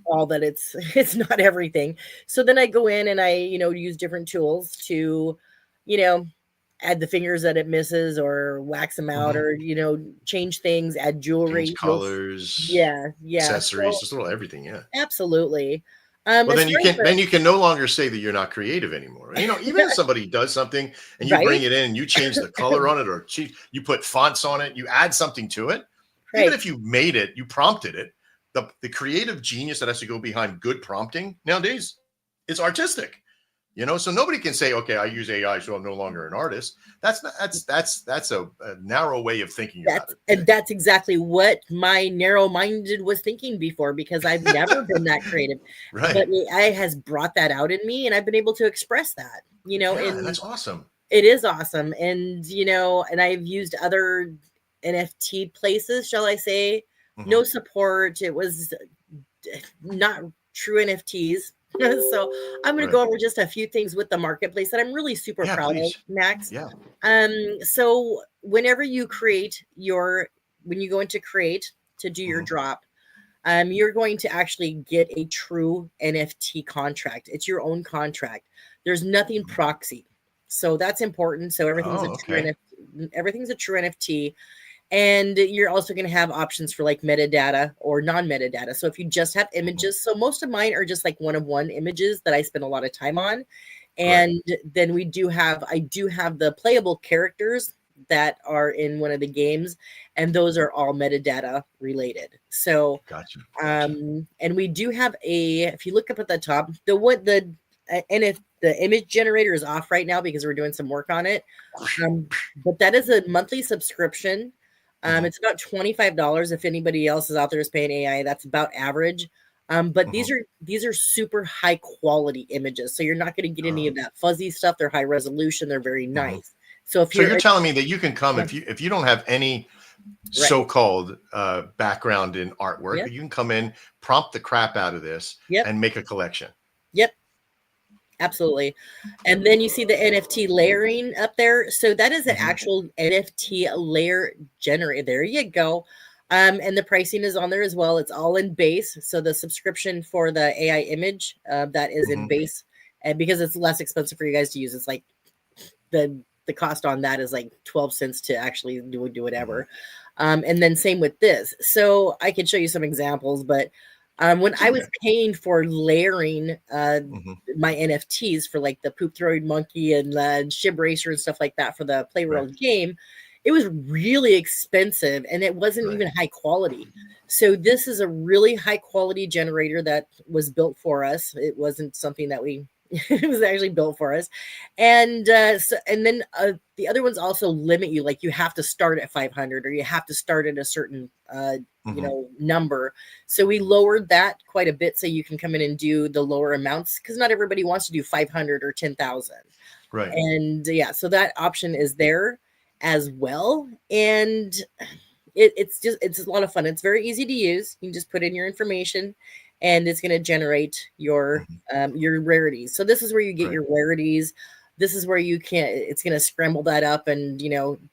all that it's not everything. So then I go in and I, use different tools to, add the fingers that it misses or wax them out or, change things, add jewelry, change colors, accessories, just a little everything. Yeah, absolutely. Well, then you can no longer say that you're not creative anymore. Even if somebody does something and you bring it in and you change the color on it, or you put fonts on it, you add something to it. Even if you made it, you prompted it, the creative genius that has to go behind good prompting nowadays is artistic. So nobody can say, okay, I use AI, so I'm no longer an artist. That's a narrow way of thinking about it. And that's exactly what my narrow-minded was thinking before, because I've never been that creative. Right. But AI has brought that out in me, and I've been able to express that. And that's awesome. It is awesome, and and I've used other NFT places, shall I say? No support. It was not true NFTs. So I'm going to go over just a few things with the marketplace that I'm really super proud of, Max. Yeah. So whenever you when you go into create to do your drop, you're going to actually get a true NFT contract. It's your own contract. There's nothing proxy. So that's important. So everything's true NFT. Everything's a true NFT. And you're also going to have options for like metadata or non-metadata. So if you just have images, so most of mine are just like one-of-one images that I spend a lot of time on. And then I do have the playable characters that are in one of the games, and those are all metadata related. So, gotcha. And we do have if you look up at the top, the image generator is off right now because we're doing some work on it. But that is a monthly subscription. It's about $25. If anybody else is out there is paying AI, that's about average. But these are super high quality images. So you're not going to get any of that fuzzy stuff. They're high resolution. They're very nice. So you're telling me that you can come if you don't have any so-called background in artwork, you can come in, prompt the crap out of this and make a collection. Yep. Absolutely. And then you see the NFT layering up there. So that is an Mhm. actual NFT layer generator. There you go. And the pricing is on there as well. It's all in base. So the subscription for the AI image that is in Mhm. base, and because it's less expensive for you guys to use, it's like the cost on that is like 12 cents to actually do whatever. And then same with this. So I could show you some examples, but when I was Okay. paying for layering Mhm. my NFTs for like the Poop Throwing Monkey and Shib Racer and stuff like that for the Playworld game, it was really expensive and it wasn't Right. even high quality. So this is a really high quality generator that was built for us. It wasn't something that we it was actually built for us. And and then the other ones also limit you, like you have to start at 500 or you have to start at a certain Mhm. number. So we lowered that quite a bit so you can come in and do the lower amounts because not everybody wants to do 500 or 10,000. Right. And yeah, so that option is there as well. And it's a lot of fun. It's very easy to use. You can just put in your information and it's going to generate your rarities. So this is where you get Right. your rarities. This is where you can it's going to scramble that up and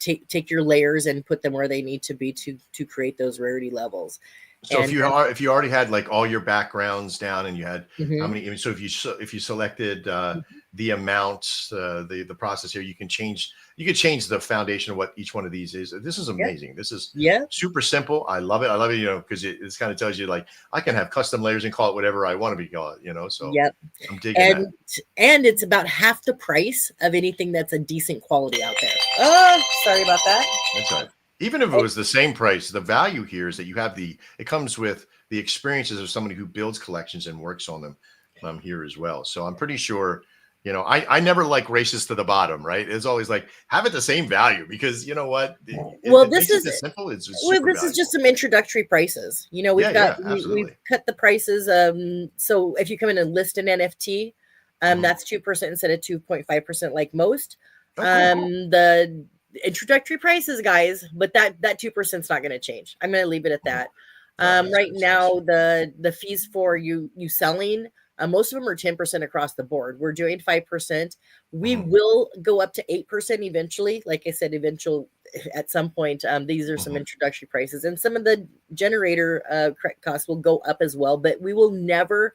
take your layers and put them where they need to be to create those rarity levels. So And if you already had like all your backgrounds down and you had how mhm. many, so if you selected the amounts, the process here, you could change the foundation of what each one of these is. This is Yeah. amazing. This is Yeah. super simple. I love it. I love it, because it kind of tells you like I can have custom layers and call it whatever I want to be called, so Yep. I'm digging that. And it's about half the price of anything that's a decent quality out there. Oh, sorry about that. That's right. Even if it was the same price, the value here is that you have it comes with the experiences of somebody who builds collections and works on them here as well. So I'm pretty sure, I never like races to the bottom, right? It's always like have it the same value because you know what? Well, It this makes it is this simple. It's well, super this is just valuable. some introductory prices. We've Yeah, we've absolutely. cut the prices. So if you come in and list an NFT, that's 2% instead of 2.5% like most. Oh, cool. The introductory prices, guys, but that 2% is not going to change. I'm going to leave it at that. That's Right good. now, the fees for you selling, most of them are 10% across the board. We're doing 5%. We Mhm. will go up to 8% eventually. Like I said, at some point. These are some Mhm. introductory prices, and some of the generator costs will go up as well. But we will never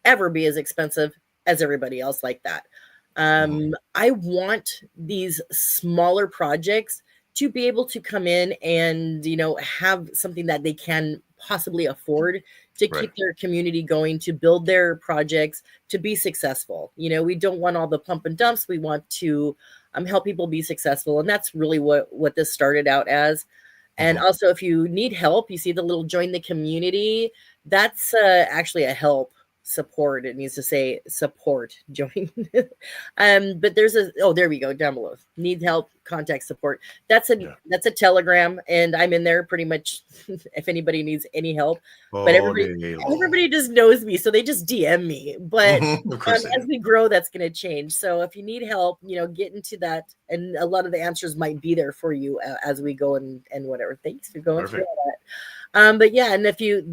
ever be as expensive as everybody else like that. I want these smaller projects to be able to come in and have something that they can possibly afford to Right. keep their community going, to build their projects, to be successful. We don't want all the pump and dumps. We want to help people be successful, and that's really what this started out as. And Mhm. also, if you need help, you see the little join the community. That's actually a help support. It needs to say support join. But there we go down below. Need help, contact support. That's Yeah. a Telegram, and I'm in there pretty much if anybody needs any help. But All day long. everybody just knows me, so they just DM me. But Of course they as do. we grow, that's going to change. So if you need help, get into that, and a lot of the answers might be there for you as we go and whatever. Thanks for going through Perfect. all that. But yeah, and if you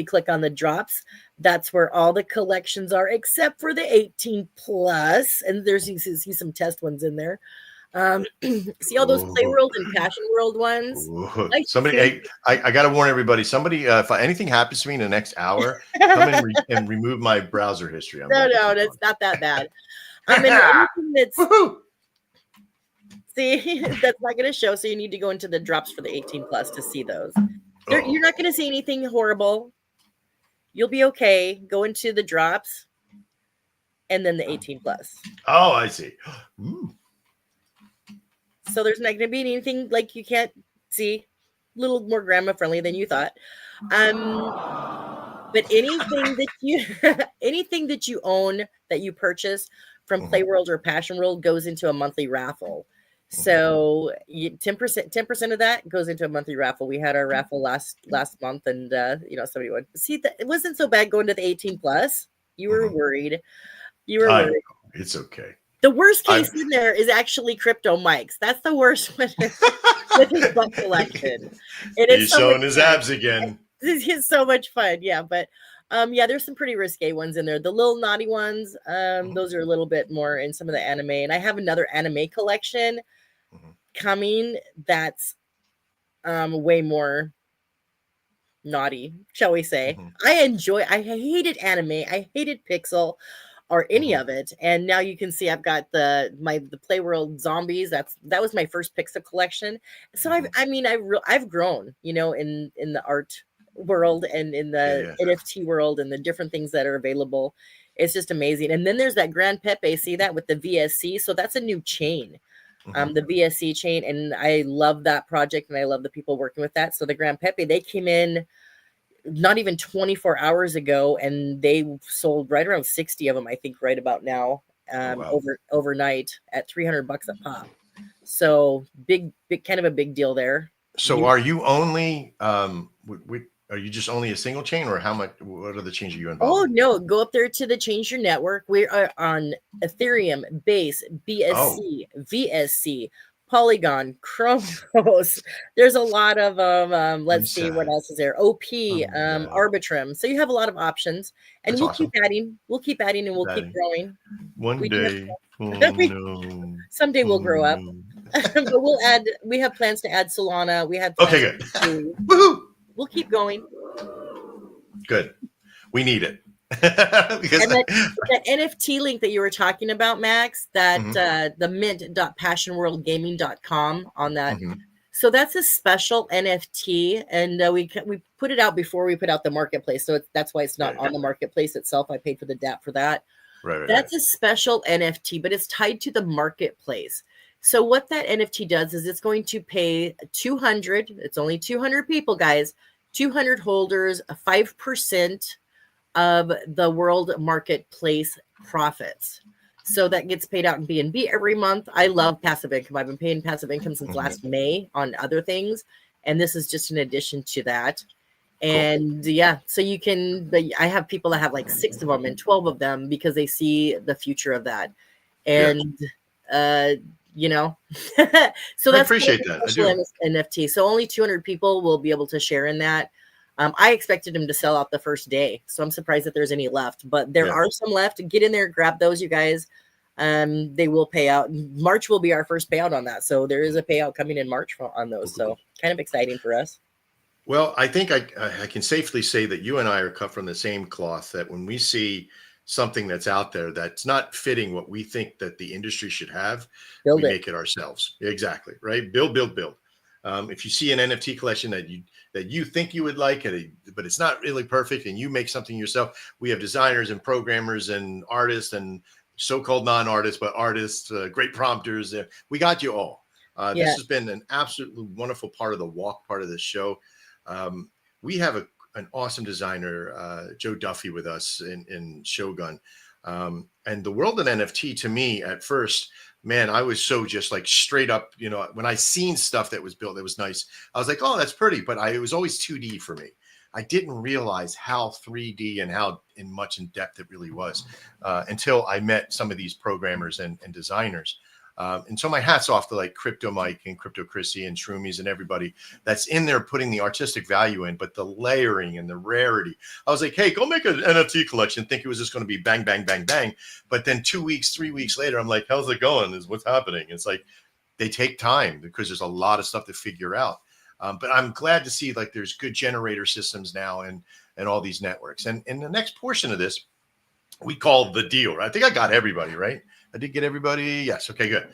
click on the drops, that's where all the collections are, except for the 18 plus. And you see some test ones in there. See all those Play Ooh. World and Passion World ones? Ooh. Like, Somebody, hey, I got to warn everybody. Somebody, if anything happens to me in the next hour, come and remove my browser history. I'm no, about to keep that's on. not that bad. Anything that's Woohoo! see that's not going to show. So you need to go into the drops for the 18 plus to see those. Uh-oh. You're not going to see anything horrible. You'll be okay. Go into the drops, and then the 18 plus. Oh, I see. Ooh. So there's not going to be anything like you can't see. A little more grandma friendly than you thought. But anything that you own that you purchase from Play World or Passion World goes into a monthly raffle. So 10% of that goes into a monthly raffle. We had our raffle last month, and somebody would see that it wasn't so bad going to the 18 plus. You were worried. I know. It's okay. The worst case in there is actually Crypto Mike's. That's the worst one with his butt collection. He's showing his abs again. It's so much fun. Yeah, but Yeah, there's some pretty risque ones in there. The little naughty ones, those are a little bit more in some of the anime. And I have another anime collection coming that's way more naughty, shall we say. I hated anime. I hated Pixel or any of it. And now you can see I've got the Playworld Zombies. That was my first Pixel collection. So I've grown, you know, in the art world and in the NFT world and the different things that are available. It's just amazing. And then there's that Grand Pepe, see that with the VSC. So that's a new chain. The VSC chain, and I love that project and I love the people working with that. So the Grand Pepe, they came in not even 24 hours ago and they sold right around 60 of them, I think, right about now, overnight at $300 a pop. So big, kind of a big deal there. So are you only are you just only a single chain, or what are the chains you involved? Oh no, go up there to the Change Your Network. We are on Ethereum, Base, BSC, VSC, Polygon, Chronos. There's a lot of let's see what else is there. OP, Arbitrum. So you have a lot of options, and we'll keep adding. We'll keep adding, and we'll keep growing. One day, someday we'll grow up. But we'll add. We have plans to add Solana. We have plans good. Woohoo! We'll keep going. Good. We need it. Because that NFT link that you were talking about, Max, that the mint.passionworldgaming.com on that. So that's a special NFT, and we put it out before we put out the marketplace. So that's why it's not on the marketplace itself. I paid for the DApp for that. That's a special NFT, but it's tied to the marketplace. So what that NFT does is it's going to pay 200. It's only 200 people, guys. 200 holders, 5% of the world marketplace profits. So that gets paid out in BNB every month. I love passive income. I've been paying passive income since last May on other things, and this is just an addition to that. And so you can. I have people that have like 6 of them and 12 of them because they see the future of that. And you know, so that's I appreciate that. I do. NFT. So only 200 people will be able to share in that. I expected them to sell out the first day, so I'm surprised that there's any left. But there are some left. Get in there, grab those, you guys. They will pay out. March will be our first payout on that, so there is a payout coming in March on those. So kind of exciting for us. Well, I think I can safely say that you and I are cut from the same cloth. That when we see something that's out there that's not fitting what we think that the industry should have, we make it ourselves. Exactly, right? Build. If you see an NFT collection that you think you would like, but it's not really perfect, and you make something yourself, we have designers and programmers and artists and so-called non-artists, but artists, great prompters. We got you all. This has been an absolutely wonderful part of the walk part of the show. We have an awesome designer, Joe Duffy, with us in Shogun. And the world of NFT, to me, at first, man, I was so just like straight up, you know, when I seen stuff that was built that was nice, I was like, oh, that's pretty. But it was always 2D for me. I didn't realize how 3D and how much in depth it really was until I met some of these programmers and designers. And so my hat's off to like Crypto Mike and Crypto Chrissy and Shroomies and everybody that's in there putting the artistic value in, but the layering and the rarity. I was like, hey, go make an NFT collection. Think it was just going to be bang, bang, bang, bang. But then 2 weeks, 3 weeks later, I'm like, how's it going? What's happening? It's like they take time because there's a lot of stuff to figure out. But I'm glad to see like there's good generator systems now and all these networks. And in the next portion of this, we call the deal. Right? I think I got everybody, right? I did get everybody. Yes. Okay, good.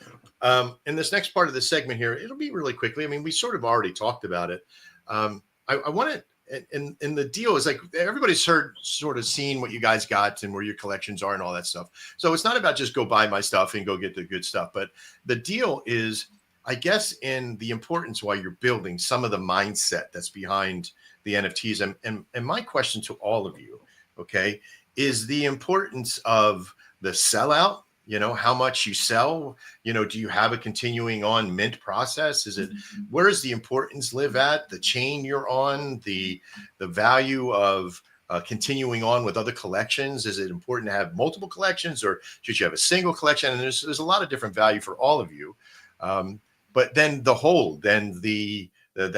In this next part of the segment here, it'll be really quickly. I mean, we sort of already talked about it. I want to, and the deal is like everybody's sort of seen what you guys got and where your collections are and all that stuff. So it's not about just go buy my stuff and go get the good stuff. But the deal is, I guess, in the importance while you're building some of the mindset that's behind the NFTs. And my question to all of you, okay, is the importance of the sellout. You know, how much you sell, you know, do you have a continuing on mint process? Is it, where does the importance live at? The chain you're on, the value of continuing on with other collections? Is it important to have multiple collections, or should you have a single collection? And there's a lot of different value for all of you. But then the whole, then the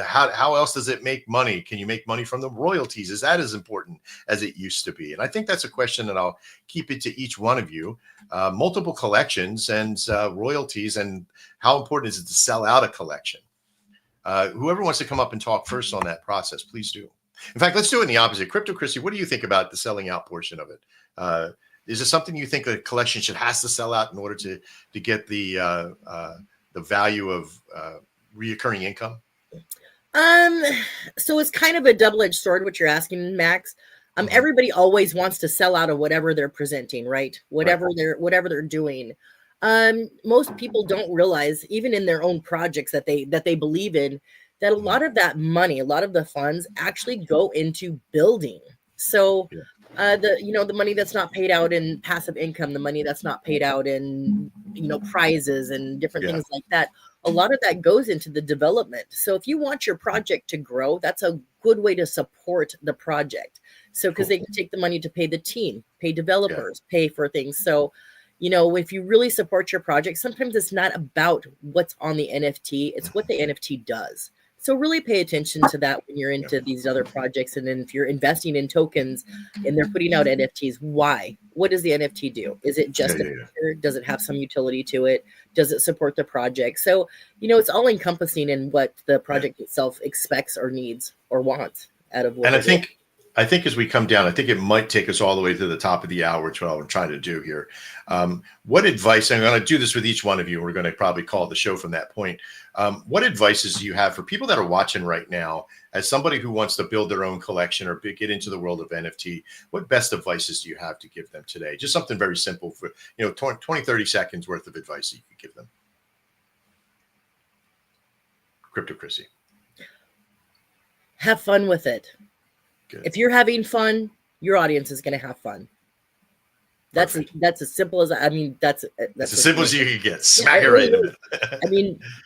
how else does it make money? Can you make money from the royalties? Is that as important as it used to be? And I think that's a question that I'll keep it to each one of you. Multiple collections and royalties, and how important is it to sell out a collection? Whoever wants to come up and talk first on that process, please do. In fact, let's do it in the opposite. Crypto Chrissy, what do you think about the selling out portion of it? Is it something you think a collection has to sell out in order to get the value of reoccurring income? So it's kind of a double-edged sword, what you're asking, Max. Everybody always wants to sell out of whatever they're presenting, right? Whatever they're doing. Most people don't realize, even in their own projects that they believe in, that a lot of that money, a lot of the funds actually go into building. So the money that's not paid out in passive income, the money that's not paid out in prizes and different things like that, a lot of that goes into the development. So if you want your project to grow, that's a good way to support the project. So because they can take the money to pay the team, pay developers, pay for things. So if you really support your project, sometimes it's not about what's on the NFT, it's what the NFT does. So really pay attention to that when you're into these other projects. And then if you're investing in tokens and they're putting out NFTs, why? What does the NFT do? Is it just a picture? Does it have some utility to it? Does it support the project? So, it's all encompassing in what the project itself expects or needs or wants out of what. And I think as we come down, I think it might take us all the way to the top of the hour, which is what I'm trying to do here. What advice, and I'm going to do this with each one of you, we're going to probably call the show from that point. What advices do you have for people that are watching right now, as somebody who wants to build their own collection or get into the world of NFT? What best advices do you have to give them today? Just something very simple for, 20, 30 seconds worth of advice that you could give them. Crypto Chrissy. Have fun with it. Good. If you're having fun, your audience is going to have fun. That's as simple as that's as simple as you can get. Smack it right in it.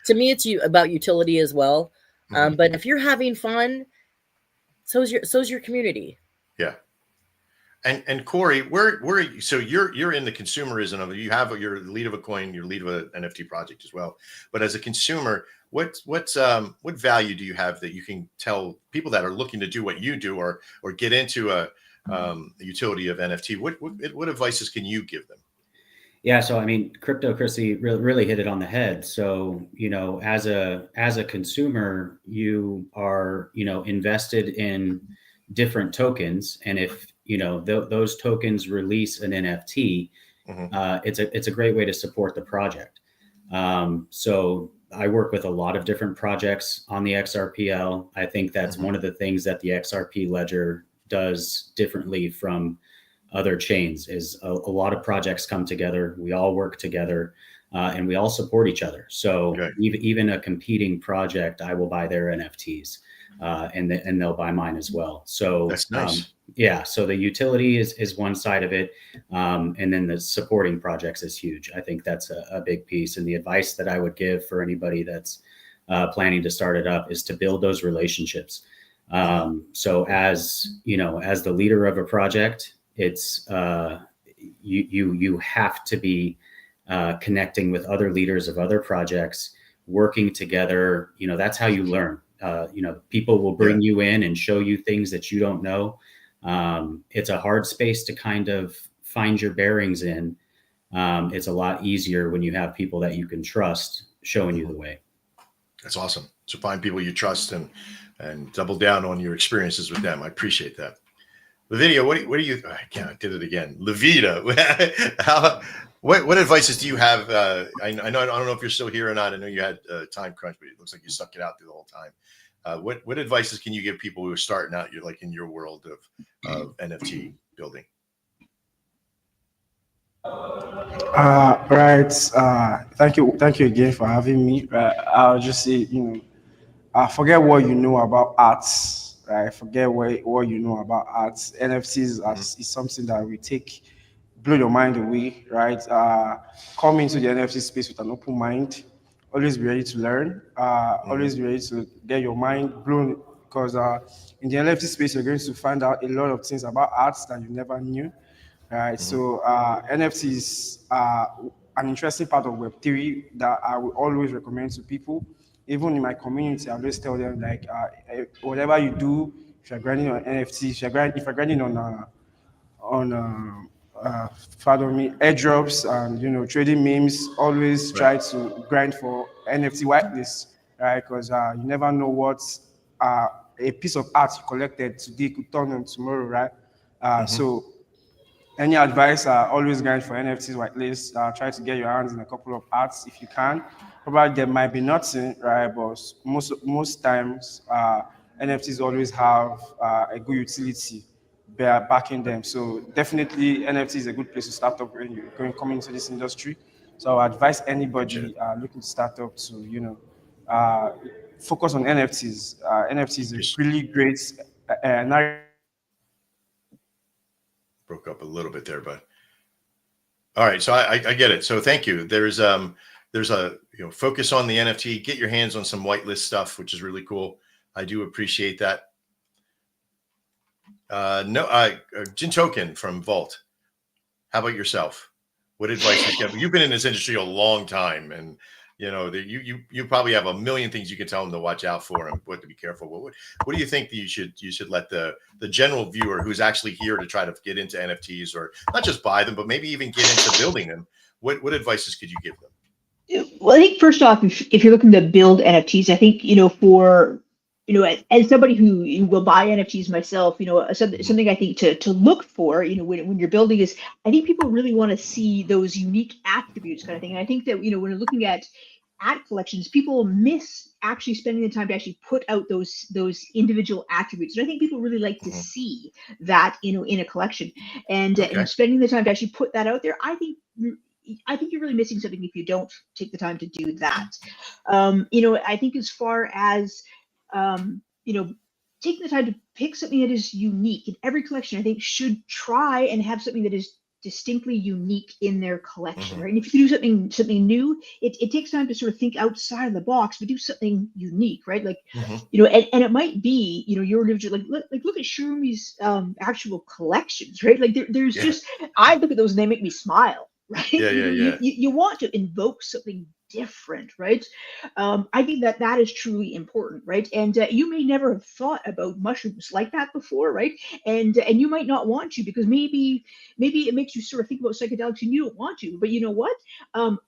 To me, it's about utility as well. But if you're having fun, so's your community. Yeah. And Corey, where are you? So you're in the consumerism of it. You have your lead of a coin, your lead of an NFT project as well. But as a consumer, what value do you have that you can tell people that are looking to do what you do or get into the utility of NFT? What advices can you give them? Yeah, so Crypto Chrissy really hit it on the head. So as a consumer, you are invested in different tokens, and if those tokens release an NFT, it's a great way to support the project. So I work with a lot of different projects on the XRPL. I think that's one of the things that the XRP ledger does differently from other chains is a lot of projects come together. We all work together and we all support each other. So even a competing project, I will buy their NFTs and they'll buy mine as well. So that's nice. So the utility is one side of it. And then the supporting projects is huge. I think that's a big piece. And the advice that I would give for anybody that's planning to start it up is to build those relationships. So as the leader of a project, it's you have to be connecting with other leaders of other projects, working together. That's how you learn. People will bring you in and show you things that you don't know. It's a hard space to kind of find your bearings in. It's a lot easier when you have people that you can trust showing you the way. That's awesome. So find people you trust and double down on your experiences with them. I appreciate that. Lavinia, what do you? I did it again. Levita, what advices do you have? I don't know if you're still here or not. I know you had a time crunch, but it looks like you stuck it out through the whole time. What advices can you give people who are starting out? You're like in your world of NFT building. Right. Thank you again for having me. I'll just say, forget what you know about arts. Right, forget what you know about arts. NFTs is something that will blow your mind away. Right, come into the NFT space with an open mind. Always be ready to learn. Always be ready to get your mind blown, because in the NFT space you're going to find out a lot of things about arts that you never knew. Right, so NFTs are an interesting part of Web3 that I will always recommend to people. even in my community, I always tell them like, whatever you do, if you're grinding on NFTs, if you're grinding pardon me, airdrops and trading memes, always try to grind for NFT whitelist, right? Because you never know what a piece of art you collected today could turn on tomorrow, right? So any advice, always grind for NFTs whitelist. Try to get your hands in a couple of arts if you can. Probably there might be nothing, right? But most times, NFTs always have a good utility backing them. So definitely NFT is a good place to start up when you're coming into this industry. So I advise anybody looking to start up to, focus on NFTs. NFTs is a really great broke up a little bit there, but all right. So I get it. So thank you. There's a focus on the NFT, get your hands on some whitelist stuff, which is really cool. I do appreciate that. Jin Token from Vault. How about yourself? What advice you give? You've been in this industry a long time, and you probably have a million things you can tell them to watch out for and what to be careful. What do you think that you should let the general viewer who's actually here to try to get into NFTs, or not just buy them, but maybe even get into building them? What advices could you give them? Well, I think first off, if you're looking to build NFTs, I think, as somebody who will buy NFTs myself, something I think to look for, when you're building is, I think people really want to see those unique attributes kind of thing. And I think that, when you're looking at collections, people miss actually spending the time to actually put out those individual attributes. And I think people really like to see that, in a collection, and spending the time to actually put that out there. I think you're really missing something if you don't take the time to do that. I think as far as taking the time to pick something that is unique in every collection, I think should try and have something that is distinctly unique in their collection, right? And if you do something new, it takes time to sort of think outside of the box, but do something unique, right? Like, and it might be, your individual, like look at Shroomi's actual collections, right? Like there's just, I look at those and they make me smile, right? You want to invoke something different, right? I think that is truly important, right? And you may never have thought about mushrooms like that before, right? And you might not want to, because maybe it makes you sort of think about psychedelics and you don't want to. But you know what?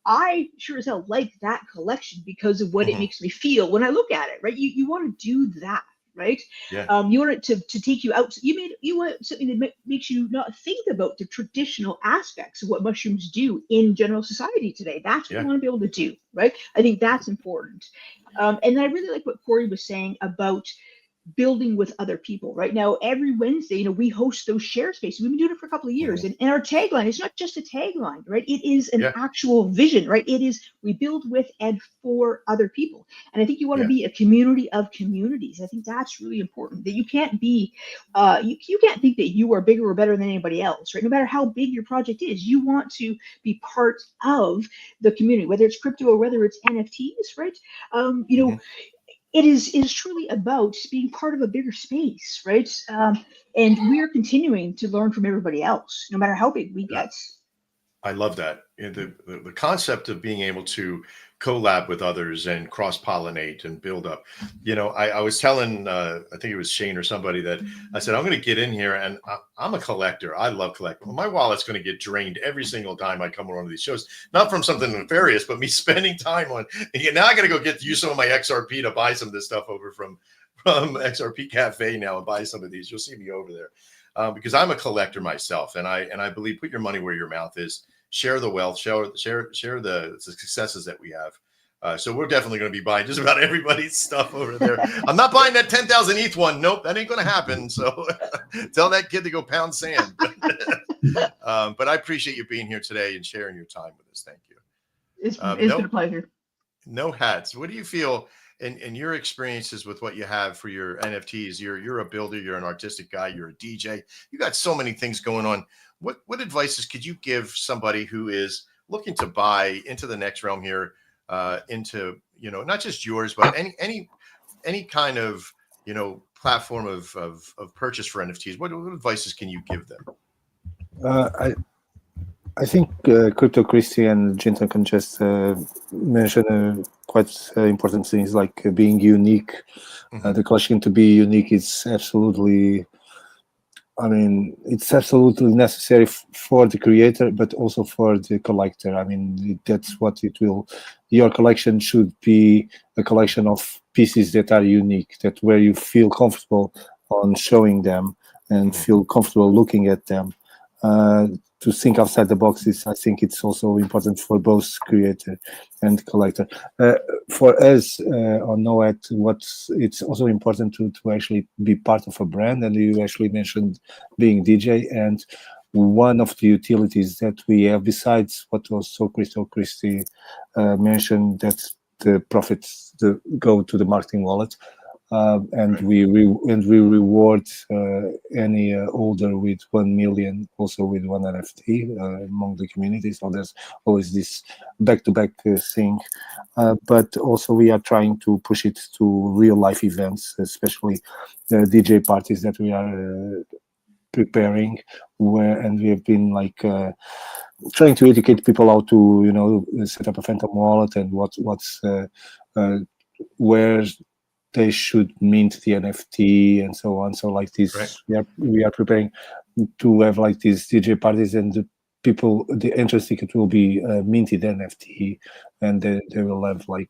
I sure as hell like that collection because of what it makes me feel when I look at it, right? You want to do that, right? You want it to take you out. You want something that makes you not think about the traditional aspects of what mushrooms do in general society today. That's what you want to be able to do, right? I think that's important. And I really like what Corey was saying about building with other people. Right now, every Wednesday, we host those share spaces. We've been doing it for a couple of years, and our tagline is not just a tagline, right? It is an actual vision, right? It is, we build with and for other people. And I think you want to be a community of communities. I think that's really important, that you can't be, you can't think that you are bigger or better than anybody else, right? No matter how big your project is, you want to be part of the community, whether it's crypto or whether it's NFTs, right? It is truly about being part of a bigger space, right? And we're continuing to learn from everybody else, no matter how big we get. I love that. The concept of being able to collab with others and cross-pollinate and build up. I was telling, I think it was Shane or somebody, that I said, I'm going to get in here, and I'm a collector. I love collecting. Well, my wallet's going to get drained every single time I come on one of these shows, not from something nefarious, but me spending time on, now I got to go use some of my XRP to buy some of this stuff over from XRP Cafe now and buy some of these. You'll see me over there because I'm a collector myself. And I believe put your money where your mouth is. Share the wealth, share the successes that we have. So we're definitely going to be buying just about everybody's stuff over there. I'm not buying that 10,000 ETH one. Nope, that ain't going to happen. So tell that kid to go pound sand. But I appreciate you being here today and sharing your time with us. Thank you. It's been a pleasure. No hats. What do you feel in your experiences with what you have for your NFTs? You're a builder, you're an artistic guy, you're a DJ. You got so many things going on. What advices could you give somebody who is looking to buy into the next realm here, into not just yours, but any kind of platform of purchase for NFTs? What advices can you give them? I think Crypto Christie and Jinton can just mention quite quite important things like being unique. The collection to be unique is absolutely, I mean, it's absolutely necessary for the creator, but also for the collector. I mean, that's what it will. Your collection should be a collection of pieces that are unique, that where you feel comfortable on showing them and feel comfortable looking at them. To think outside the boxes, I think it's also important for both creator and collector. For us on NOAD, it's also important to actually be part of a brand. And you actually mentioned being DJ, and one of the utilities that we have, besides what also Christy mentioned, that the profits go to the marketing wallet. And we reward any holder with 1 million, also with 1 NFT among the community. So there's always this back-to-back thing. But also we are trying to push it to real-life events, especially DJ parties that we are preparing, and we have been like trying to educate people how to set up a Phantom wallet and what's where they should mint the NFT and so on. So like this, right. we are preparing to have like these DJ parties, and the entrance ticket will be minted NFT, and they will have like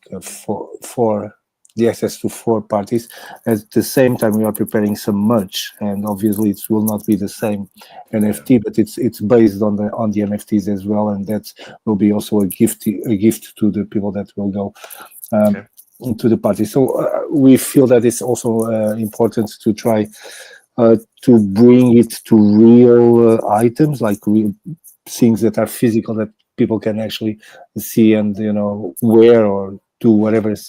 the access to 4 parties. At the same time, we are preparing some merch, and obviously it will not be the same NFT, but it's based on the NFTs as well, and that will be also a gift to the people that will go into the party. So we feel that it's also important to try to bring it to real items, like real things that are physical, that people can actually see and wear or do whatever it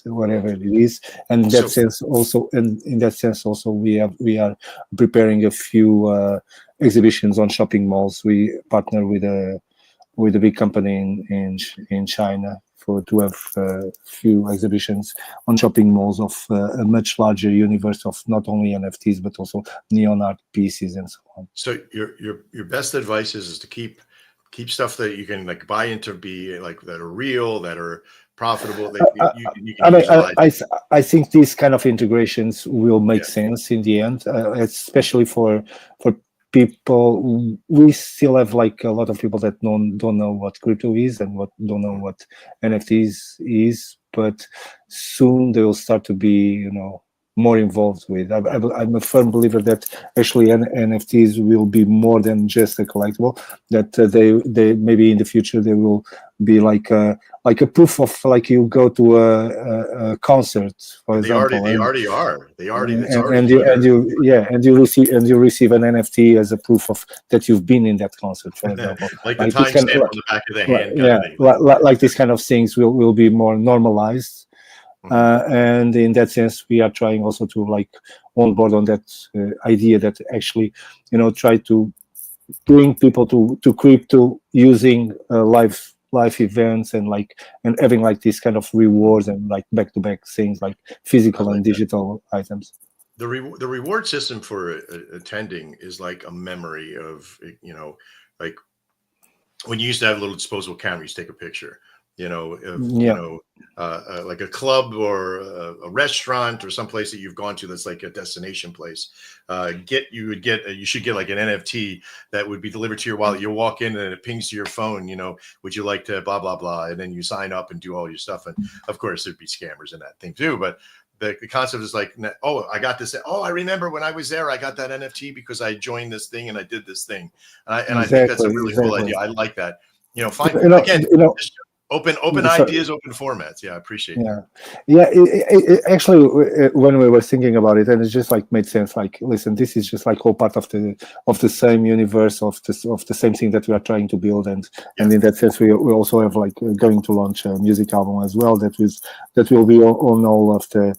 is. And in that sense also we are preparing a few exhibitions on shopping malls. We partner with a big company in China to have a few exhibitions on shopping malls of a much larger universe of not only NFTs but also neon art pieces and so on. So your best advice is to keep stuff that you can like buy into, be like that are real, that are profitable. You can I think these kind of integrations will make sense in the end, especially for people. We still have like a lot of people that don't know what crypto is and don't know what NFTs is, but soon they will start to be more involved with. I'm a firm believer that actually NFTs will be more than just a collectible, that they maybe in the future they will be like a proof of, like, you go to a concert, for example. They already are. And you receive an NFT as a proof of that you've been in that concert, for example. like the timestamp on the back of the hand. Like these kind of things will be more normalized. And in that sense, we are trying also to like on board on that idea that actually, try to bring people to crypto using live events and having like these kind of rewards and like back-to-back things like physical and digital items. The reward system for attending is like a memory of, like when you used to have a little disposable camera, you used to take a picture. Like a club or a restaurant or someplace that you've gone to that's like a destination place. You should get like an NFT that would be delivered to your wallet. You walk in and it pings to your phone. Would you like to blah blah blah, and then you sign up and do all your stuff. And of course, there'd be scammers in that thing too. But the concept is like, oh, I got this. Oh, I remember when I was there, I got that NFT because I joined this thing and I did this thing. And I think that's a really cool idea. I like that. Open ideas, open formats. Yeah, I appreciate that. Yeah. Actually, when we were thinking about it, and it just like made sense. Like, listen, this is just like all part of the same universe of the same thing that we are trying to build, and in that sense, we also have like going to launch a music album as well that will be on all of the.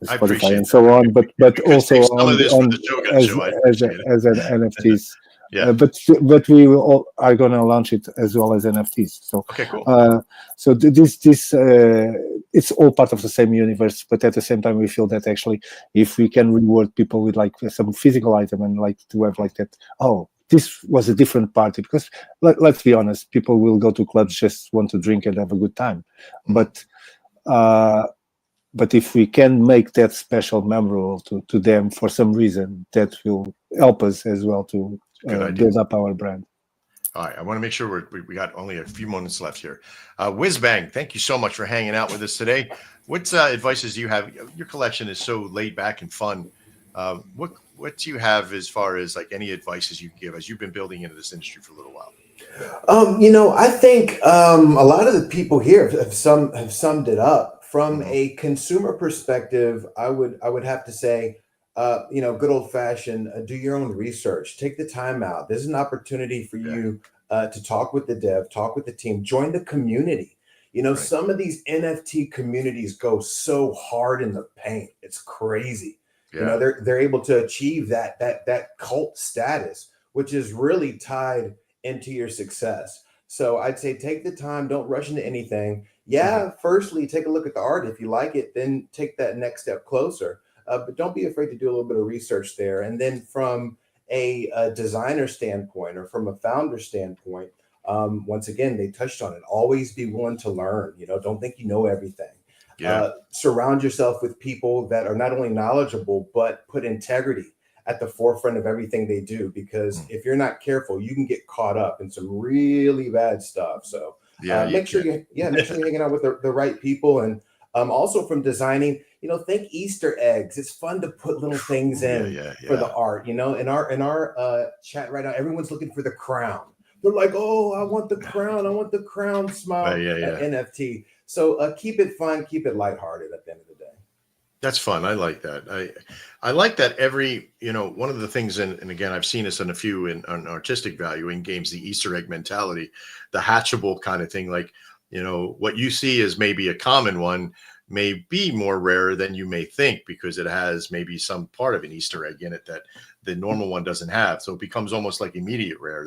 Spotify and so on, but also as an NFTs. Yeah, but we are going to launch it as well as NFTs. So okay, cool. So this it's all part of the same universe, but at the same time, we feel that actually, if we can reward people with like some physical item and like to have like that, oh, this was a different party, because let's be honest, people will go to clubs just want to drink and have a good time. But if we can make that special memorable to them for some reason, that will help us as well to build up our brand. All right, I want to make sure we got only a few moments left here. Whizbang, thank you so much for hanging out with us today. What advices do you have? Your collection is so laid back and fun. What do you have as far as like any advices you give as you've been building into this industry for a little while? I think a lot of the people here have summed it up. From a consumer perspective, I would have to say, good old fashioned, do your own research, take the time out. There's an opportunity for you to talk with the dev, talk with the team, join the community. Some of these NFT communities go so hard in the paint. It's crazy. Yeah. They're able to achieve that cult status, which is really tied into your success. So I'd say take the time, don't rush into anything. Yeah, firstly, take a look at the art. If you like it, then take that next step closer. But don't be afraid to do a little bit of research there. And then from a designer standpoint or from a founder standpoint, once again, they touched on it. Always be willing to learn. Don't think you know everything. Yeah. Surround yourself with people that are not only knowledgeable, but put integrity at the forefront of everything they do. Because if you're not careful, you can get caught up in some really bad stuff. So make sure you're hanging out with the right people. And also from designing, think Easter eggs. It's fun to put little things in for the art. In our chat right now, everyone's looking for the crown. They're like, oh, I want the crown. I want the crown smile at NFT. So keep it fun, keep it lighthearted at the end of the day. That's fun. I like that. I like that one of the things, and again, I've seen this in a few in artistic value in games, the Easter egg mentality, the hatchable kind of thing. Like, what you see as maybe a common one may be more rare than you may think, because it has maybe some part of an Easter egg in it that the normal one doesn't have. So it becomes almost like immediate rare,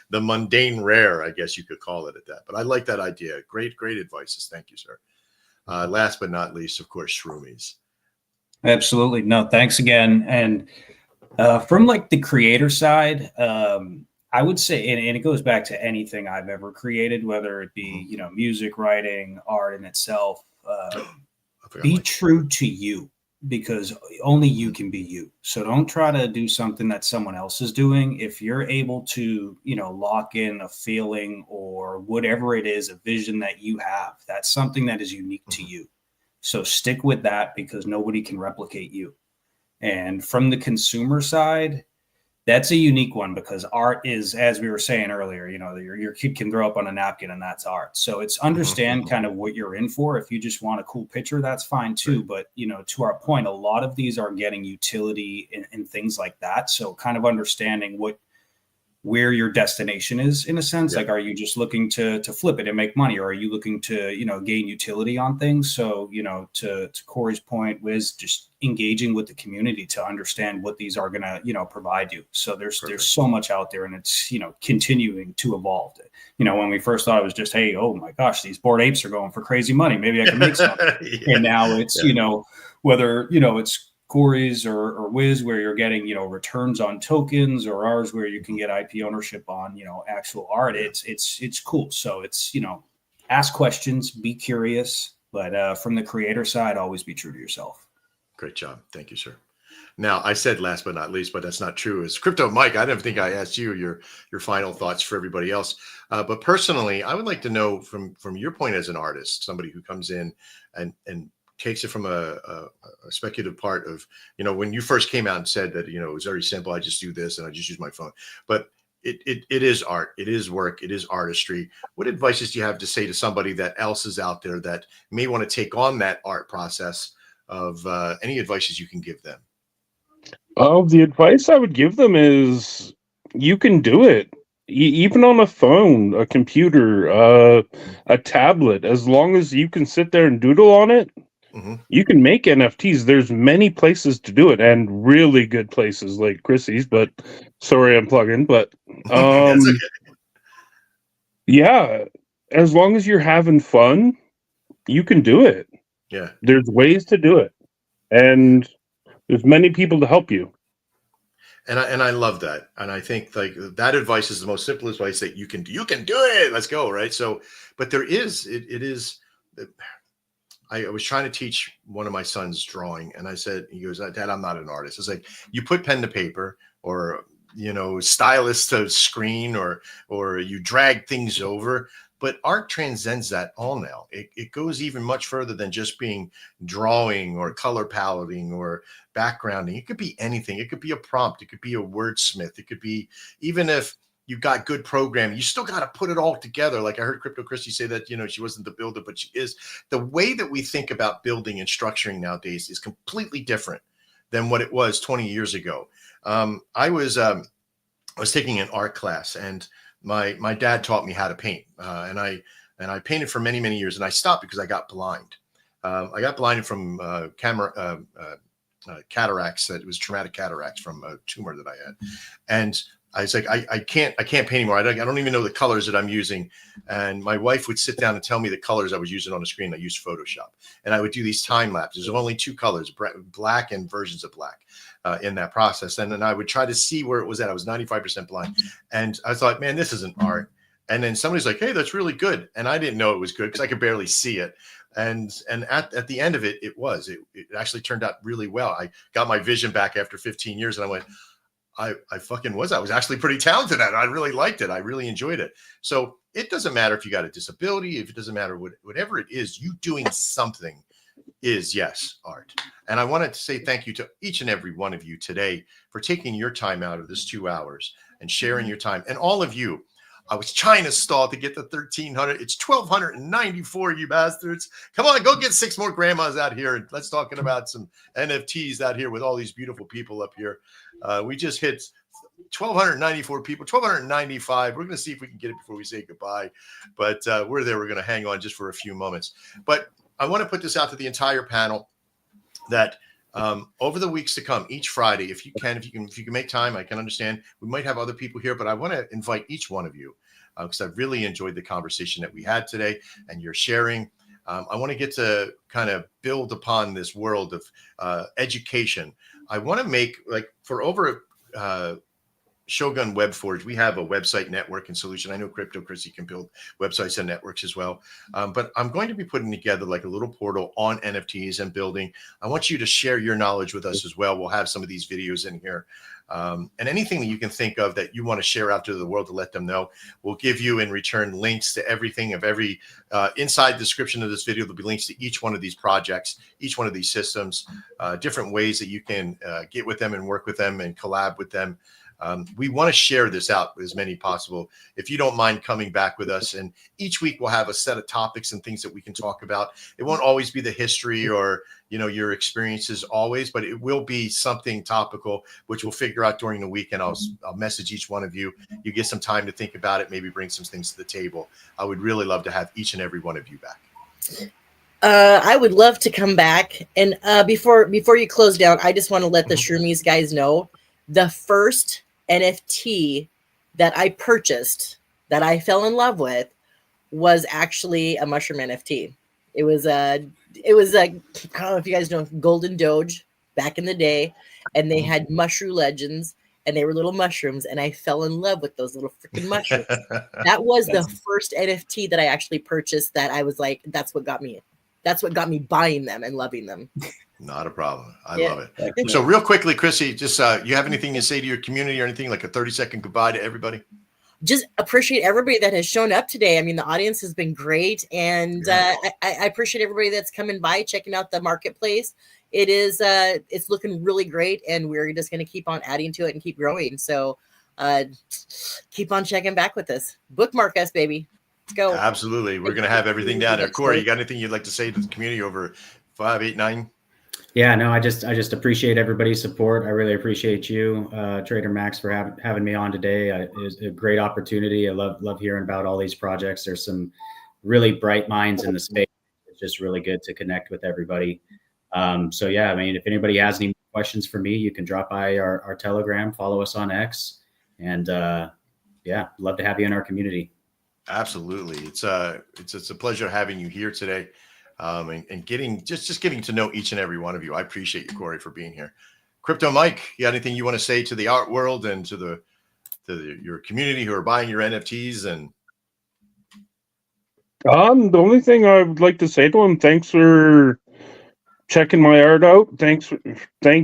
the mundane rare, I guess you could call it at that. But I like that idea. Great advices. Thank you, sir. Last but not least, of course, Shroomies. Absolutely. No, thanks again. And from like the creator side, I would say, and it goes back to anything I've ever created, whether it be, music, writing, art in itself, be true to you, because only you can be you. So don't try to do something that someone else is doing. If you're able to, lock in a feeling or whatever it is, a vision that you have, that's something that is unique to you. So stick with that, because nobody can replicate you. And from the consumer side, that's a unique one, because art is, as we were saying earlier, your kid can throw up on a napkin and that's art. So it's understand kind of what you're in for. If you just want a cool picture, that's fine too. But, to our point, a lot of these are getting utility and things like that. So kind of understanding where your destination is, in a sense. Like, are you just looking to flip it and make money, or are you looking to gain utility on things? So to Corey's point, Wiz, just engaging with the community to understand what these are gonna provide you. So there's so much out there, and it's continuing to evolve. When we first thought it was just, hey, oh my gosh, these Bored Apes are going for crazy money, maybe I can make something. And now it's whether it's Corey's or Wiz, where you're getting returns on tokens, or ours where you can get IP ownership on actual art. It's cool. So it's ask questions, be curious, but from the creator side, always be true to yourself. Great job. Thank you, sir. Now, I said last but not least, but that's not true. Is Crypto Mike? I don't think I asked you your final thoughts for everybody else. But personally, I would like to know from your point as an artist, somebody who comes in and takes it from a speculative part of, when you first came out and said that, it was very simple. I just do this and I just use my phone. But it is art. It is work. It is artistry. What advices do you have to say to somebody that else is out there that may want to take on that art process? Of any advices you can give them? The advice I would give them is you can do it. Even on a phone, a computer, a tablet, as long as you can sit there and doodle on it, you can make NFTs. There's many places to do it, and really good places like Chrissy's, but sorry, I'm plugging, but yeah, as long as you're having fun, you can do it. Yeah. There's ways to do it, and there's many people to help you. And I love that. And I think like that advice is the most simplest advice that you can do it. Let's go. Right. So, but there is, it is, I was trying to teach one of my sons drawing, and I said, he goes, Dad, I'm not an artist. It's like, you put pen to paper, or, you know, stylus to screen, or you drag things over, but art transcends that all now. It goes even much further than just being drawing or color paletting or backgrounding. It could be anything. It could be a prompt. It could be a wordsmith. It could be, even if you got good programming, you still got to put it all together. Like I heard Crypto Christie say that, you know, she wasn't the builder, but she is. The way that we think about building and structuring nowadays is completely different than what it was 20 years ago. I was taking an art class, and my dad taught me how to paint, and I painted for many, many years, and I stopped because I got blind. I got blinded from cataracts. That it was traumatic cataracts from a tumor that I had, and I was like, I can't paint anymore. I don't even know the colors that I'm using. And my wife would sit down and tell me the colors I was using on the screen. I used Photoshop, and I would do these time lapses. There's only two colors, black and versions of black, in that process. And then I would try to see where it was at. I was 95% blind. And I thought, man, this isn't art. And then somebody's like, hey, that's really good. And I didn't know it was good because I could barely see it. And at the end of it, it actually turned out really well. I got my vision back after 15 years, and I went, I was actually pretty talented at it. I really liked it. I really enjoyed it. So it doesn't matter if you got a disability, if it doesn't matter whatever it is, you doing something is, yes, art. And I wanted to say thank you to each and every one of you today for taking your time out of this 2 hours and sharing your time. And all of you, I was trying to stall to get to 1,300. It's 1,294, you bastards. Come on, go get 6 more grandmas out here. And let's talk about some NFTs out here with all these beautiful people up here. We just hit 1,294 people, 1,295. We're going to see if we can get it before we say goodbye. But we're there. We're going to hang on just for a few moments. But I want to put this out to the entire panel that over the weeks to come, each Friday, if you can make time, I can understand. We might have other people here, but I want to invite each one of you because I've really enjoyed the conversation that we had today and your sharing. I want to get to kind of build upon this world of education. I want to make, like, for over Shogun WebForge, we have a website network and solution. I know Crypto Christie can build websites and networks as well. But I'm going to be putting together like a little portal on NFTs and building. I want you to share your knowledge with us as well. We'll have some of these videos in here. And anything that you can think of that you want to share out to the world to let them know, we'll give you in return links to everything of every inside the description of this video. There'll be links to each one of these projects, each one of these systems, different ways that you can get with them and work with them and collab with them. We want to share this out with as many possible. If you don't mind coming back with us, and each week we'll have a set of topics and things that we can talk about. It won't always be the history or, you know, your experiences always, but it will be something topical, which we'll figure out during the week. And I'll message each one of you. You get some time to think about it, maybe bring some things to the table. I would really love to have each and every one of you back. I would love to come back. And before you close down, I just want to let the Shroomies guys know the first NFT that I purchased that I fell in love with was actually a mushroom NFT. It was I don't know if you guys know Golden Doge back in the day, and they had mushroom legends, and they were little mushrooms, and I fell in love with those little freaking mushrooms. That was the first NFT that I actually purchased that I was like, that's what got me buying them and loving them. Not a problem. I love it. So real quickly, Chrissy, just you have anything to say to your community or anything, like a 30-second goodbye to everybody? Just appreciate everybody that has shown up today. I mean, the audience has been great. And I appreciate everybody that's coming by, checking out the marketplace. It is, it's looking really great. And we're just going to keep on adding to it and keep growing. So keep on checking back with us. Bookmark us, baby. Let's go. Absolutely. We're going to have everything down there. Corey, you got anything you'd like to say to the community over 5, 8, 9? Yeah, no, I just appreciate everybody's support. I really appreciate you, Trader Max, for having me on today. It was a great opportunity. I love hearing about all these projects. There's some really bright minds in the space. It's just really good to connect with everybody. So yeah, I mean, if anybody has any questions for me, you can drop by our Telegram, follow us on X, and yeah, love to have you in our community. Absolutely. It's a pleasure having you here today. And getting just getting to know each and every one of you. I appreciate you, Corey, for being here. Crypto Mike, you got anything you want to say to the art world and to your community who are buying your NFTs? And The only thing I would like to say to him, thanks for checking my art out. Thank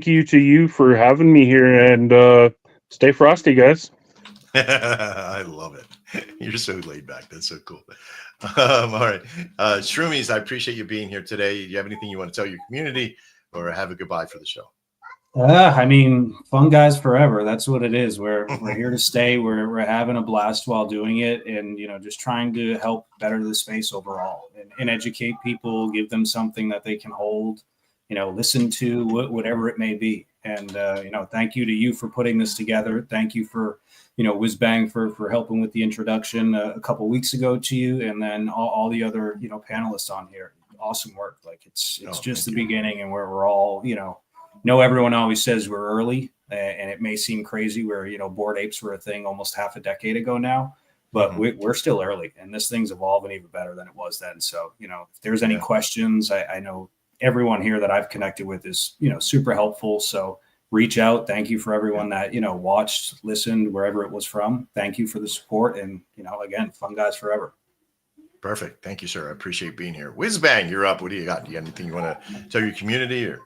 you to you for having me here, and stay frosty, guys. I love it. You're so laid back. That's so cool. All right. Shroomies, I appreciate you being here today. Do you have anything you want to tell your community, or have a goodbye for the show? I mean, fun guys forever. That's what it is. We're here to stay. We're having a blast while doing it, and just trying to help better the space overall and educate people, give them something that they can hold, listen to, whatever it may be. And thank you to you for putting this together. Thank you for Whizbang for helping with the introduction a couple weeks ago to you, and then all the other panelists on here. Awesome work. Like it's just the beginning, and we're all everyone always says we're early, and it may seem crazy where Bored Apes were a thing almost half a decade ago now, but we're still early, and this thing's evolving even better than it was then. So if there's any questions, I know everyone here that I've connected with is super helpful. So reach out. Thank you for everyone that watched, listened, wherever it was from. Thank you for the support, and again, fun guys forever. Perfect. Thank you, sir. I appreciate being here. Whizbang, you're up. What do you got? Do you have anything you want to tell your community? Or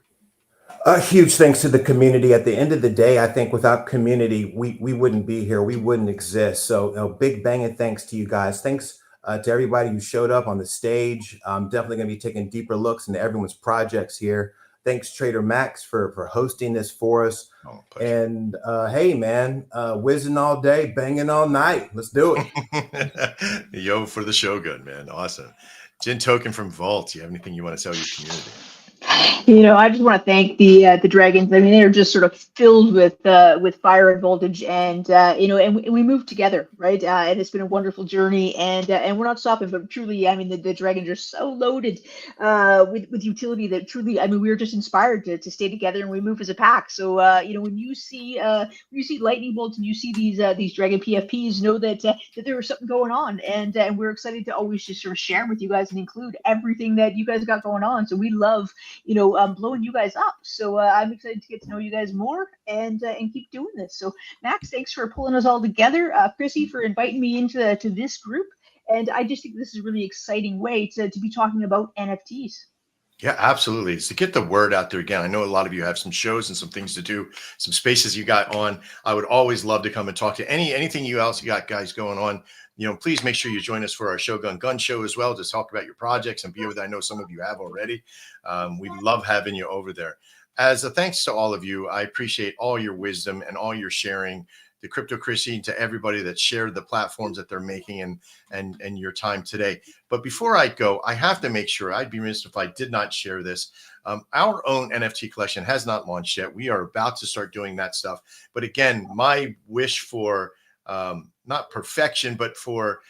A huge thanks to the community. At the end of the day, I think without community, we wouldn't be here. We wouldn't exist. So big bang and thanks to you guys. Thanks to everybody who showed up on the stage. I'm definitely going to be taking deeper looks into everyone's projects here. Thanks, Trader Max, for hosting this for us. And hey, man, whizzing all day, banging all night. Let's do it. Yo for the Shogun, man. Awesome. Jin Token from Vault. Do you have anything you want to tell your community? I just want to thank the Dragons. I mean, they're just sort of filled with fire and voltage, and and we moved together, right? And it's been a wonderful journey, and we're not stopping. But truly, I mean, the Dragons are so loaded with utility that truly, I mean, we were just inspired to stay together, and we move as a pack. So when you see lightning bolts and you see these Dragon PFPs, know that there was something going on, and we're excited to always just sort of share with you guys and include everything that you guys got going on. So we love blowing you guys up. So I'm excited to get to know you guys more and keep doing this. So Max, thanks for pulling us all together. Chrissy, for inviting me into this group. And I just think this is a really exciting way to be talking about NFTs. Yeah, absolutely. It's to get the word out there again. I know a lot of you have some shows and some things to do, some spaces you got on. I would always love to come and talk to anything you got guys going on. Please make sure you join us for our Shogun Gun Show as well, to talk about your projects and be over there. I know some of you have already. We love having you over there. As a thanks to all of you, I appreciate all your wisdom and all your sharing. The Crypto Chrissy, and to everybody that shared the platforms that they're making and your time today. But before I go, I have to make sure, I'd be remiss if I did not share this. Our own NFT collection has not launched yet. We are about to start doing that stuff. But again, my wish for not perfection, but for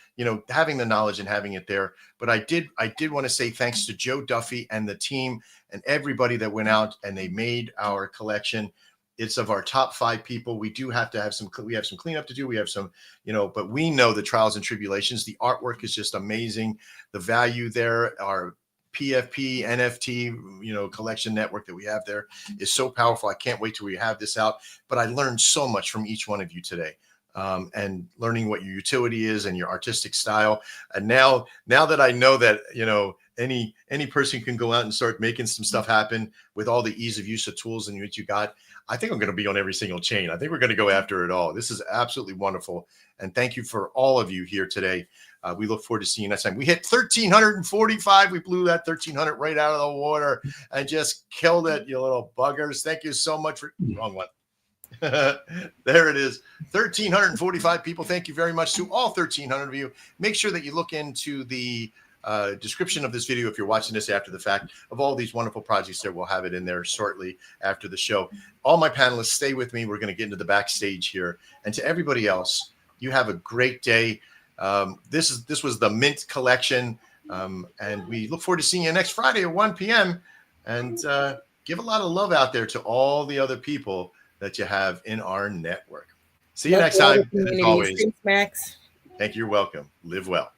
having the knowledge and having it there. But I did want to say thanks to Joe Duffy and the team and everybody that went out and they made our collection. It's of our top 5 people. We do have to have some cleanup to do. We have some, but we know the trials and tribulations. The artwork is just amazing. The value there, our PFP, NFT, collection network that we have there is so powerful. I can't wait till we have this out. But I learned so much from each one of you today. And learning what your utility is and your artistic style. And now that I know that, any person can go out and start making some stuff happen with all the ease of use of tools and what you got, I think I'm going to be on every single chain. I think we're going to go after it all. This is absolutely wonderful. And thank you for all of you here today. We look forward to seeing you next time. We hit 1,345. We blew that 1,300 right out of the water and just killed it, you little buggers. Thank you so much for wrong one. There it is. 1,345 people. Thank you very much to all 1,300 of you. Make sure that you look into the description of this video if you're watching this after the fact of all these wonderful projects there. We'll have it in there shortly after the show. All my panelists, stay with me. We're going to get into the backstage here. And to everybody else, you have a great day. This was the Mint Collection. And we look forward to seeing you next Friday at 1 p.m. And give a lot of love out there to all the other people that you have in our network. See you next time. As always. Thanks, Max. Thank you. You're welcome. Live well.